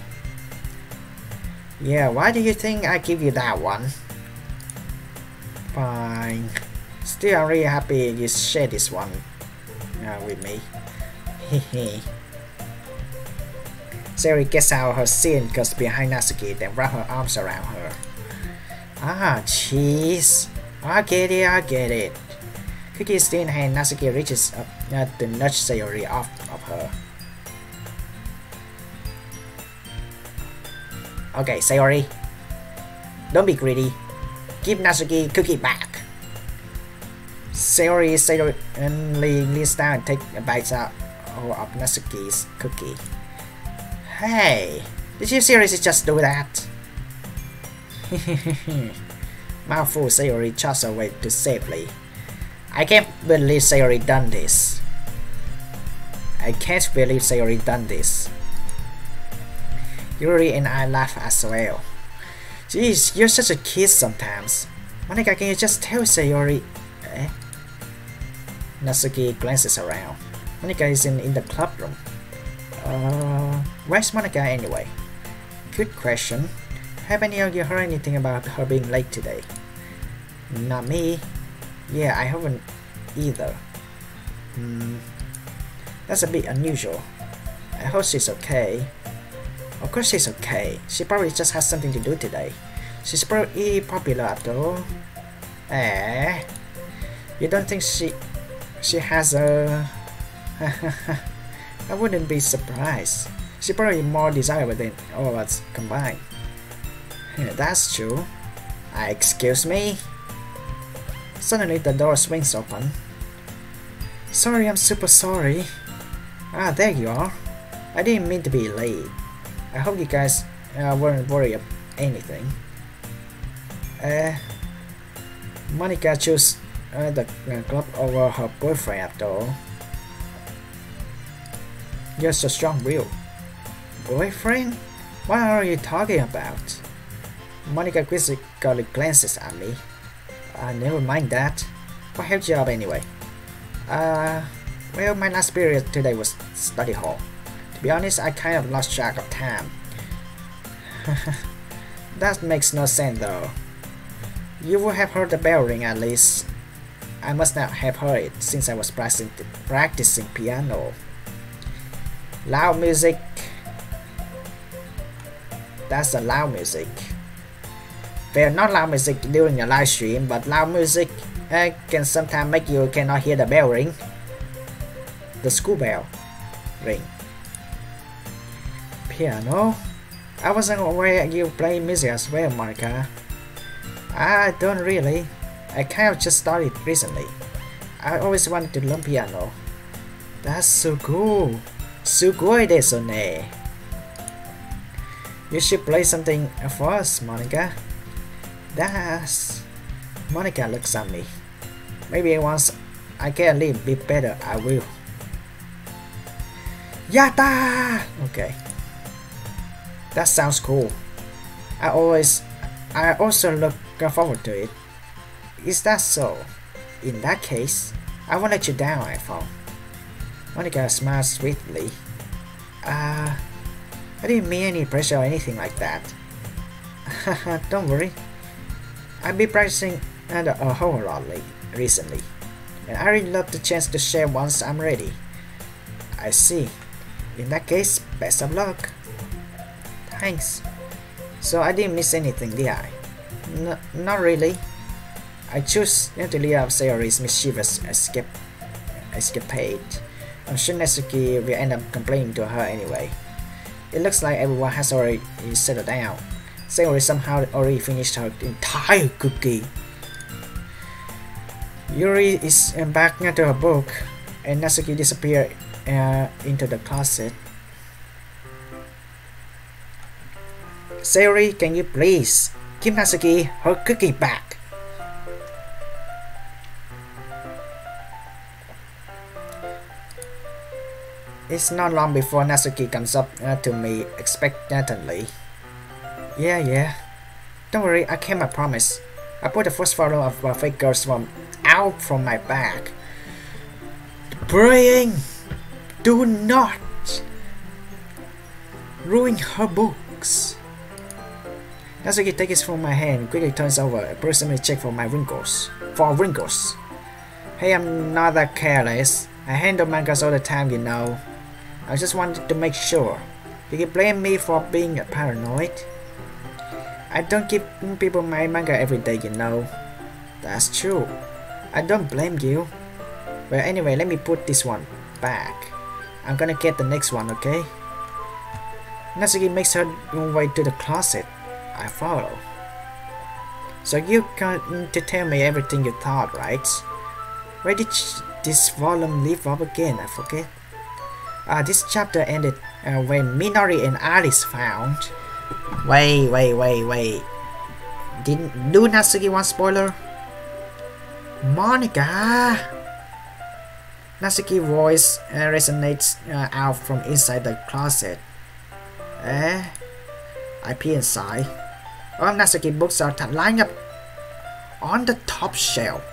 [SPEAKER 2] Yeah, why do you think I give you that one? Fine. Still, I'm really happy you share this one with me. Hehe. Sayori gets out her seat and goes behind Natsuki, then wraps her arms around her. Ah, jeez. I get it. Cookie still in hand, Natsuki reaches up to nudge Sayori off of her. Okay, Sayori. Don't be greedy. Give Natsuki cookie back. Sayori leans down and takes a bite out of Natsuki's cookie. Hey, did you seriously just do that? Mouthful, Sayori chucks away to safely. I can't believe Sayori done this. Yuri and I laugh as well. Jeez, you're such a kid sometimes. Monika, can you just tell Sayori? Eh? Natsuki glances around. Monika is in the club room. Where's Monika anyway? Good question. Have any of you heard anything about her being late today? Not me. Yeah, I haven't either. That's a bit unusual. I hope she's okay. Of course she's okay. She probably just has something to do today. She's probably popular after all. Eh? You don't think she has a... I wouldn't be surprised. She's probably more desirable than all of us combined. Yeah, that's true. Excuse me? Suddenly the door swings open. Sorry, I'm super sorry. Ah, there you are. I didn't mean to be late. I hope you guys weren't worried about anything. Monica chose the club over her boyfriend after all. You're so strong-willed. Boyfriend? What are you talking about? Monica quizzically glances at me. Never mind that. What helped you up anyway? Well, my last period today was study hall. To be honest, I kind of lost track of time. That makes no sense though. You would have heard the bell ring at least. I must not have heard it since I was practicing piano. Loud music. That's the loud music. Well, not loud music during a live stream, but loud music can sometimes make you cannot hear the bell ring. The school bell ring. Piano? I wasn't aware you play music as well, Monica. I don't really. I kind of just started recently. I always wanted to learn piano. That's so cool. すごいですね. You should play something for us, Monica. That's... Monica looks at me. Maybe once I get a little bit better, I will. Yatta! Okay. That sounds cool. I also look forward to it. Is that so? In that case, I won't let you down, iPhong. Monica smiles sweetly. I didn't mean any pressure or anything like that. Don't worry. I've been practicing a whole lot recently, and I really love the chance to share once I'm ready. I see. In that case, best of luck. Thanks. So I didn't miss anything, did I? Not really. I choose to leave out Sayori's mischievous escapade. I'm sure Natsuki will end up complaining to her anyway. It looks like everyone has already settled down. Sayori somehow already finished her entire cookie. Yuri is back to her book, and Natsuki disappeared into the closet. Sayori, can you please give Natsuki her cookie back? It's not long before Natsuki comes up to me expectantly. Yeah. Don't worry, I kept my promise. I put the first photo of fake girls out from my bag. Praying! Do not ruin her books. Natsuki takes it from my hand, quickly turns over, personally check for my wrinkles. Hey, I'm not that careless. I handle mangas all the time, you know. I just wanted to make sure. You can blame me for being paranoid. I don't give people my manga every day, you know. That's true. I don't blame you. Well, anyway, let me put this one back. I'm gonna get the next one, okay? Natsuki makes her way to the closet. I follow. So you come to tell me everything you thought, right? Where did this volume leave off again? I forget. This chapter ended when Minori and Alice found. Wait. Do Natsuki want spoiler? Monica! Natsuki's voice resonates out from inside the closet. I peer inside. All Natsuki books are lined up on the top shelf.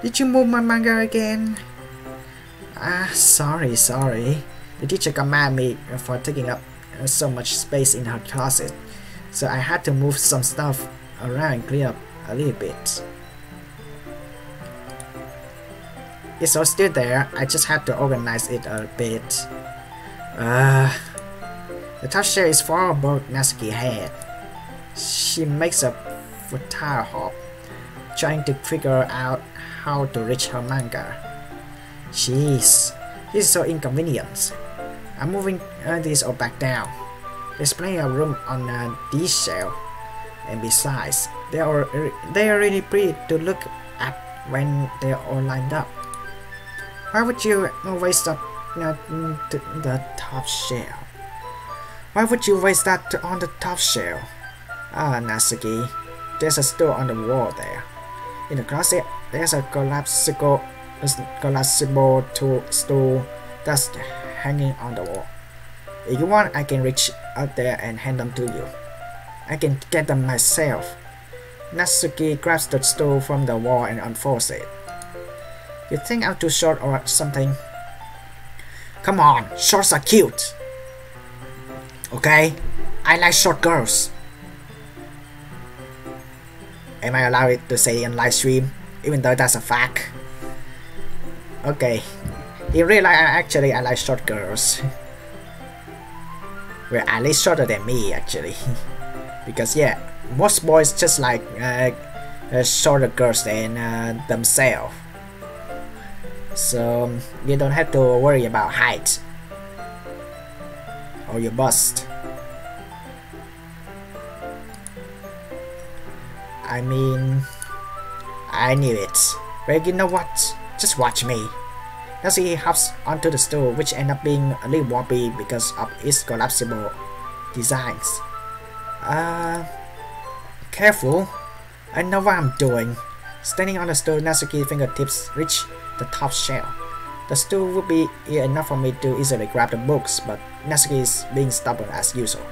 [SPEAKER 2] Did you move my manga again? Sorry. The teacher commanded me for taking up so much space in her closet, so I had to move some stuff around and clear up a little bit. It's all still there, I just had to organize it a bit. The top shelf is far above Natsuki's head. She makes a futile hop, trying to figure out how to reach her manga. Jeez, this is so inconvenient. I'm moving these all back down. There's plenty of room on this shelf, and besides, they are really pretty to look at when they're all lined up. Why would you waste up to the top shelf? Why would you waste that on the top shelf? Ah, Natsuki, there's a stool on the wall there. In the closet, there's a collapsible stool that's hanging on the wall. If you want, I can reach out there and hand them to you. I can get them myself. Natsuki grabs the stool from the wall and unfolds it. You think I'm too short or something? Come on, shorts are cute. Okay, I like short girls. Am I allowed to say in Livestream, even though that's a fact? Okay, in real life, actually, I like short girls. Well, at least shorter than me, actually. Because yeah, most boys just like shorter girls than themselves. So you don't have to worry about height or your bust. I mean, I knew it. But you know what? Just watch me. Natsuki hops onto the stool, which ends up being a little wobbly because of its collapsible designs. Careful. I know what I'm doing. Standing on the stool, Natsuki's fingertips reach the top shelf. The stool would be enough for me to easily grab the books, but Natsuki is being stubborn as usual.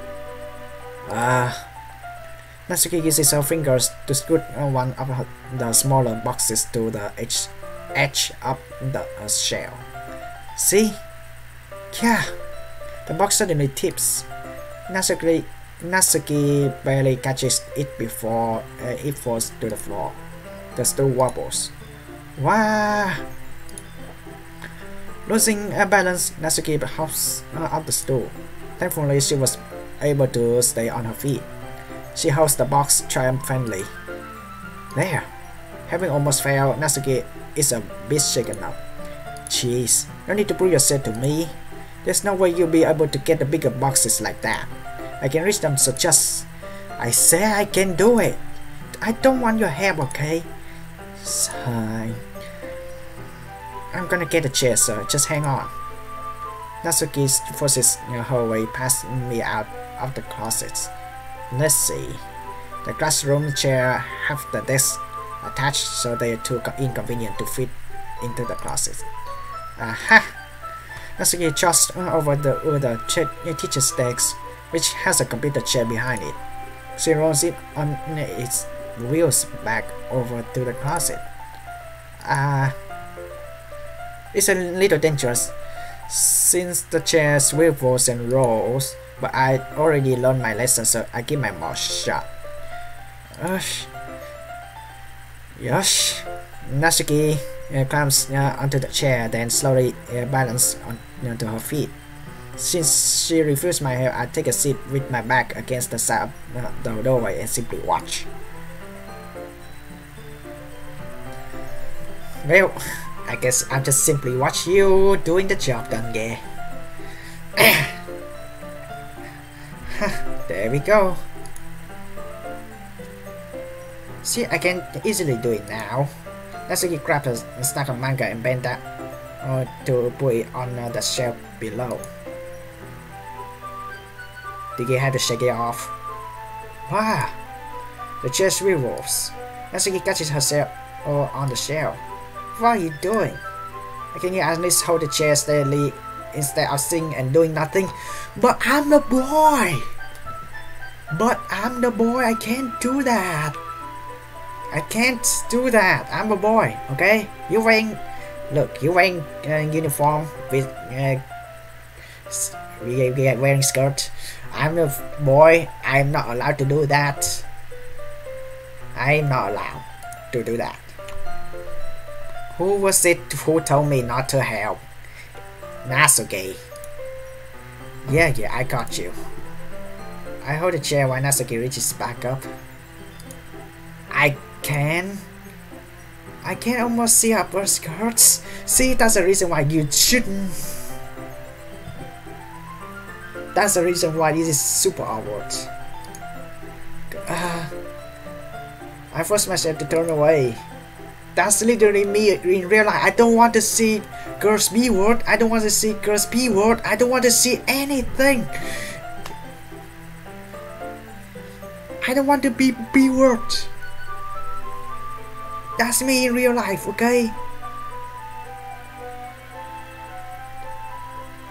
[SPEAKER 2] Natsuki uses her fingers to scoot one of the smaller boxes to the edge of the shelf. See? Yeah, the box suddenly tips. Natsuki barely catches it before it falls to the floor. The stool wobbles. Wow! Losing balance, Natsuki hops off the stool. Thankfully, she was able to stay on her feet. She holds the box triumphantly. There! Having almost failed, Natsuki is a bit shaken up. Jeez, no need to prove yourself to me. There's no way you'll be able to get the bigger boxes like that. I can reach them, so just... I say I can do it. I don't want your help, okay? Sigh. I'm gonna get a chair, sir. Just hang on. Natsuki forces her way past me out of the closets. Let's see. The classroom chair have the desk attached, so they are too inconvenient to fit into the closet. Aha! Natsuki jogs over the teacher's desk, which has a computer chair behind it. She rolls it on its wheels back over to the closet. It's a little dangerous since the chair swivels and rolls, but I already learned my lesson, so I give my mouth shut. Yosh. Natsuki climbs onto the chair, then slowly balances onto her feet. Since she refused my help, I take a seat with my back against the side of the doorway and simply watch. Well, I guess I'll just simply watch you doing the job done, yeah. There we go. See, I can easily do it now. Natsuki grabbed a stack of manga and bent that to put it on the shelf below. Did you have to shake it off? Wow! The chair revolves. Natsuki catches herself on the shelf. What are you doing? Can you at least hold the chair steadily instead of sitting and doing nothing? But I'm the boy! I can't do that! I can't do that! I'm a boy, okay? You're wearing uniform with wearing skirt. I'm a boy, I'm not allowed to do that. I'm not allowed to do that. Who was it who told me not to help? Natsuki. Yeah, I got you. I hold the chair while Natsuki reaches back up. I can almost see her skirts. See, that's the reason why you shouldn't. That's the reason why this is super awkward. I forced myself to turn away. That's literally me in real life. I don't want to see girls B word. I don't want to see girls P word. I don't want to see anything. I don't want to be B word. That's me in real life, okay?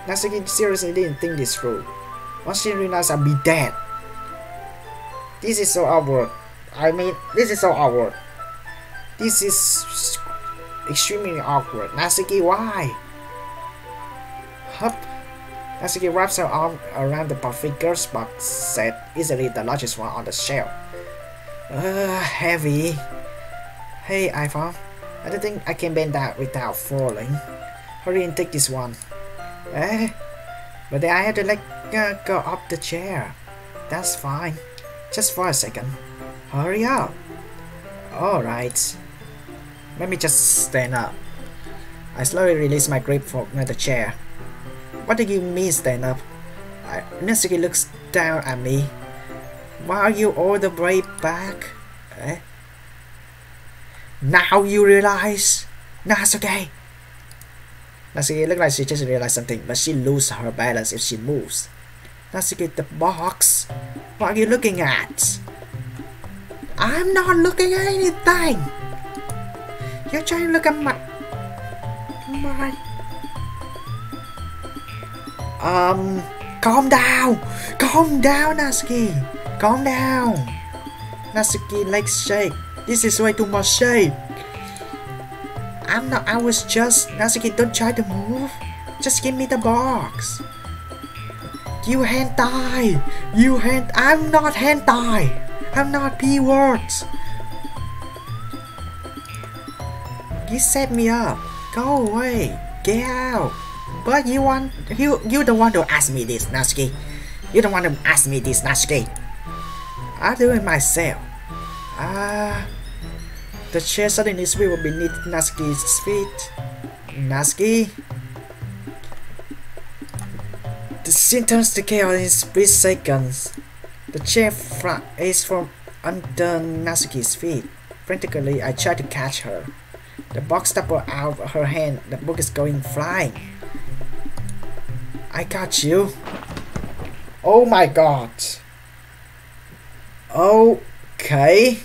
[SPEAKER 2] Natsuki seriously didn't think this through. Once she realized I'd be dead. This is so awkward. I mean, this is so awkward. This is extremely awkward. Natsuki, why? Hup. Natsuki wraps her arm around the perfect girl's box set, easily the largest one on the shelf. Heavy. Hey, iPhong. I don't think I can bend that without falling. Hurry and take this one. But then I had to let go up the chair. That's fine. Just for a second. Hurry up. Alright. Let me just stand up. I slowly release my grip from the chair. What do you mean stand up? Natsuki looks down at me. Why are you all the way back? Now you realize? Natsuki! Natsuki looks like she just realized something, but she loses her balance if she moves. Natsuki, the box? What are you looking at? I'm not looking at anything! You're trying to look at my... Calm down! Calm down, Natsuki! Calm down! Natsuki, legs shake. This is way too much shake. I'm not, I was just... Natsuki, don't try to move. Just give me the box. You hentai! I'm not hentai! I'm not P-words! You set me up. Go away. Get out. But you don't want to ask me this, Natsuki. You don't want to ask me this, Natsuki. I'll do it myself. The chair suddenly swiveled beneath Natsuki's feet. Natsuki. The scene turns to chaos in split seconds. The chair is from under Natsuki's feet. Frantically, I try to catch her. The box toppled out of her hand. The book is going flying. I got you. Oh my god. Okay.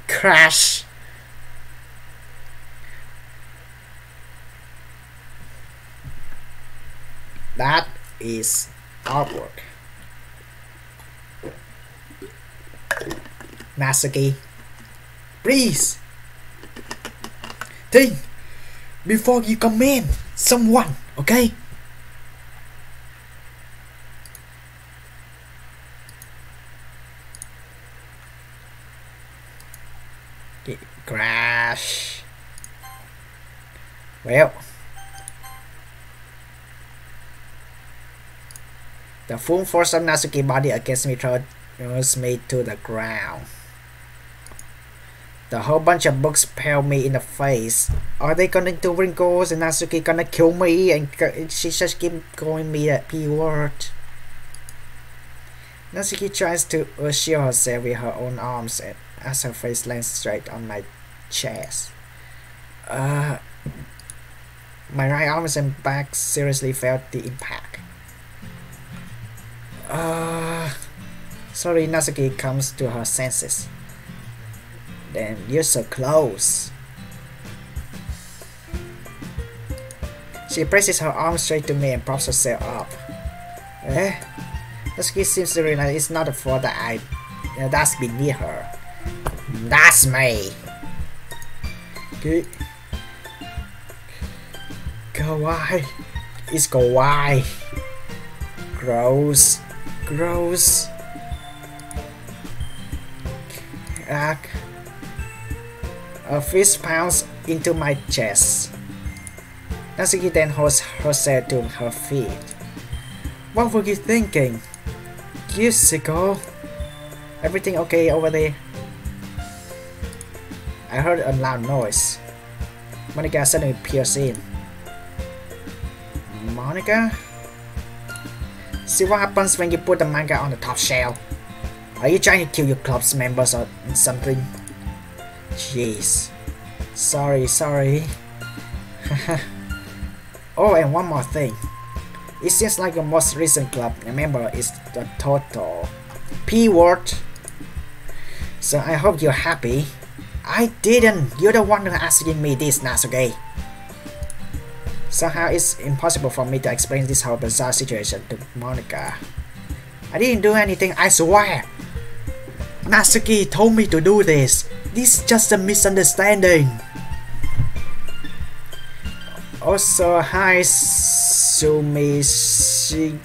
[SPEAKER 2] Crash. That is artwork. Natsuki, please think before you comment someone, okay? Crash. Well, the full force of Natsuki's body against me throws me to the ground. The whole bunch of books pale me in the face. Are they gonna do wrinkles and Natsuki gonna kill me and she just keep calling me that P word? Natsuki tries to assure herself with her own arms as her face lands straight on my chest. My right arms and back seriously felt the impact. Sorry, Natsuki comes to her senses. Damn, you're so close. She presses her arm straight to me and props herself up. Natsuki seems to realize it's not the fault that that's beneath her. That's me. Okay. Kawaii. It's kawaii. Gross. Gross. A fist pounds into my chest. Natsuki then holds herself to her feet. What were you thinking? You sicko. Everything okay over there? I heard a loud noise. Monica suddenly peers in. Monica? See what happens when you put the manga on the top shelf. Are you trying to kill your club's members or something? Jeez. Sorry. Oh, and one more thing. It seems like your most recent club member is the total P word. So I hope you're happy. I didn't. You're the one who asking me this, Nasuke. Somehow it's impossible for me to explain this whole bizarre situation to Monica. I didn't do anything, I swear. Nasuke told me to do this. This is just a misunderstanding. Also, hi Sumi Shio.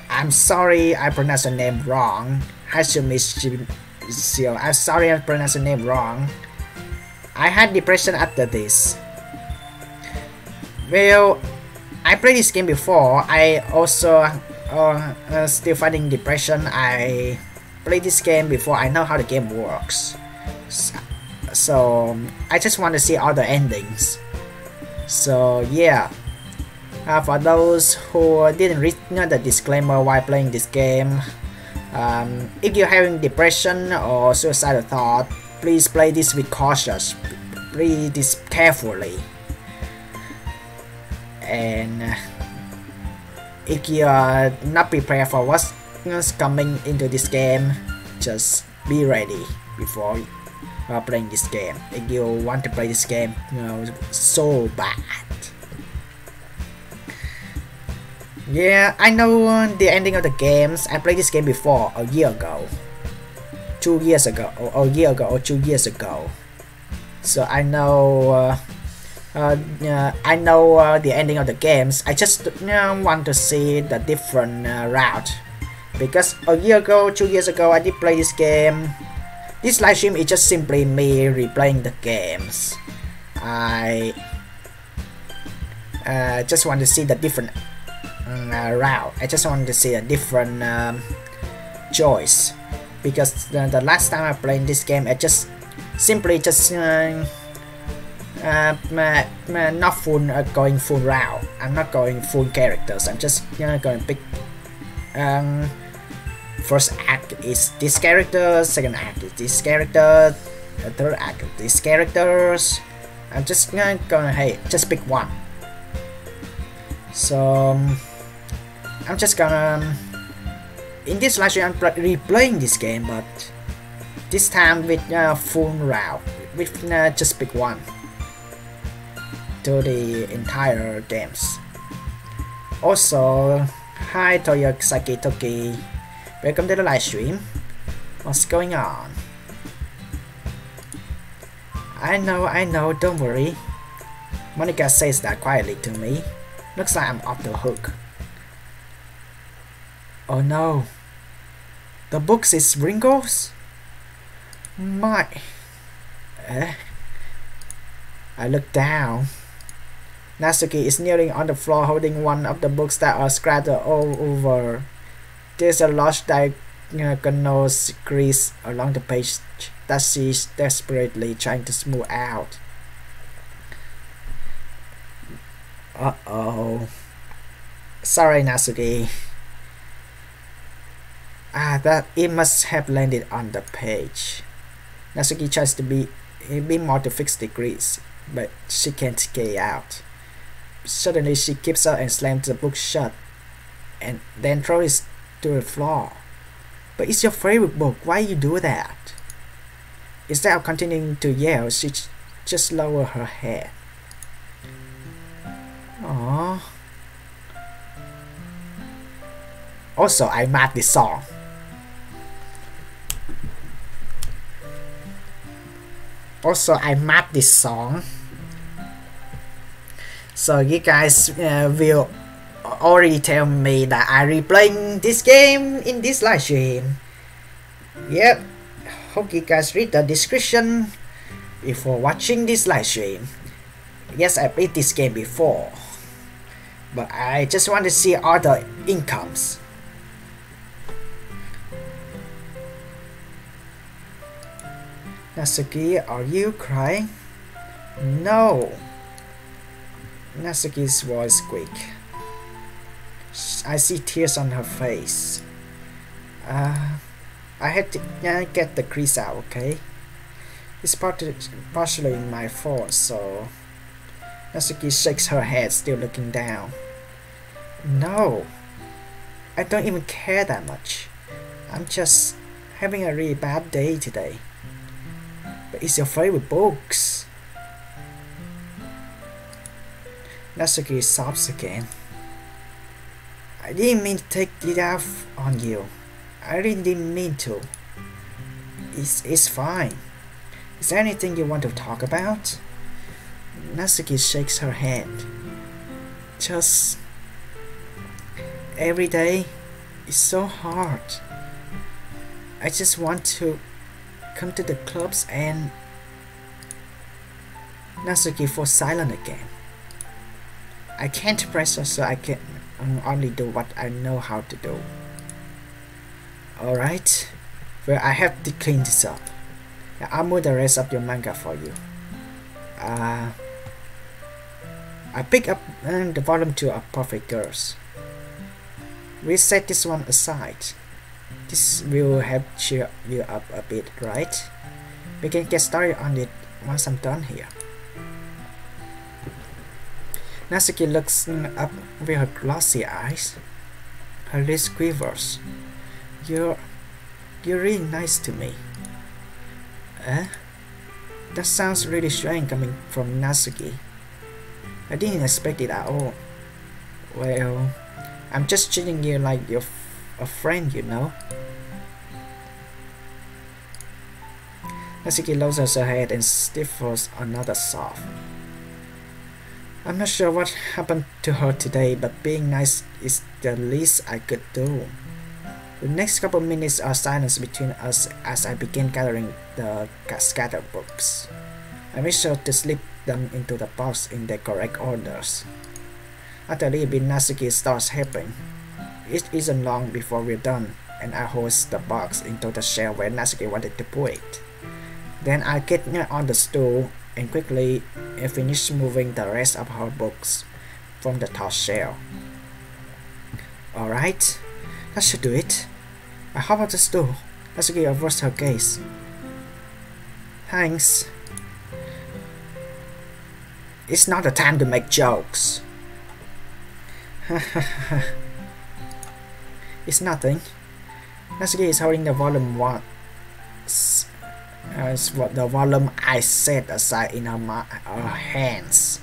[SPEAKER 2] I'm sorry I pronounced your name wrong. Hi Sumi Shio. I'm sorry I pronounced your name wrong. I had depression after this. Well, I played this game before. I also still fighting depression. I played this game before. I know how the game works. So I just want to see all the endings. So yeah, for those who didn't read the disclaimer while playing this game, if you're having depression or suicidal thought, please play this with caution. Play this carefully. And if you are not prepared for what's coming into this game, just be ready before playing this game. If you want to play this game, so bad. Yeah, I know the ending of the games. I played this game before a year ago, 2 years ago, or a year ago, or 2 years ago. So I know. I know the ending of the games. I just want to see the different route, because a year ago, 2 years ago, I did play this game. This live stream is just simply me replaying the games. I just want to see the different route. I just want to see a different choice, because the last time I played this game, I just simply not full going full route. I'm not going full characters. I'm just going to pick first act is this character, second act is this character, third act is these characters. I'm just gonna just pick one. So I'm just gonna in this live stream I'm replaying this game, but this time with full route, with just pick one to the entire games. Also, hi Toyosaki Toki, welcome to the live stream. What's going on? I know, don't worry. Monica says that quietly to me. Looks like I'm off the hook. Oh no, the books is wrinkles? My... I look down. Natsuki is kneeling on the floor holding one of the books that are scattered all over. There's a large diagonal crease along the page that she's desperately trying to smooth out. Uh-oh. Sorry, Natsuki. That it must have landed on the page. Natsuki tries to be more to fix the crease, but she can't get it out. Suddenly she keeps out and slams the book shut, and then throws it to the floor. But it's your favorite book, why you do that? Instead of continuing to yell, she just lowered her head. Aww. Also, I mad this song. So you guys will already tell me that I replaying this game in this live stream. Yep. Hope you guys read the description before watching this live stream. Yes, I played this game before, but I just want to see all the incomes. Natsuki, are you crying? No. Natsuki's voice squeaked. I see tears on her face. I had to get the crease out, okay? It's partially my fault, so... Natsuki shakes her head, still looking down. No, I don't even care that much. I'm just having a really bad day today. But it's your favorite books. Natsuki sobs again. I didn't mean to take it out on you. I really didn't mean to. It's fine. Is there anything you want to talk about? Natsuki shakes her head. Just... every day is so hard. I just want to come to the clubs and... Natsuki falls silent again. I can't press her, so I can only do what I know how to do. Alright, well, I have to clean this up. I'll move the rest of your manga for you. I pick up the volume 2 of Perfect Girls. We set this one aside. This will help cheer you up a bit, right? We can get started on it once I'm done here. Natsuki looks up with her glossy eyes. Her lips quivers. You're really nice to me. Eh? That sounds really strange coming from Natsuki. I didn't expect it at all. Well, I'm just treating you like a friend, you know. Natsuki lowers her head and stifles another sob. I'm not sure what happened to her today, but being nice is the least I could do. The next couple minutes are silence between us as I begin gathering the scattered books. I make sure to slip them into the box in the correct orders. After a little bit, Natsuki starts helping. It isn't long before we're done, and I hoist the box into the shelf where Natsuki wanted to put it. Then I get on the stool and quickly finish moving the rest of her books from the top shelf. Alright, that should do it. I hop on the stool. Natsuki averts her gaze. Thanks. It's not the time to make jokes. It's nothing. Natsuki is holding the volume 1. The volume I set aside in her hands.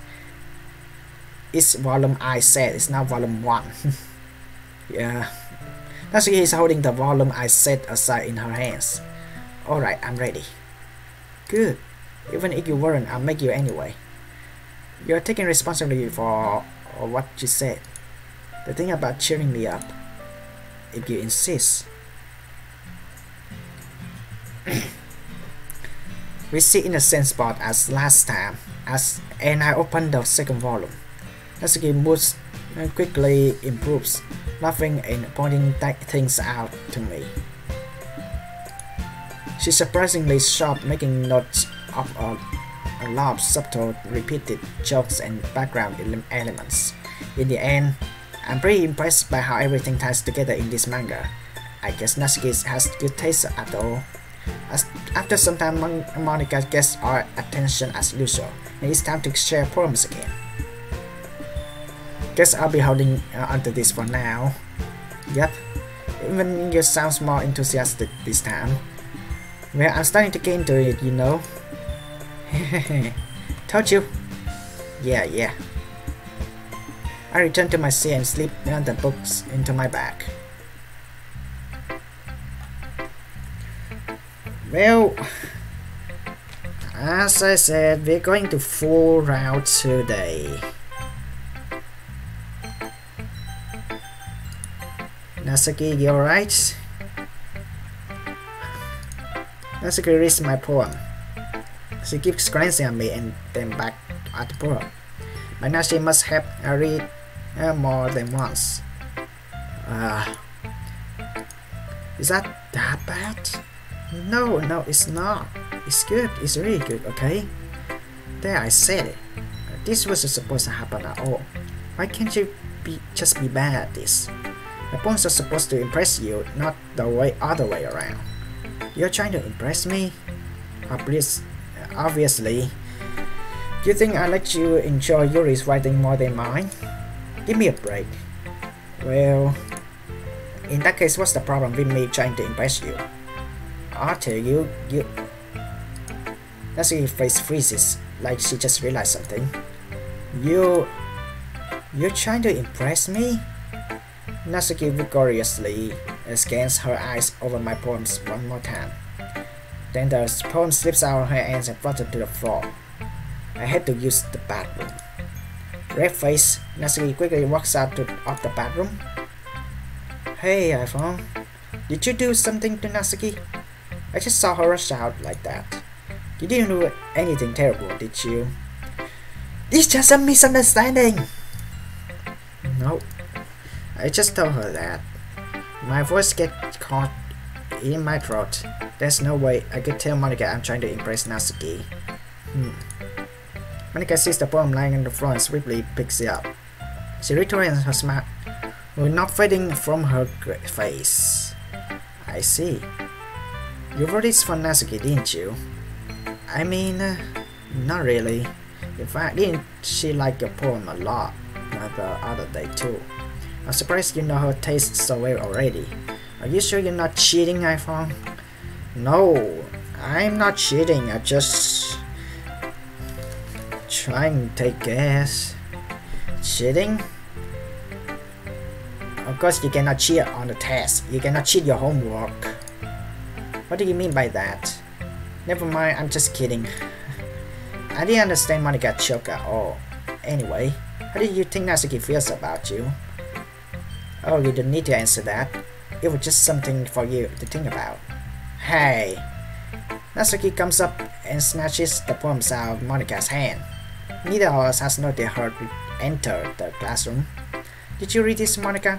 [SPEAKER 2] It's volume I set, it's not volume 1. Yeah. Natsuki is holding the volume I set aside in her hands. Alright, I'm ready. Good. Even if you weren't, I'll make you anyway. You're taking responsibility for what you said. The thing about cheering me up. If you insist. We sit in the same spot as last time, and I open the second volume. Natsuki moves quickly improves, laughing and pointing things out to me. She's surprisingly sharp, making notes of a lot of subtle, repeated jokes and background elements. In the end, I'm pretty impressed by how everything ties together in this manga. I guess Natsuki has good taste after all. After some time, Monica gets our attention as usual, and it's time to share poems again. Guess I'll be holding onto this for now. Yep, even you sounds more enthusiastic this time. Well, I'm starting to get into it, you know. Told you. Yeah. I return to my seat and slip the books into my bag. Well, as I said, we're going to full route today. Natsuki, you alright? Natsuki reads my poem. She keeps glancing at me and then back at the poem. By now she must have read more than once. Is that bad? No, it's not. It's good. It's really good, okay? There, I said it. This wasn't supposed to happen at all. Why can't you just be bad at this? My poems are supposed to impress you, not the other way around. You're trying to impress me? Obviously. You think I let you enjoy Yuri's writing more than mine? Give me a break. Well, in that case, what's the problem with me trying to impress you? I'll tell you, Natsuki's face freezes, like she just realized something. You're trying to impress me? Natsuki vigorously scans her eyes over my poems one more time. Then the poem slips out of her hands and flutters to the floor. I had to use the bathroom. Red face, Natsuki quickly walks out of the bathroom. Hey, iPhong. Did you do something to Natsuki? I just saw her rush out like that. You didn't do anything terrible, did you? It's just a misunderstanding! No. I just told her that. My voice gets caught in my throat. There's no way I could tell Monica I'm trying to impress Natsuki. Monica sees the poem lying on the floor and swiftly picks it up. She returns her smile, not fading from her face. I see. You wrote this for Natsuki, didn't you? I mean, not really. In fact, didn't she like your poem a lot the other day too? I'm surprised you know her taste so well already. Are you sure you're not cheating, iPhong? No, I'm not cheating. I'm just trying to take guess. Cheating? Of course you cannot cheat on the test. You cannot cheat your homework. What do you mean by that? Never mind, I'm just kidding. I didn't understand Monica joke at all. Anyway, how do you think Natsuki feels about you? Oh, you don't need to answer that. It was just something for you to think about. Hey! Natsuki comes up and snatches the poems out of Monica's hand. Neither of us has noticed her enter the classroom. Did you read this, Monica?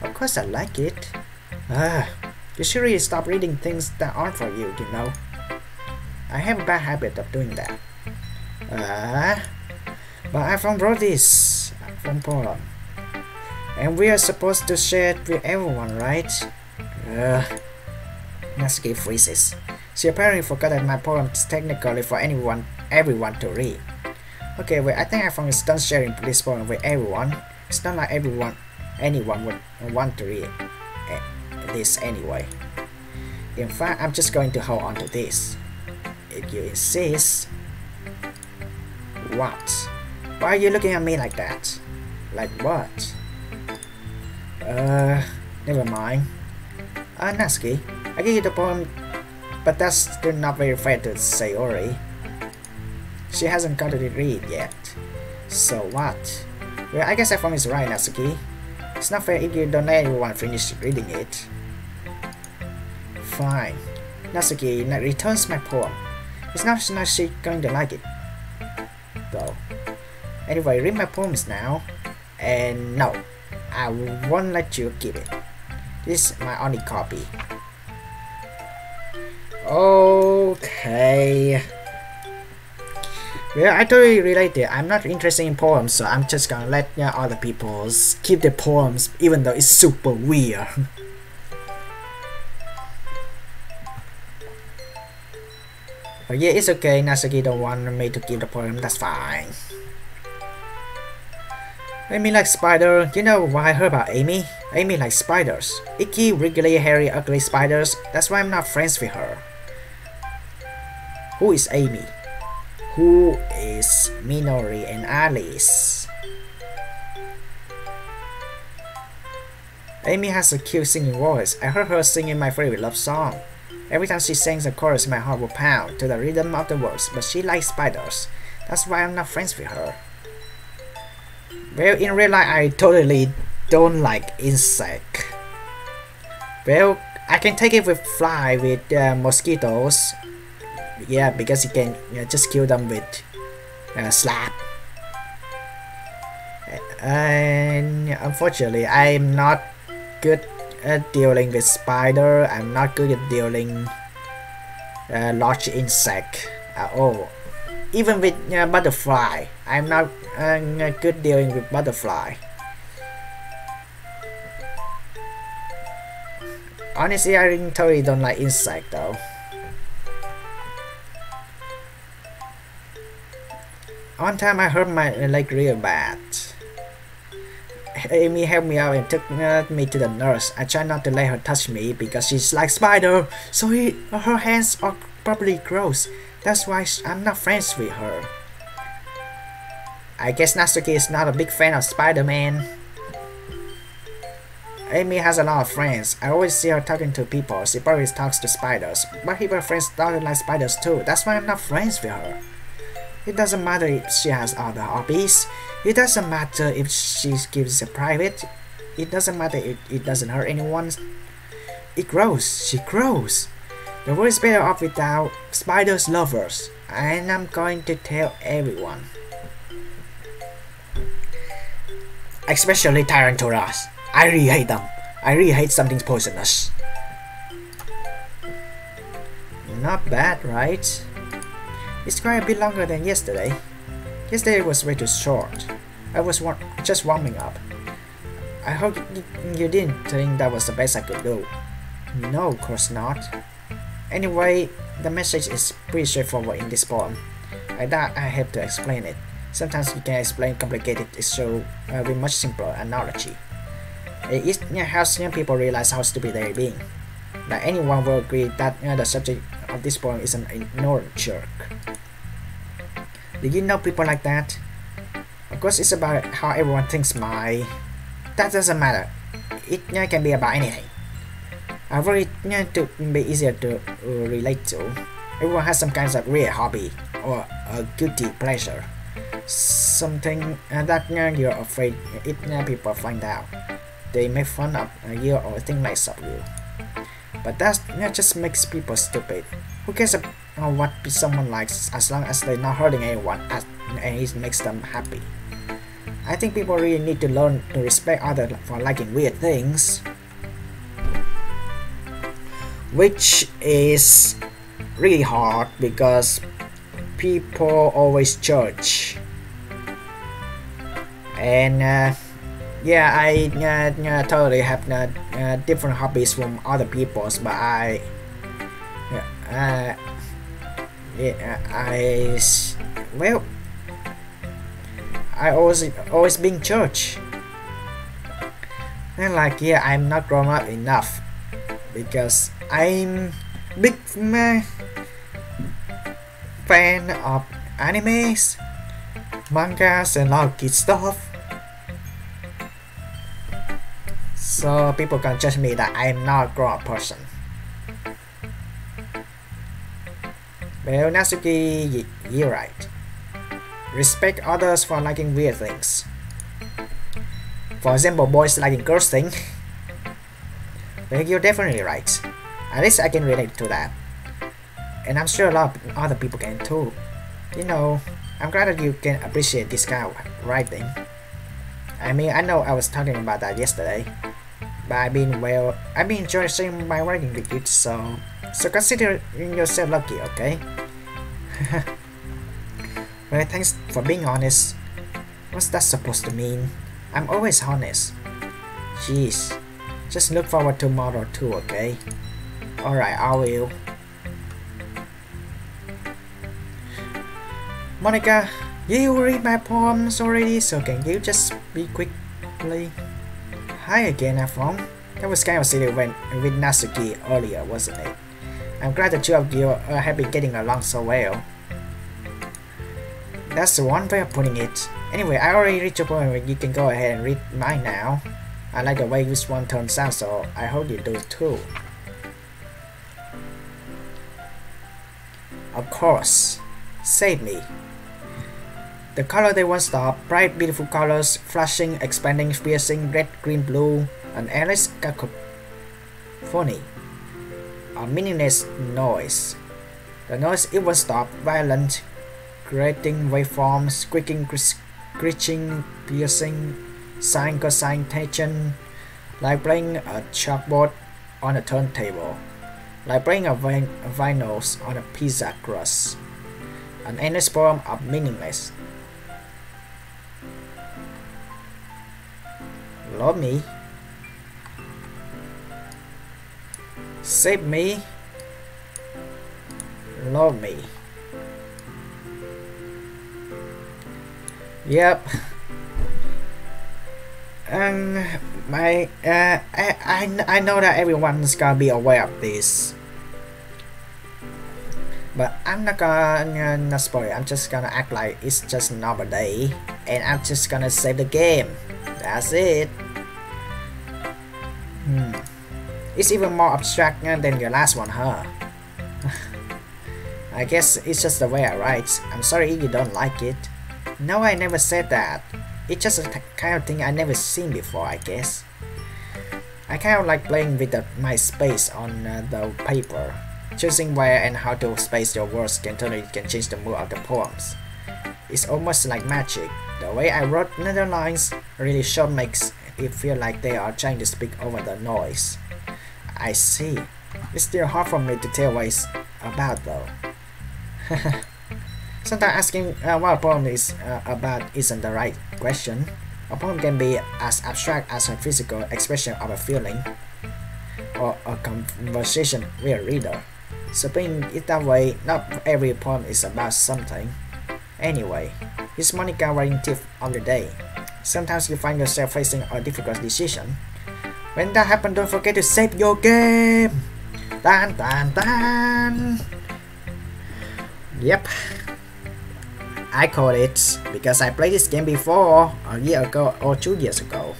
[SPEAKER 2] Of course I like it. You should really stop reading things that aren't for you, you know. I have a bad habit of doing that. But iPhong wrote this from poem. And we are supposed to share it with everyone, right? Natsuki freezes. She apparently forgot that my poem is technically for everyone to read. Okay, wait, I think iPhong is done sharing this poem with everyone. It's not like anyone would want to read this anyway. In fact, I'm just going to hold on to this. If you insist. What? Why are you looking at me like that? Like what? Never mind. Natsuki, I gave you the poem, but that's still not very fair to Sayori. She hasn't got to read yet. So what? Well, I guess iPhong is right, Natsuki. It's not fair if you don't let everyone finish reading it. Fine. Natsuki returns my poem. It's not she going to like it, though. Anyway, read my poems now. And no, I won't let you keep it. This is my only copy. Okay. Well, I totally relate it. I'm not interested in poems, so I'm just gonna let other people keep the poems, even though it's super weird. But yeah, it's okay. Natsuki don't want me to keep the poem. That's fine. Amy likes spider. You know what I heard about Amy? Amy likes spiders. Icky, wriggly, hairy, ugly spiders. That's why I'm not friends with her. Who is Amy? Who is Minori and Alice? Amy has a cute singing voice. I heard her singing my favorite love song. Every time she sings a chorus, my heart will pound to the rhythm of the words, but she likes spiders. That's why I'm not friends with her. Well, in real life, I totally don't like insect. Well, I can take it with fly, with mosquitoes. Yeah, because you can just kill them with slap. And unfortunately, I'm not good at dealing with spider. I'm not good at dealing large insect at all. Even with butterfly, I'm not good dealing with butterfly. Honestly, I totally don't like insect though. One time I hurt my leg real bad. Amy helped me out and took me to the nurse. I tried not to let her touch me because she's like spider, so her hands are probably gross. That's why I'm not friends with her. I guess Natsuki is not a big fan of Spider-Man. Amy has a lot of friends. I always see her talking to people. She probably talks to spiders. But her friends don't like spiders too. That's why I'm not friends with her. It doesn't matter if she has other hobbies. It doesn't matter if she keeps it private. It doesn't matter if it doesn't hurt anyone. It grows. She grows. The world is better off without spiders lovers. And I'm going to tell everyone. Especially tarantulas. I really hate them. I really hate something poisonous. Not bad, right? It's quite a bit longer than yesterday. Yesterday was way too short. I was just warming up. I hope you didn't think that was the best I could do. No, of course not. Anyway, the message is pretty straightforward in this poem. I doubt I have to explain it. Sometimes you can explain complicated issues with much simpler analogy. It helps young people realize how stupid they're being. That anyone will agree that the subject of this poem is an ignorant jerk. Do you know people like that? Of course, it's about how everyone thinks that doesn't matter. It can be about anything. I want it to be easier to relate to. Everyone has some kind of weird hobby or a guilty pleasure. Something that you're afraid people find out. They make fun of you or think less of you. But that just makes people stupid. Who cares about what someone likes as long as they're not hurting anyone and it makes them happy? I think people really need to learn to respect others for liking weird things. Which is really hard because people always judge. And yeah, I totally have different hobbies from other people's, but I always being judged. And like, yeah, I'm not grown up enough because I'm big fan of animes, mangas, and all kid stuff. So people can judge me that I'm not a grown-up person. Well, Natsuki, you're right. Respect others for liking weird things. For example, boys liking girls thing. Well, you're definitely right. At least I can relate to that. And I'm sure a lot of other people can too. You know, I'm glad that you can appreciate this kind of writing. I mean, I know I was talking about that yesterday, but I've been enjoying sharing my writing with you, so consider yourself lucky, okay? Well, thanks for being honest. What's that supposed to mean? I'm always honest. Jeez, just look forward to tomorrow too, okay? Alright, I will. Monica, you read my poems already, so can you just speak quickly? Hi again, iPhong. That was kind of silly with Natsuki earlier, wasn't it? I'm glad the two of you have been getting along so well. That's one way of putting it. Anyway, I already reached a point where you can go ahead and read mine now. I like the way this one turns out, so I hope you do too. Of course. Save me. The color they once thought, bright beautiful colors, flashing, expanding, piercing, red, green, blue, an endless cacophony. A meaningless noise. The noise it was stop, violent, grating waveforms, squeaking, screeching, piercing, sine, cosine, tangent, like playing a chalkboard on a turntable, like playing a vinyl on a pizza crust. An endless poem of meaningless. Love me. Save me. Love me. Yep. And I know that everyone's gonna be aware of this, but I'm not gonna spoil it. I'm just gonna act like it's just another day, and I'm just gonna save the game. That's it. It's even more abstract than your last one, huh? I guess it's just the way I write. I'm sorry if you don't like it. No, I never said that. It's just a kind of thing I never seen before, I guess. I kind of like playing with my space on the paper. Choosing where and how to space your words can change the mood of the poems. It's almost like magic. The way I wrote the lines really sure makes it feel like they are trying to speak over the noise. I see. It's still hard for me to tell what it's about though. Sometimes asking what a poem is about isn't the right question. A poem can be as abstract as a physical expression of a feeling or a conversation with a reader. So putting it that way, not every poem is about something. Anyway, it's Monica writing tip of the day. Sometimes you find yourself facing a difficult decision. When that happens, don't forget to save your game! Dun dun dun! Yep. I call it because I played this game before a year ago or 2 years ago.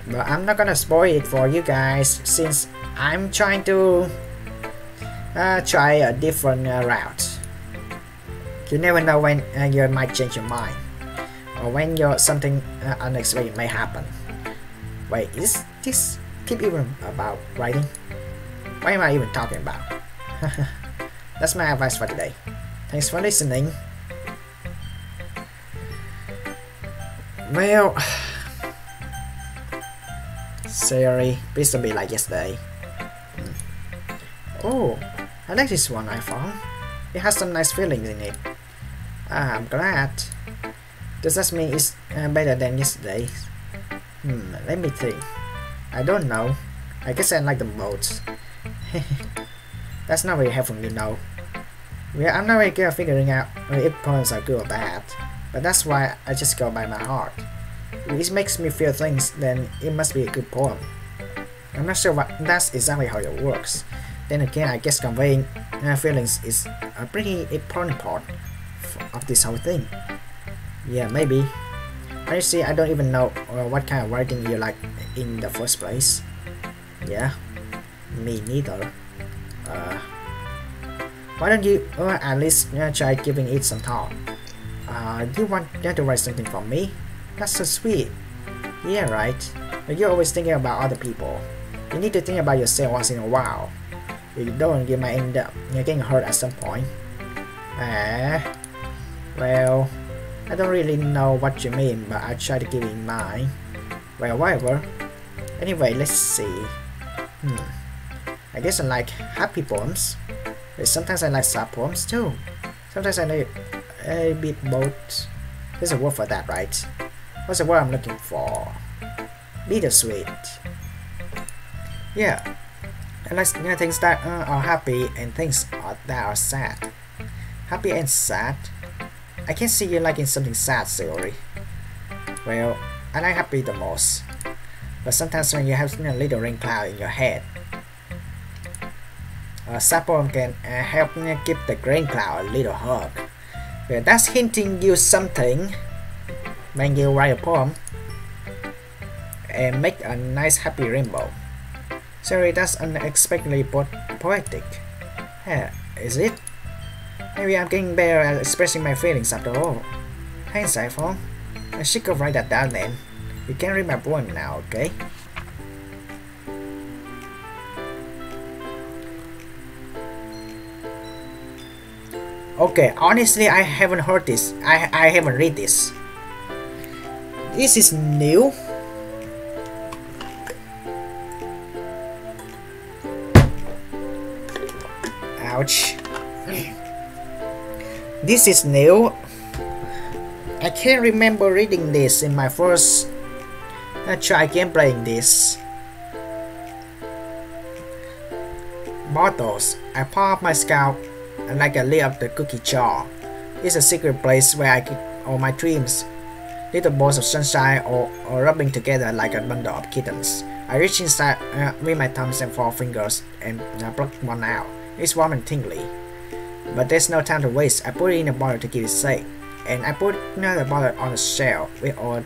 [SPEAKER 2] But I'm not gonna spoil it for you guys since I'm trying to try a different route. You never know when you might change your mind or when something unexpected may happen. Wait, is this tip even about writing? What am I even talking about? That's my advice for today. Thanks for listening. Well, sorry, please don't be like yesterday. Oh, I like this one iPhong. It has some nice feelings in it. I'm glad. Does that mean it's better than yesterday's? Let me think. I don't know. I guess I like them both. That's not very helpful, you know. Well, I'm not very good at figuring out if poems are good or bad, but that's why I just go by my heart. If it makes me feel things, then it must be a good poem. I'm not sure that's exactly how it works. Then again, I guess conveying feelings is a pretty important part of this whole thing. Yeah, maybe. Honestly, I don't even know what kind of writing you like in the first place. Yeah, me neither. Why don't you at least try giving it some thought? Do you want to write something for me? That's so sweet. Yeah, right. But you're always thinking about other people. You need to think about yourself once in a while. If you don't, you might end up getting hurt at some point. Well, I don't really know what you mean, but I try to keep it in mind. Well, whatever. Anyway, let's see. I guess I like happy poems. But sometimes I like sad poems too. Sometimes I like a bit both. There's a word for that, right? What's the word I'm looking for? Bittersweet. Yeah. I like things that are happy and things that are sad. Happy and sad? I can see you liking something sad, Sayori. Well, I like happy the most. But sometimes when you have a little rain cloud in your head, a sad poem can help give the rain cloud a little hug. Well, that's hinting you something when you write a poem and make a nice happy rainbow. Sorry, that's unexpectedly poetic. Yeah, is it? Maybe I'm getting better at expressing my feelings after all. Thanks, iPhong. I should go write that down then. You can read my poem now, okay? Okay, honestly, I haven't heard this. I haven't read this. This is new. Ouch. This is new. I can't remember reading this in my first try game playing this. bottles. I pop my scalp like a lid of the cookie jar. It's a secret place where I keep all my dreams. Little balls of sunshine or rubbing together like a bundle of kittens. I reach inside with my thumbs and four fingers and pluck one out. It's warm and tingly. But there's no time to waste. I put it in a bottle to keep it safe. And I put another bottle on the shelf with all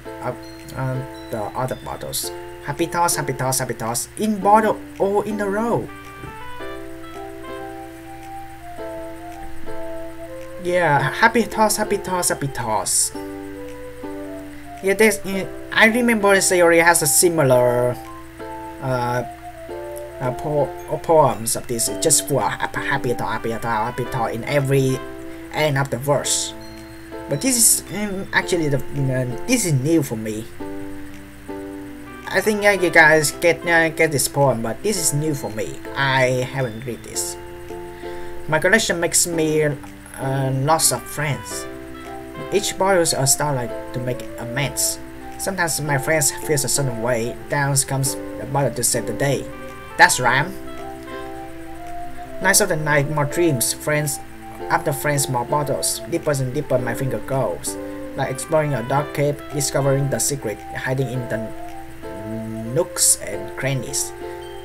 [SPEAKER 2] the other bottles. Happy toss, happy toss, happy toss. In bottle all in a row. Yeah, happy toss, happy toss, happy toss. Yeah, I remember the theory has a similar poems of this, just for happy toss in every end of the verse. But this is actually this is new for me. I think you guys get this poem, but this is new for me. I haven't read this. My collection makes me lots of friends. Each bottle start like to make amends. Sometimes my friends feel a certain way. Down comes the bottle to save the day. That's rhyme. Nights of the night, more dreams. Friends after friends, more bottles. Deeper and deeper my finger goes. Like exploring a dark cave, discovering the secret hiding in the nooks and crannies.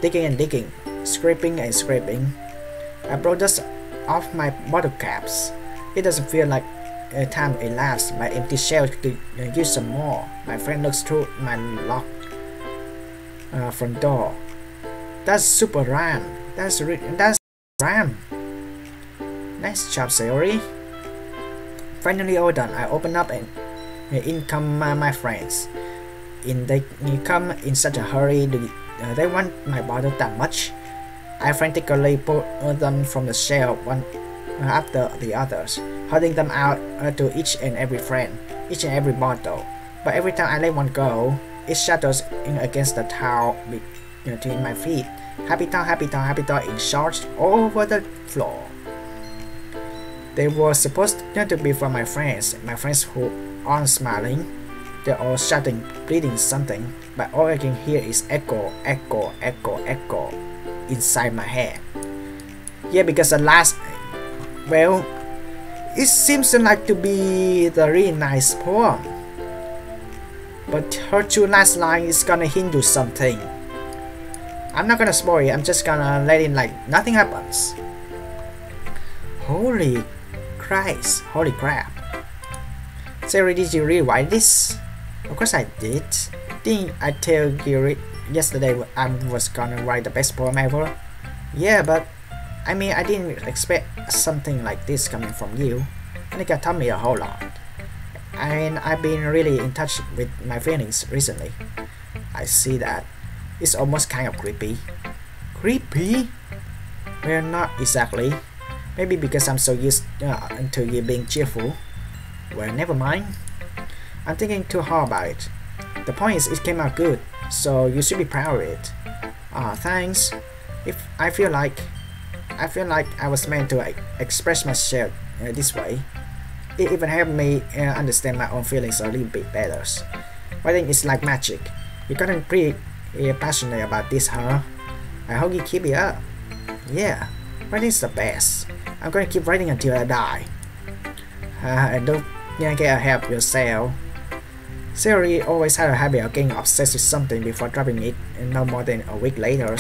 [SPEAKER 2] Digging and digging, scraping and scraping. I blow dust off my bottle caps. It doesn't feel like time elapsed. My empty shell could use some more. My friend looks through my locked front door. That's super rhyme. That's rhyme. Nice job, Sayori. Finally all done. I open up and in come my friends. They come in such a hurry. Do they want my bottle that much? I frantically pull them from the shelf one after the others, holding them out to each and every friend, each and every bottle. But every time I let one go, it shatters in against the towel between my feet. Happy town, happy town, happy town in shards all over the floor. They were supposed to be for my friends who aren't smiling. They're all shouting, pleading something, but all I can hear is echo, echo, echo, echo inside my head. Yeah, because the last, well, it seems like to be the really nice poem, but her two last line is gonna hint you something. I'm not gonna spoil it, I'm just gonna let it like nothing happens. Holy Christ, holy crap. Sarah, did you really write this? Of course I did. Didn't I tell you yesterday I was gonna write the best poem ever? Yeah, but I mean, I didn't expect something like this coming from you. And it taught me a whole lot. And I've been really in touch with my feelings recently. I see that. It's almost kind of creepy. Creepy? Well, not exactly. Maybe because I'm so used to you being cheerful. Well, never mind. I'm thinking too hard about it. The point is, it came out good, so you should be proud of it. Thanks. If I feel like I was meant to express myself this way. It even helped me understand my own feelings a little bit better. Writing is like magic. You gotten pretty passionate about this, huh? I hope you keep it up. Yeah, writing's the best. I'm gonna keep writing until I die. And don't get help yourself. Theory always had a habit of getting obsessed with something before dropping it no more than a week later.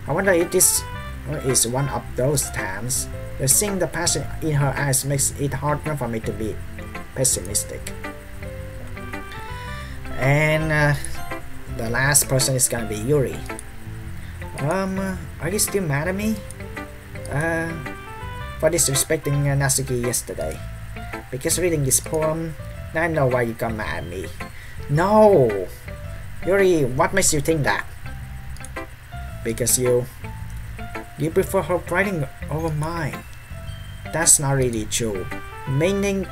[SPEAKER 2] I wonder if this is one of those times. The seeing the passion in her eyes makes it harder for me to be pessimistic. And the last person is gonna be Yuri. Are you still mad at me? For disrespecting Natsuki yesterday. Because reading this poem, now I know why you got mad at me. No! Yuri, what makes you think that? Because you prefer her writing over mine. That's not really true. Meaning,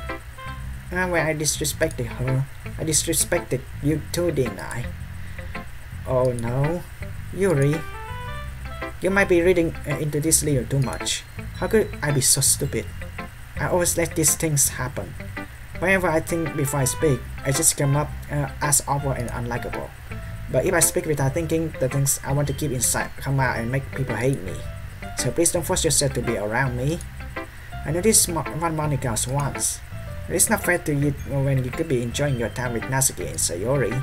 [SPEAKER 2] when I disrespected her, I disrespected you too, didn't I? Oh no, Yuri, you might be reading into this a little too much. How could I be so stupid? I always let these things happen. Whenever I think before I speak, I just come up as awkward and unlikable. But if I speak without thinking, the things I want to keep inside come out and make people hate me. so please don't force yourself to be around me. I know this is what Monica wants. It's not fair to you when you could be enjoying your time with Natsuki and Sayori.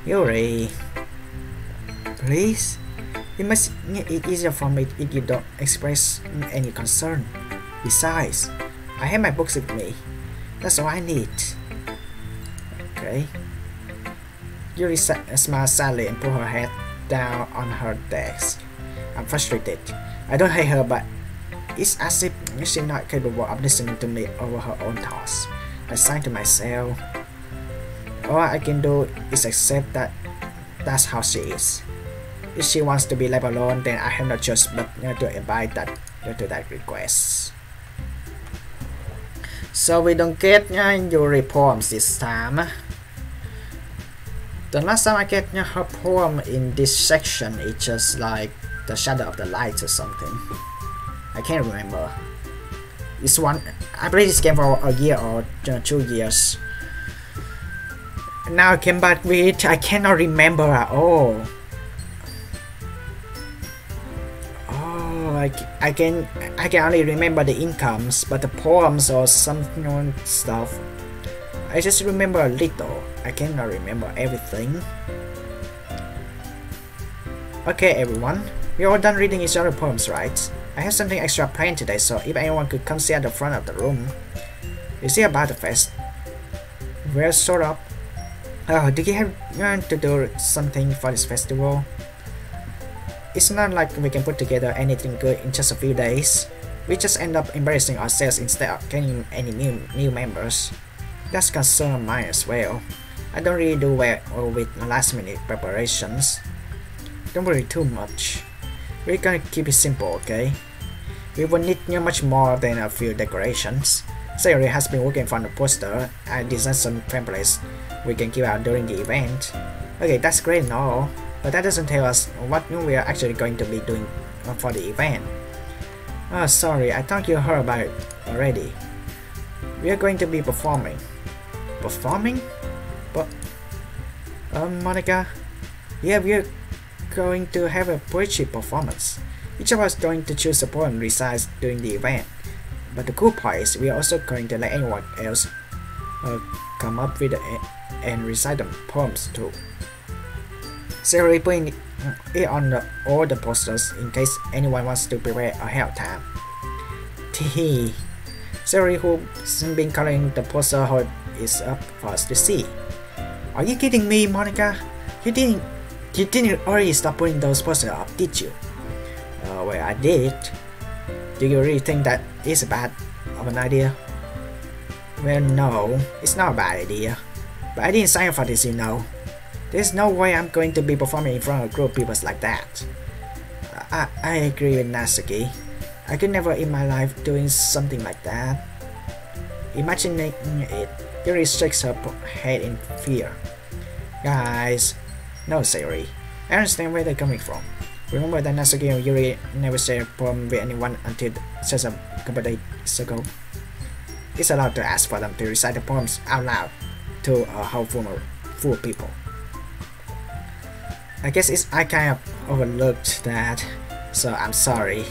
[SPEAKER 2] Yuri, please? It makes it easier for me if you don't express any concern. Besides, I have my books with me. That's all I need. Okay. Yuri smiles sadly and put her head down on her desk. I'm frustrated. I don't hate her, but it's as if she's not capable of listening to me over her own thoughts. I sigh to myself. All I can do is accept that that's how she is. If she wants to be left alone, then I have no choice but to abide to that request. So we don't get Yuri poems this time. The last time I get her poem in this section, it's just like the Shadow of the Light or something. I can't remember. It's one. I played this game for a year or 2 years. Now I came back with. I cannot remember at all. Oh, I can only remember the incomes, but the poems or some stuff, I just remember a little. I cannot remember everything. Okay, everyone, we are all done reading each other's poems, right? I have something extra planned today, so if anyone could come sit at the front of the room. Is it about the fest? Well, sort of. Do you have to do something for this festival? It's not like we can put together anything good in just a few days. We just end up embarrassing ourselves instead of getting any new members. That's concern of mine as well. I don't really do well with last minute preparations. Don't worry too much. We're gonna keep it simple, okay? We won't need much more than a few decorations. Sayori has been working on the poster. I designed some templates we can give out during the event. Okay, that's great and all, but that doesn't tell us what we are actually going to be doing for the event. Oh, sorry, I thought you heard about it already. We are going to be performing. Performing? But, Monica? Yeah, we are going to have a poetry performance. Each of us going to choose a poem recited during the event. But the cool part is we are also going to let anyone else come up with and recite the poems too. Sayori putting it on all the posters in case anyone wants to prepare ahead of time. Tee. Sayori, who's been coloring the poster, is up for us to see. Are you kidding me, Monica? You didn't already stop putting those posters up, did you? Well, I did. Do you really think that is bad of an idea? Well, no, it's not a bad idea. But I didn't sign up for this, you know. There's no way I'm going to be performing in front of a group of people like that. I agree with Natsuki. I could never in my life doing something like that. Imagining it, Yuri shakes her head in fear. Guys, no, Sayori. I understand where they're coming from. Remember that Natsuki and Yuri never shared a poem with anyone until just a couple days ago. It's allowed to ask for them to recite the poems out loud to a whole full of people. I guess I kind of overlooked that, so I'm sorry.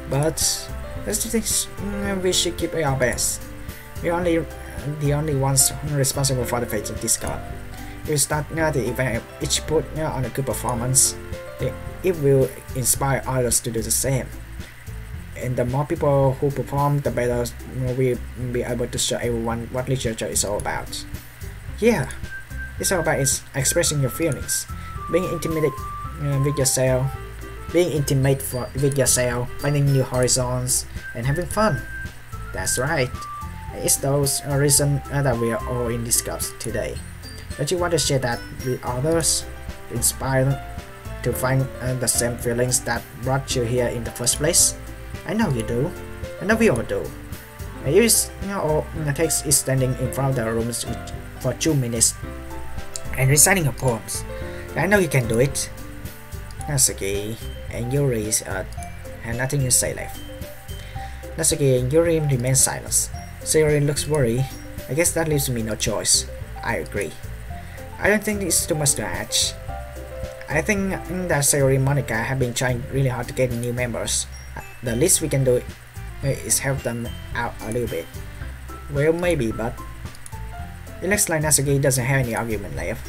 [SPEAKER 2] But let's think we should keep it our best. We're only the only ones responsible for the fate of this god. If we start the event, each put on a good performance, it will inspire others to do the same. And the more people who perform, the better we'll be able to show everyone what literature is all about. Yeah, it's all about expressing your feelings, being intimate with yourself, with yourself, finding new horizons, and having fun. That's right. It's those reasons that we are all in this club today. Don't you want to share that with others? Inspire them to find the same feelings that brought you here in the first place? I know you do. I know we all do. All it takes is standing in front of the rooms for 2 minutes and reciting your poems. I know you can do it. Natsuki and Yuri have nothing to say left. Natsuki and Yuri remain silent. Sayori looks worried. I guess that leaves me no choice. I agree. I don't think it's too much to ask. I think that Sayori and Monica have been trying really hard to get new members. The least we can do is help them out a little bit. Well, maybe, but it looks like Natsuki doesn't have any argument left.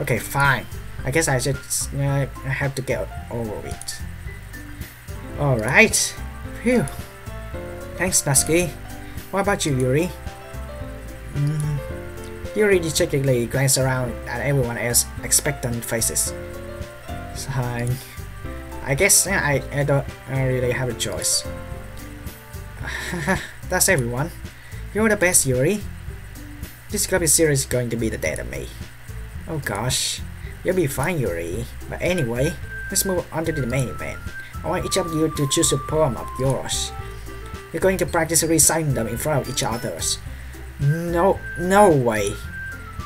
[SPEAKER 2] Okay, fine. I guess I just have to get over it. Alright. Phew. Thanks, Natsuki. What about you, Yuri? Yuri dejectedly glanced around at everyone else's expectant faces. Sighing. I guess I don't really have a choice. That's everyone. You're the best, Yuri. This club is seriously going to be the death of me. Oh gosh. You'll be fine, Yuri. But anyway, let's move on to the main event. I want each of you to choose a poem of yours. You're going to practice reciting them in front of each other. No way.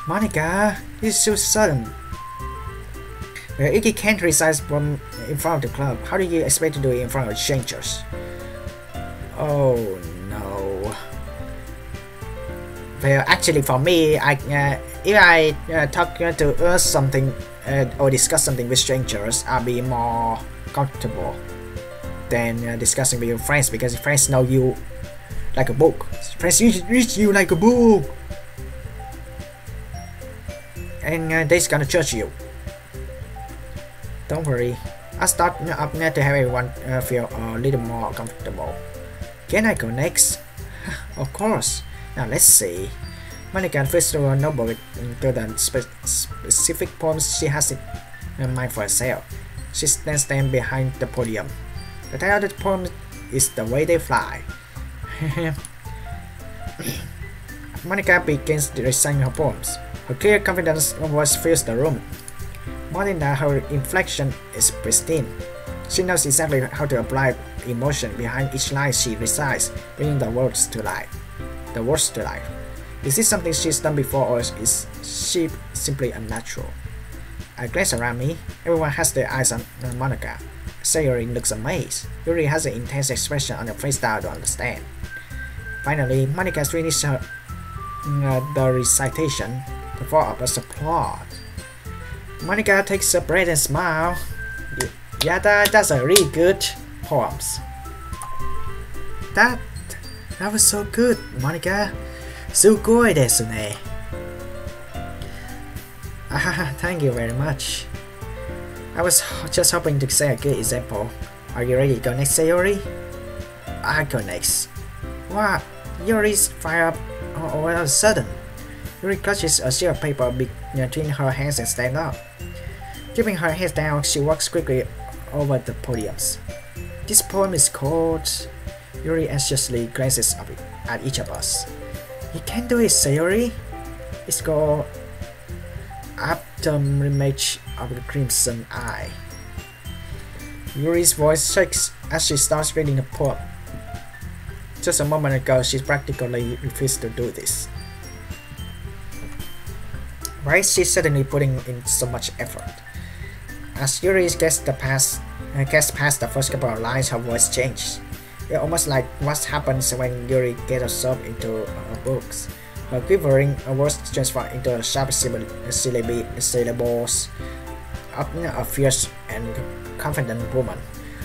[SPEAKER 2] Monica, this is so sudden. Well, Iki can't recite from in front of the club. How do you expect to do it in front of strangers? Oh no. Well, actually for me, if I talk to something or discuss something with strangers, I'll be more comfortable than discussing with your friends, because friends know you like a book. Friends read you like a book, and they're gonna judge you. Don't worry, I'll start up to have everyone feel a little more comfortable. Can I go next? Of course. Now let's see. Monica first of all notebook into the specific poems she has in mind for herself. She stands behind the podium. The title of the poem is The Way They Fly. Monica begins reciting her poems. Her clear confidence voice fills the room. More than that, her inflection is pristine. She knows exactly how to apply emotion behind each line she recites, bringing the words to life. Is this something she's done before, or is she simply unnatural? I glance around me. Everyone has their eyes on Monica. Sayori looks amazed. Yuri has an intense expression on her face that I don't understand. Finally, Monica finishes the recitation. The four of us applaud. Monica takes a breath and smiles. Yeah, that's a really good poems. That was so good, Monica. すごいですね. Thank you very much. I was just hoping to say a good example. Are you ready to go next, Sayori? I go next. Wow, Yuri's fire up all of a sudden. Yuri clutches a sheet of paper between her hands and stands up. Keeping her head down, she walks quickly over the podiums. This poem is called... Yuri anxiously glances up at each of us. You can do it, Sayori. It's called Afterimage of the Crimson Eye. Yuri's voice shakes as she starts reading the poem. Just a moment ago, she practically refused to do this. Why is she suddenly putting in so much effort? As Yuri gets past the first couple of lines, her voice changes. It's almost like what happens when Yuri gets absorbed into her books. Her quivering words transform into sharp syllables of a fierce and confident woman.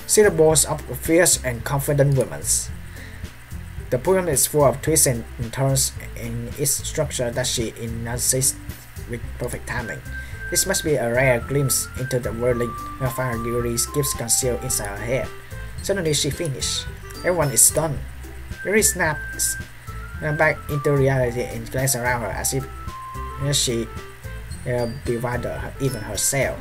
[SPEAKER 2] Syllables of a fierce and confident woman. The poem is full of twists and turns in its structure that she enunciates with perfect timing. This must be a rare glimpse into the whirling fire Yuri keeps concealed inside her head. Suddenly she finished. Everyone is stunned. Yuri snaps back into reality and glances around her as if she bewildered even herself.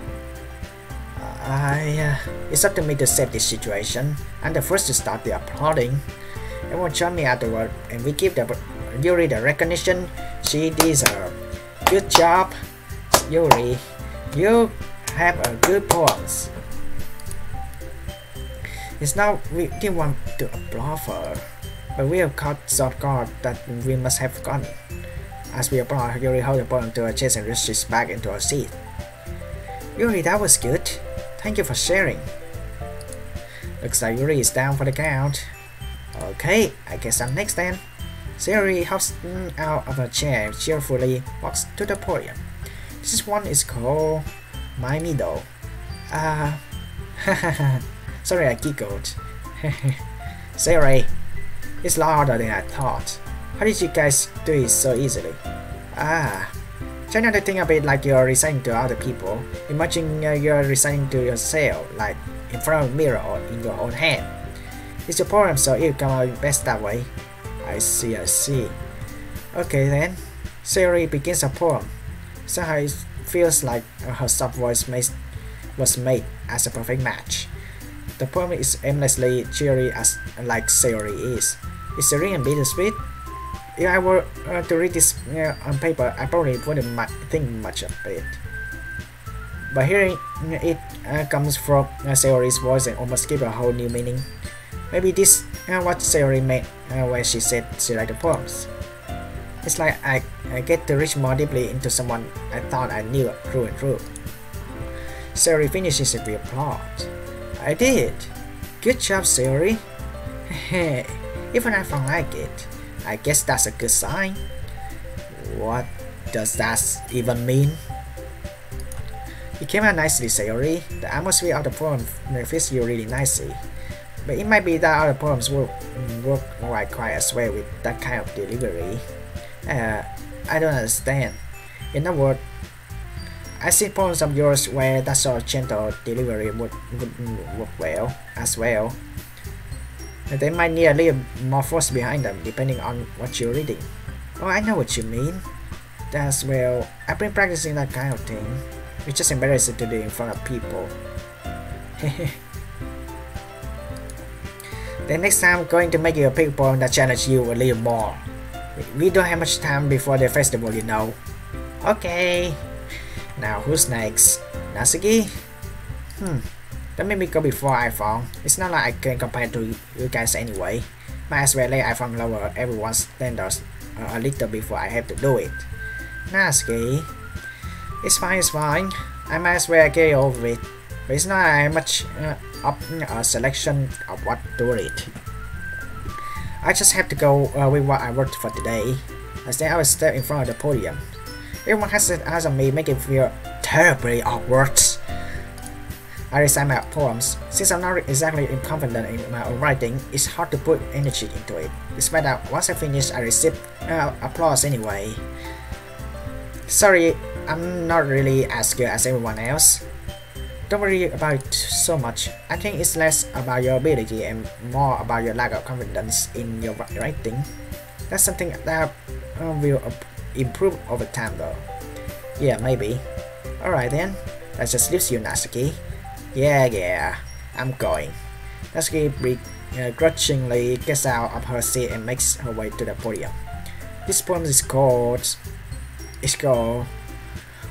[SPEAKER 2] It's up to me to save this situation. I'm the first to start the applauding. Everyone join me afterward, and we give Yuri the recognition she deserves. Good job, Yuri. You have a good poems. It's now we didn't want to applaud for her, but we have caught short guard that we must have forgotten. As we applaud, Yuri holds the poem to her chest and reaches back into her seat. Yuri, that was good. Thank you for sharing. Looks like Yuri is down for the count. Okay, I guess I'm next then. Sayori hops out of her chair and cheerfully walks to the podium. This one is called My Middle. Ah, sorry, I giggled. Sorry, it's a lot harder than I thought. How did you guys do it so easily? Ah, try not to think of it like you're reciting to other people. Imagine you're reciting to yourself, like in front of a mirror or in your own head. It's your poem, so it'll come out best that way. I see, I see. Okay then, Sayori begins her poem. Somehow it feels like her soft voice was made as a perfect match. The poem is aimlessly cheery as like Sayori is. It's serene and bittersweet. If I were to read this on paper, I probably wouldn't think much of it. But hearing it comes from Sayori's voice and almost give a whole new meaning. Maybe this what Sayori meant when she said she liked the poems. It's like I get to reach more deeply into someone I thought I knew through and through. Sayori finishes it with applause. I did. Good job, Sayori. Even iPhong like it. I guess that's a good sign. What does that even mean? It came out nicely, Sayori. The atmosphere of the poem fits you really nicely. But it might be that other poems will work quite as well with that kind of delivery. I don't understand. In other words, I see poems of yours where that sort of gentle delivery would work well as well. They might need a little more force behind them depending on what you're reading. Oh, I know what you mean. That's well, I've been practicing that kind of thing. It's just embarrassing to do in front of people. Then next time I'm going to make you a big poem that challenges you a little more. We don't have much time before the festival, you know. Okay. Now who's next? Natsuki? Don't make me go before iPhong. It's not like I can compare to you guys anyway. Might as well let iPhong lower everyone's standards a little before I have to do it. Natsuki? It's fine, it's fine. I might as well get over it. But it's not much of a selection of what to read. I just have to go with what I worked for today. I stand up step in front of the podium. Everyone has to ask me, making me feel terribly awkward. I recite my poems. Since I'm not exactly confident in my own writing, it's hard to put energy into it. Despite that, once I finish, I receive applause anyway. Sorry, I'm not really as good as everyone else. Don't worry about it so much. I think it's less about your ability and more about your lack of confidence in your writing. That's something that will improve over time though. Yeah, maybe. Alright then, that just leaves you, Natsuki. Yeah, I'm going. Natsuki begrudgingly gets out of her seat and makes her way to the podium. This poem is called...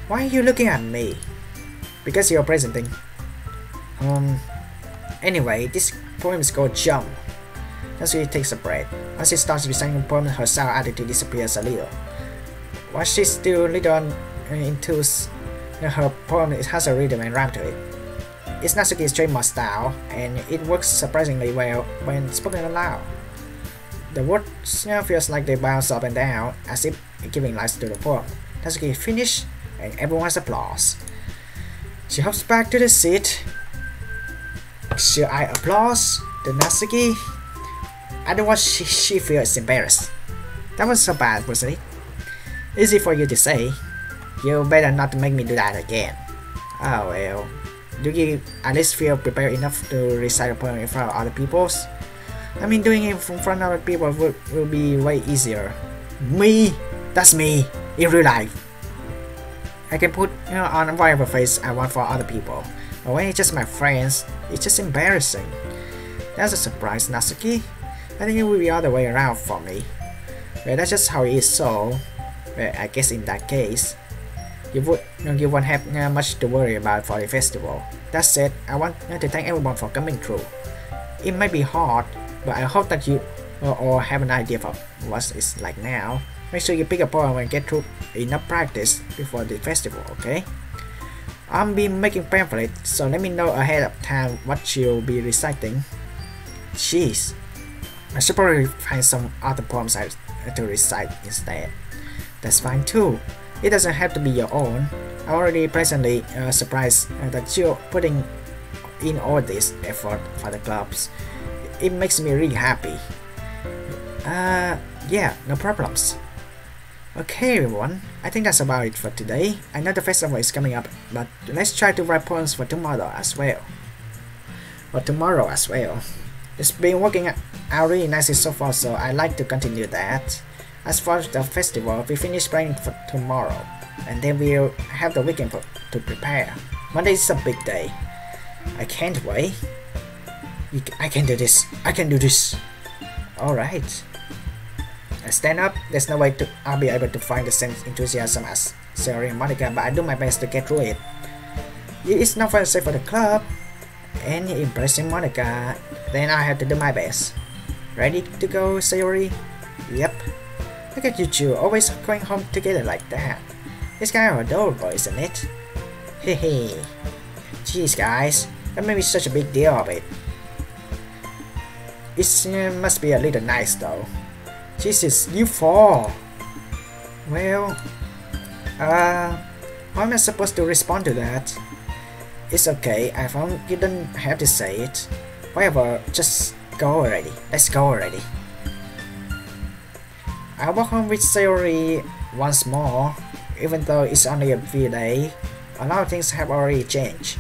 [SPEAKER 2] Why are you looking at me? Because you're presenting. Anyway, this poem is called Jump. Natsuki takes a breath. As she starts reciting the poem, her sour attitude disappears a little. While she's still little into her poem, it has a rhythm and rhyme to it. It's Natsuki's trademark style, and it works surprisingly well when spoken aloud. The words feels like they bounce up and down, as if giving life to the poem. Natsuki finished, and everyone's applause. She hops back to the seat. Should I applause to Natsuki? Otherwise she feels embarrassed. That was so bad, wasn't it? Easy for you to say. You better not make me do that again. Oh well. Do you at least feel prepared enough to recite a poem in front of other people's? I mean, doing it in front of other people will be way easier. Me? That's me, in real life. I can put on whatever face I want for other people. But when it's just my friends, it's just embarrassing. That's a surprise, Natsuki. I think it will be the other way around for me. Well, that's just how it is, so... Well, I guess in that case, you won't have much to worry about for the festival. That said, I want to thank everyone for coming through. It might be hard, but I hope that you all have an idea of what it's like now. Make sure you pick a poem and get through enough practice before the festival, okay? I'll be making pamphlets, so let me know ahead of time what you'll be reciting. Jeez, I should probably find some other poems to recite instead. That's fine too. It doesn't have to be your own. I'm already pleasantly surprised that you're putting in all this effort for the clubs. It makes me really happy. Yeah, no problems. Okay everyone, I think that's about it for today. I know the festival is coming up, but let's try to write poems for tomorrow as well. It's been working out really nicely so far, so I like to continue that. As for the festival, we finish planning for tomorrow, and then we'll have the weekend to prepare. Monday is a big day. I can't wait. I can do this. Alright. I stand up. There's no way I'll be able to find the same enthusiasm as Sayori and Monica, but I do my best to get through it. It's not fair to say for the club, and impressing Monica, then I have to do my best. Ready to go, Sayori? Yep. Look at you two, always going home together like that. It's kind of adorable, isn't it? Hehe. Jeez guys, that made me such a big deal of it. It must be a little nice though. Jesus, you fall! Well, how am I supposed to respond to that? It's okay, iPhong, you don't have to say it. Whatever, just go already. Let's go already. I walk home with Sayori once more. Even though it's only a few days, a lot of things have already changed.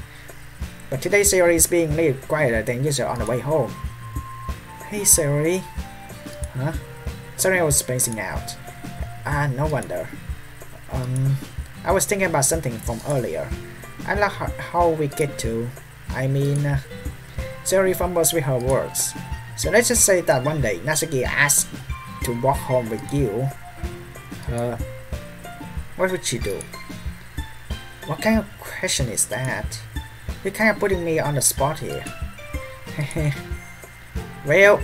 [SPEAKER 2] But today Sayori is being a little quieter than usual on the way home. Hey Sayori. Huh? Sorry, I was spacing out. No wonder. I was thinking about something from earlier. I like how we get to. Sayori fumbles with her words. So let's just say that one day Natsuki asked to walk home with you. What would she do? What kind of question is that? You're kind of putting me on the spot here. Well,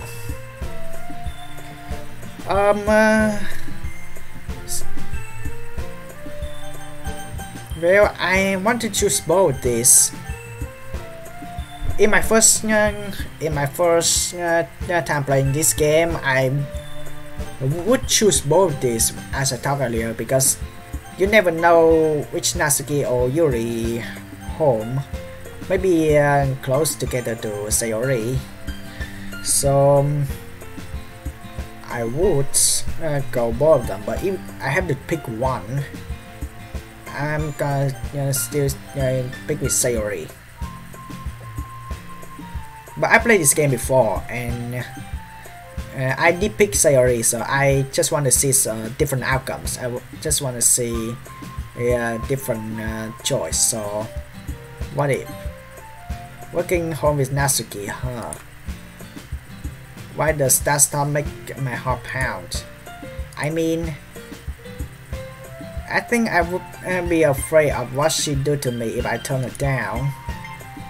[SPEAKER 2] well, I want to choose both this. In my first time playing this game, I would choose both this as I talked earlier, because you never know which Natsuki or Yuri home. Maybe close together to Sayori. So I would go both of them, but if I have to pick one, I'm gonna still pick with Sayori. But I played this game before and I did pick Sayori, so I just want to see different outcomes. I just want to see a different choice. So what if working home with Natsuki, huh? Why does that stop make my heart pound? I think I would be afraid of what she'd do to me if I turn her down.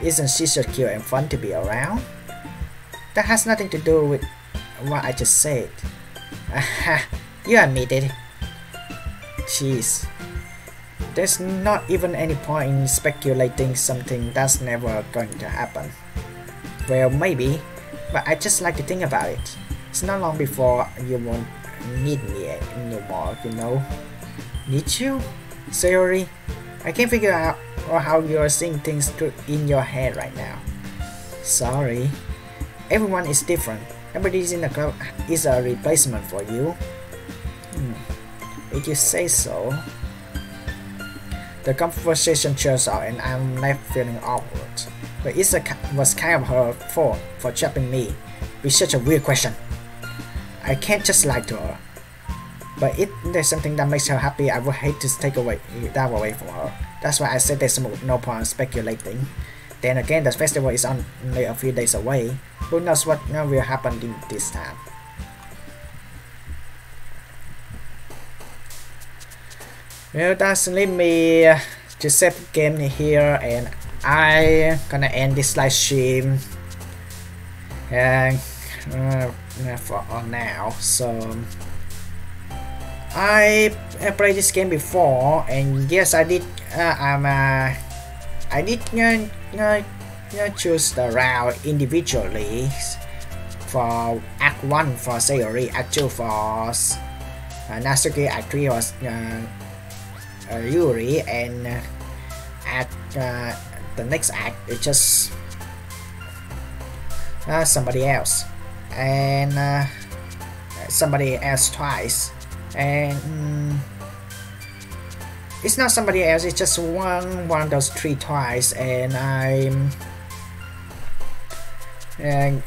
[SPEAKER 2] Isn't she so cute and fun to be around? That has nothing to do with what I just said. You admit it. Jeez. There's not even any point in speculating something that's never going to happen. Well, maybe, but I just like to think about it. It's not long before you won't need me anymore, you know. Need you? Sayori? I can't figure out how you're seeing things in your head right now. Sorry. Everyone is different. Nobody in the club is a replacement for you. If you say so. The conversation chills out and I'm left feeling awkward. But it was kind of her fault for trapping me with such a weird question. I can't just lie to her. But if there's something that makes her happy, I would hate to take that away from her. That's why I said there's no point in speculating. Then again, the festival is only a few days away. Who knows what will happen in this time. Well, that's leave me to save the game here, and I gonna end this live stream for now. So I played this game before, and yes, I did. I did choose the route individually for Act 1 for Sayori, Act 2 for Natsuki, Act 3 was Yuri, and the next act is just somebody else, and somebody else twice, and it's not somebody else, it's just one of those three twice, and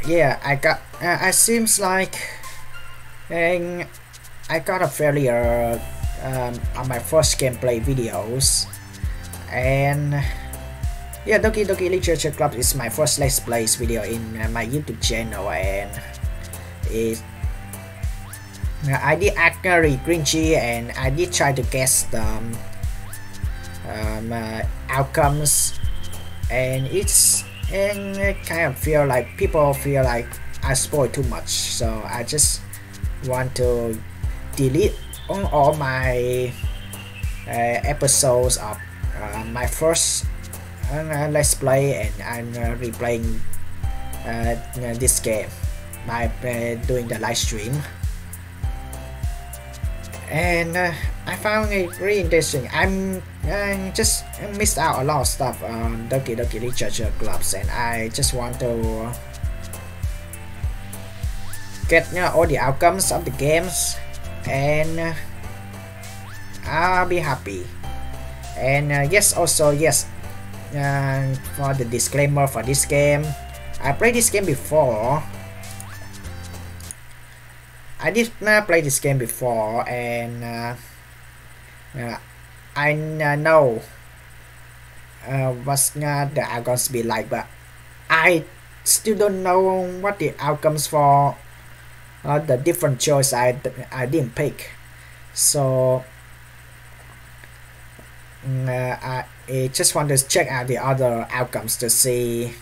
[SPEAKER 2] yeah, I got it seems like and I got a failure on my first gameplay videos, and yeah, Doki Doki Literature Club is my first Let's Plays video in my YouTube channel, and it I did act really cringy, and I did try to guess the outcomes, and it's kind of feel like people feel like I spoiled too much, so I just want to delete all my episodes of my first Let's Play, and I'm replaying this game by doing the live stream. And I found it really interesting. I just missed out a lot of stuff on Doki Doki Literature Clubs, and I just want to get all the outcomes of the games, and I'll be happy. And yes, also yes, for the disclaimer for this game, I played this game before. I did not play this game before, and I know what's the outcomes be like, but I still don't know what the outcomes for the different choice I didn't pick. So I just want to check out the other outcomes to see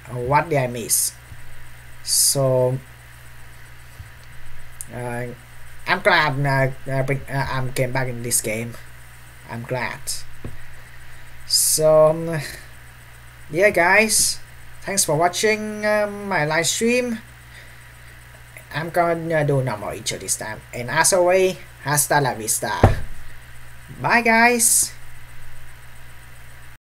[SPEAKER 2] what did I miss. So I'm glad I came back in this game. I'm glad. So yeah, guys, thanks for watching my live stream. I'm gonna do normal intro this time, and as always, hasta la vista. Bye, guys.